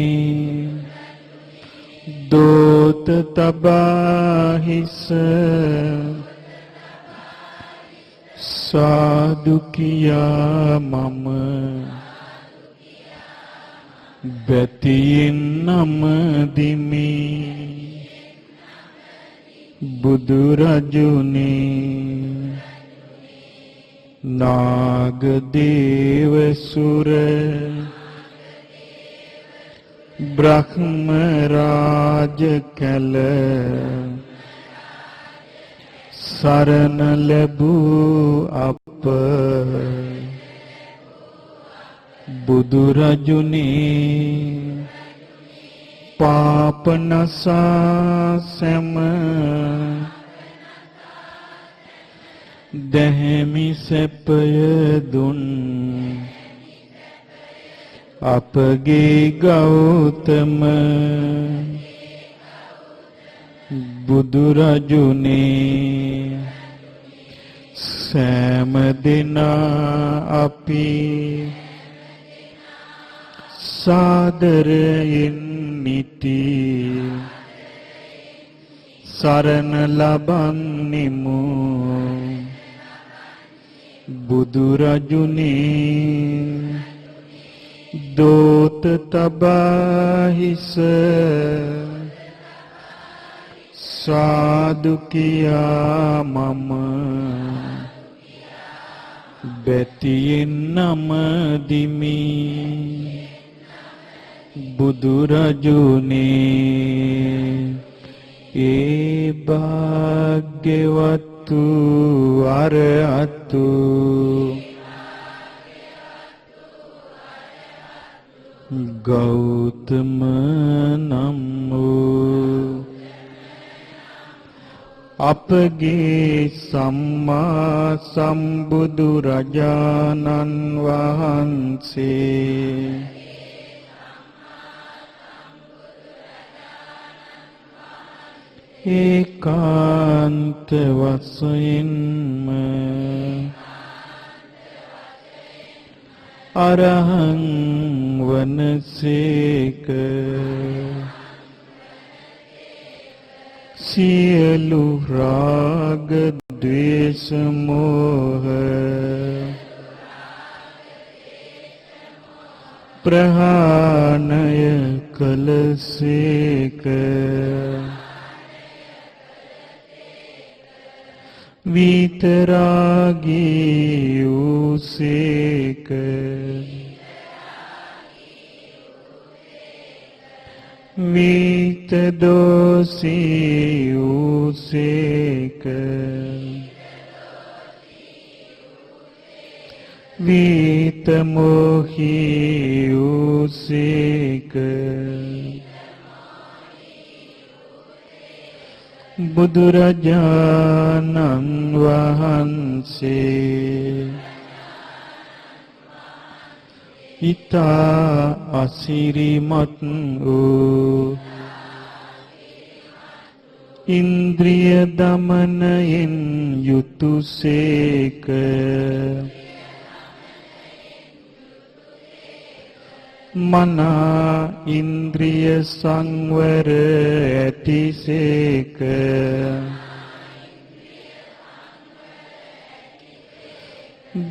දෝත තබා හිස සාදු කියා මම බැතියෙන් නමදිමි බුදුරජුනේ නාගදේව සුර බ්‍රහ්ම රාජ කල සරණ ලැබූ අප බුදුරජුනේ පාපනසා සැම දැහැමි සැපය දුන් අපගේ ගෞතම බුදුරජුනේ සෑම දිනා අපි සාදරයෙන් නිති සරණ ලබන්නෙමු බුදුරජුනේ දෝත තබා හිස සාදු කියා මම බැතියෙන් නමදිමි බුදුරජුනේ ඒ භාග්‍යවතු අරහතු ගෞතම නම් වූ අපගේ සම්මා සම්බුදු රජාණන් වහන්සේ ඒකාන්ත වශයෙන්ම අරහං වනසේක සියලු රාග ද්වේෂ මෝහ ප්‍රහාණය කළසේක විතරාගී වූසේක විතදෝසී වූසේක විතමෝහී වූසේක බුදුරජාණන් වහන්සේ ඉතා අසිරිමත් වූ ඉන්ද්‍රිය දමනයෙන් යුතුයසේක මනා ඉන්ද්‍රිය සංවර ඇතිසේක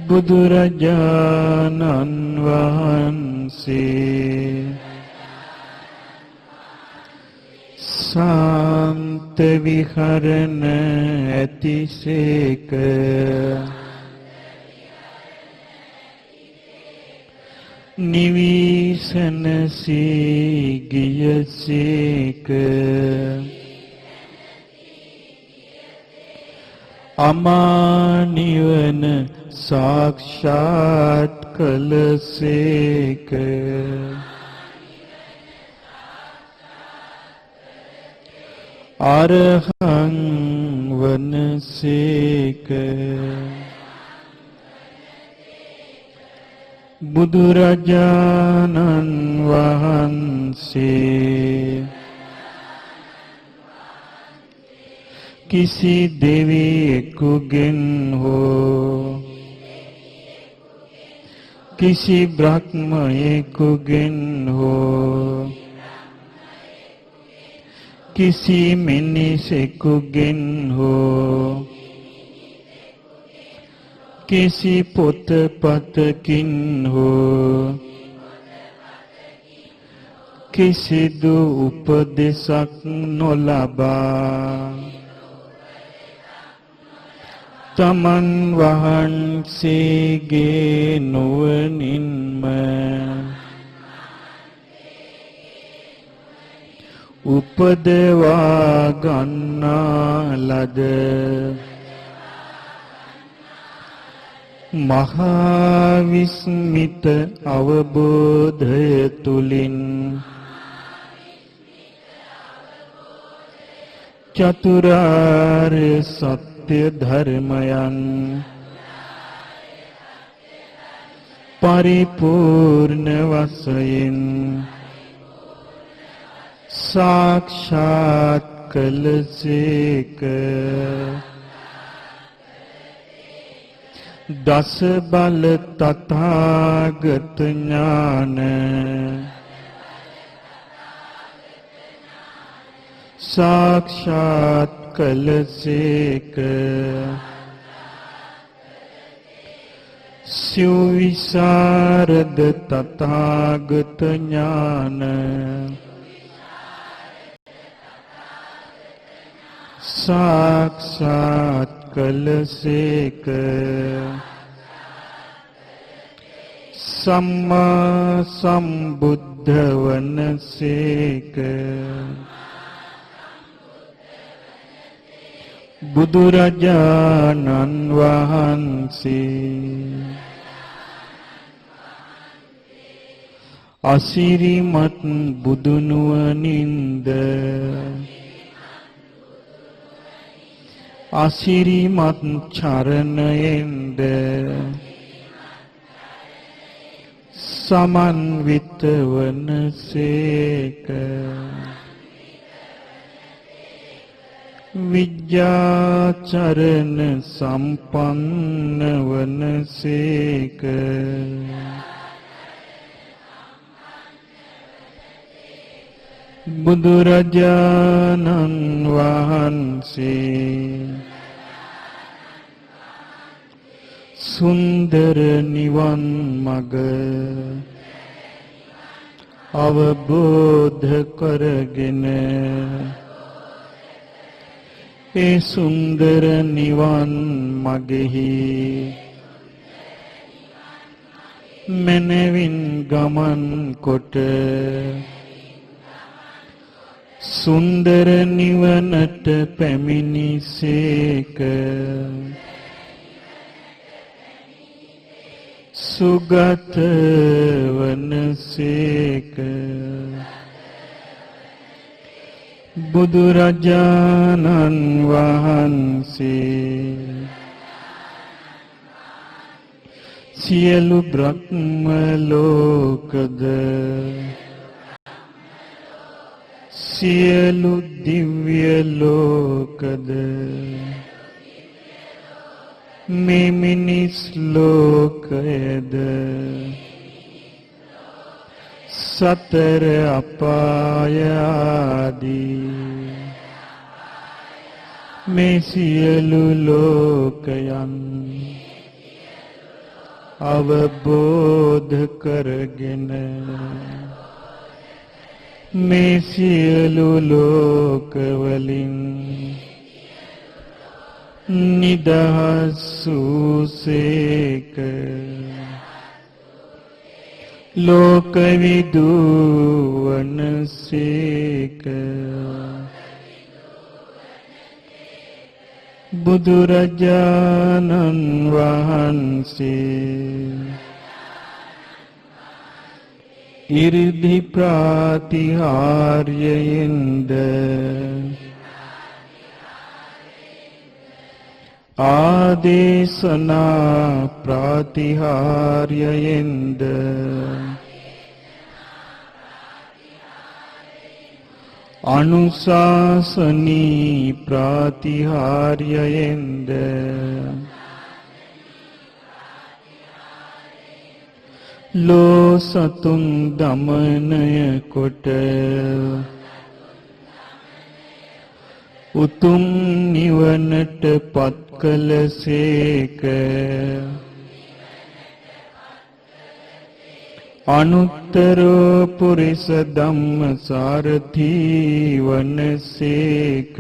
බුදුරජාණන් වහන්සේ සාන්ත විහරණ ඇතිසේක නිවිසනසී ගියසේක අමා නිවන සාක්ෂාත් කළසේක අරහං වනසේක බුදුරජාණන් වහන්සේ කිසි දෙවියෙකුගෙන් හෝ කිසි බ්‍රහ්මයෙකුගෙන් හෝ කිසි මිනිසෙකුගෙන් හෝ කිසි පොතපතකින් හෝ කිසිදු උපදෙසක් නොලබා තමන් වහන්සේගේ නුවණින්ම උපදවා ගන්නා ලද මහා විස්මිත අවබෝධය තුලින් චතුරාර්ය සත්‍ය ධර්මයන් පරිපූර්ණ වශයෙන් සාක්ෂාත් කළසේක දස බල තථාගත ඥාන සාක්ෂාත් කළසේක සුවිසරද තථාගත ඥාන සාක්ෂාත් කළසේක සම්මා සම්බුද්ධ වනසේක බුදුරජාණන් වහන්සේ අසිරිමත් බුදුනුවණින්ද අසිරිමත් චරණයෙන්ද සමන්විත වනසේක විද්‍යාචරණ සම්පන්න වනසේක බුදුරජාණන් වහන්සේ සුන්දර නිවන් මඟ අවබෝධ කරගෙන ඒ සුන්දර නිවන් මගෙහි මනවින් ගමන් කොට සුන්දර නිවනට පැමිණිසේක සුගත වනසේක බුදුරජාණන් වහන්සේ සියලු බ්‍රහ්ම ලෝකද සියලු දිව්‍ය ලෝකද මේ මිනිස් ලෝකයද සතර අපාය ආදී මේ සියලු ලෝකයන් අවබෝධ කරගෙන මේ සියලු ලෝකවලින් නිදහස් වූසේක ලෝක විදුවනසේක බුදුරජාණන් වහන්සේ ඉරිදි ප්‍රාතිහාර්යයෙන්ද ආදේශනා ප්‍රාතිහාර්යයෙන්ද අනුශාසනී ප්‍රාතිහාර්යයෙන්ද ලෝ සතුන් දමනය කොට උතුම් නිවනට පත් කළසේක අනුත්තර පුරිස ධම්මසාරථී වනසේක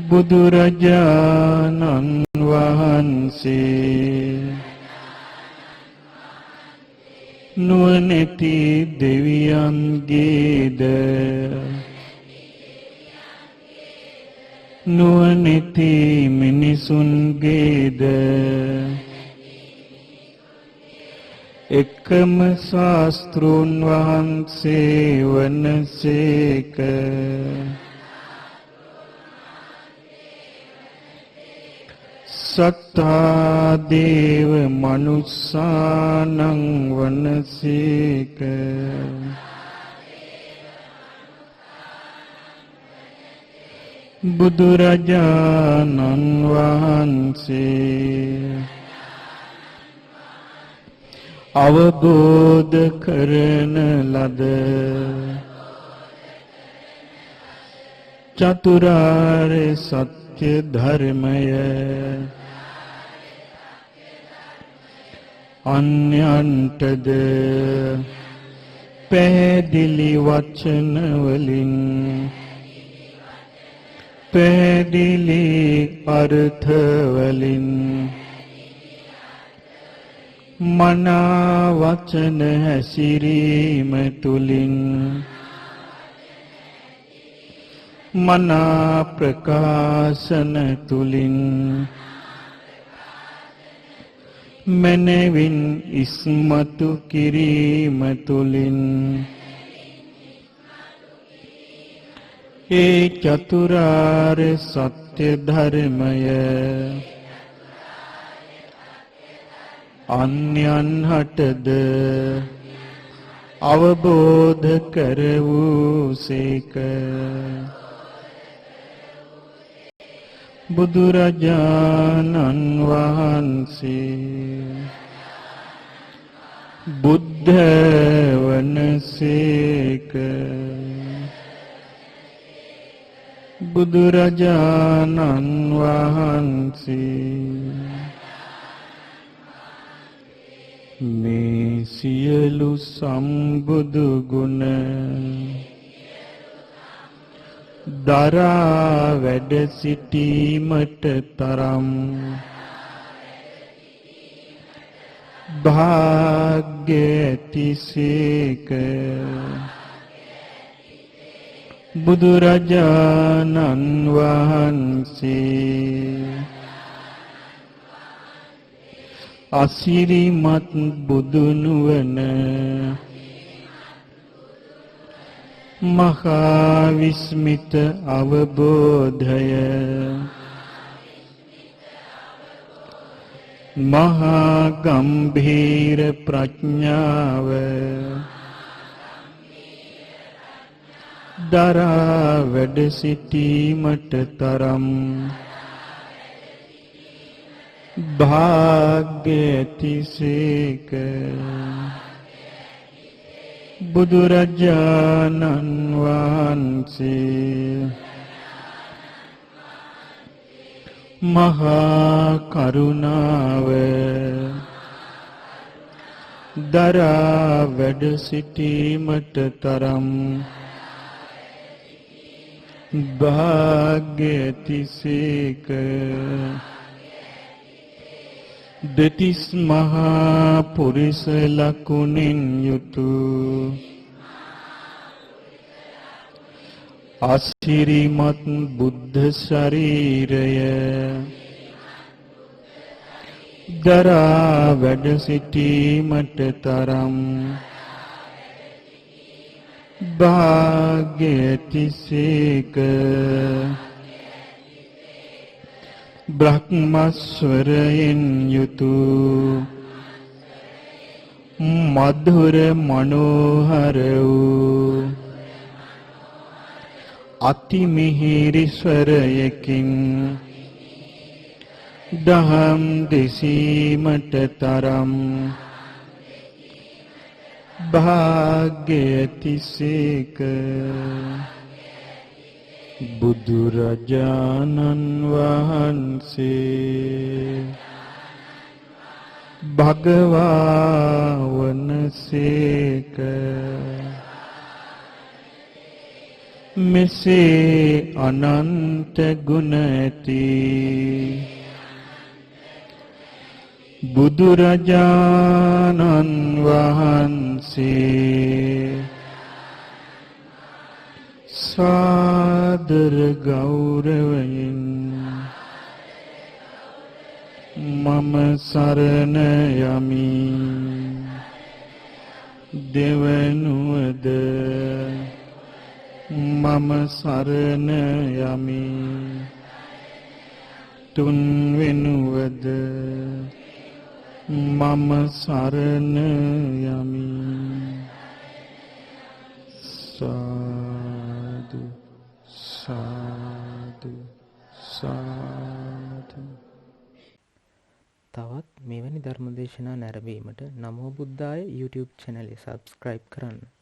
බුදුරජාණන් වහන්සේ නුවණැති දෙවියන්ගේද නුවණැති මිනිසුන්ගේද එකම ශාස්ත්‍රූන් වහන්සේ වනසේක සත්තා දේව මනුස්සානං වනසේක බුදුරජාණන් වහන්සේ අවබෝධ කරන ලද චතුරාර්ය සත්‍ය ධර්මය අන්‍යයන්ටද පැහැදිලි වචන වලින් පැහැදිලි අර්ථ වලින් මනා වචන හැසිරීම තුලින් මනා ප්‍රකාශන තුලින් මනවින් ඉස්මතු කිරීම තුලින් ඒ චතුරාර්ය සත්‍ය ධර්මය අන්‍යයන් හටද අවබෝධ කරවූසේක බුදුරජාණන් වහන්සේ බුද්ධ වනසේක බුදුරජාණන් වහන්සේ මේ සියලු සම්බුදු ගුණ දරා වැඩ සිටීමට තරම් භාග්‍ය ඇතිසේක බුදුරජාණන් වහන්සේ අසිරිමත් බුදුනුවන මහා විස්මිත අවබෝධය මහා ගම්භීර ප්‍රඥාව දරා වැඩ සිටීමට තරම් භාග්‍ය ඇතිසේක. බුදුරජාණන් වහන්සේ මහා කරුණාව දරා වැඩ සිටීමට තරම් භාග්‍ය ඇතිසේක. දෙතිස් මහා පුරිස ලකුණින් යුතු අසිරිමත් බුද්ධ ශරීරය දරා වැඩ සිටීමට තරම් භාග්‍ය ඇතිසේක. බ්‍රහ්මස්වරයෙන් යුතු මధుර මනෝහර වූ අතිමිහිරි ස්වරයකින් දහම් දෙසීමට තරම් භාග්‍ය ඇතිසේක. බුදුරජාණන් වහන්සේ භගවා වනසේක. මෙසේ අනන්ත ගුණ ඇති බුදුරජාණන් වහන්සේ සාදර ගෞරවයෙන් මම සරණ යමි. දෙවනුවද මම සරණ යමි. තුන්වෙනුවද මම සරණ යමි. සාදු සාදු සාදු. තවත් මෙවැනි ධර්මදේශනා නැරඹීමට නමෝ බුද්ධාය YouTube channel එක subscribe කරන්න.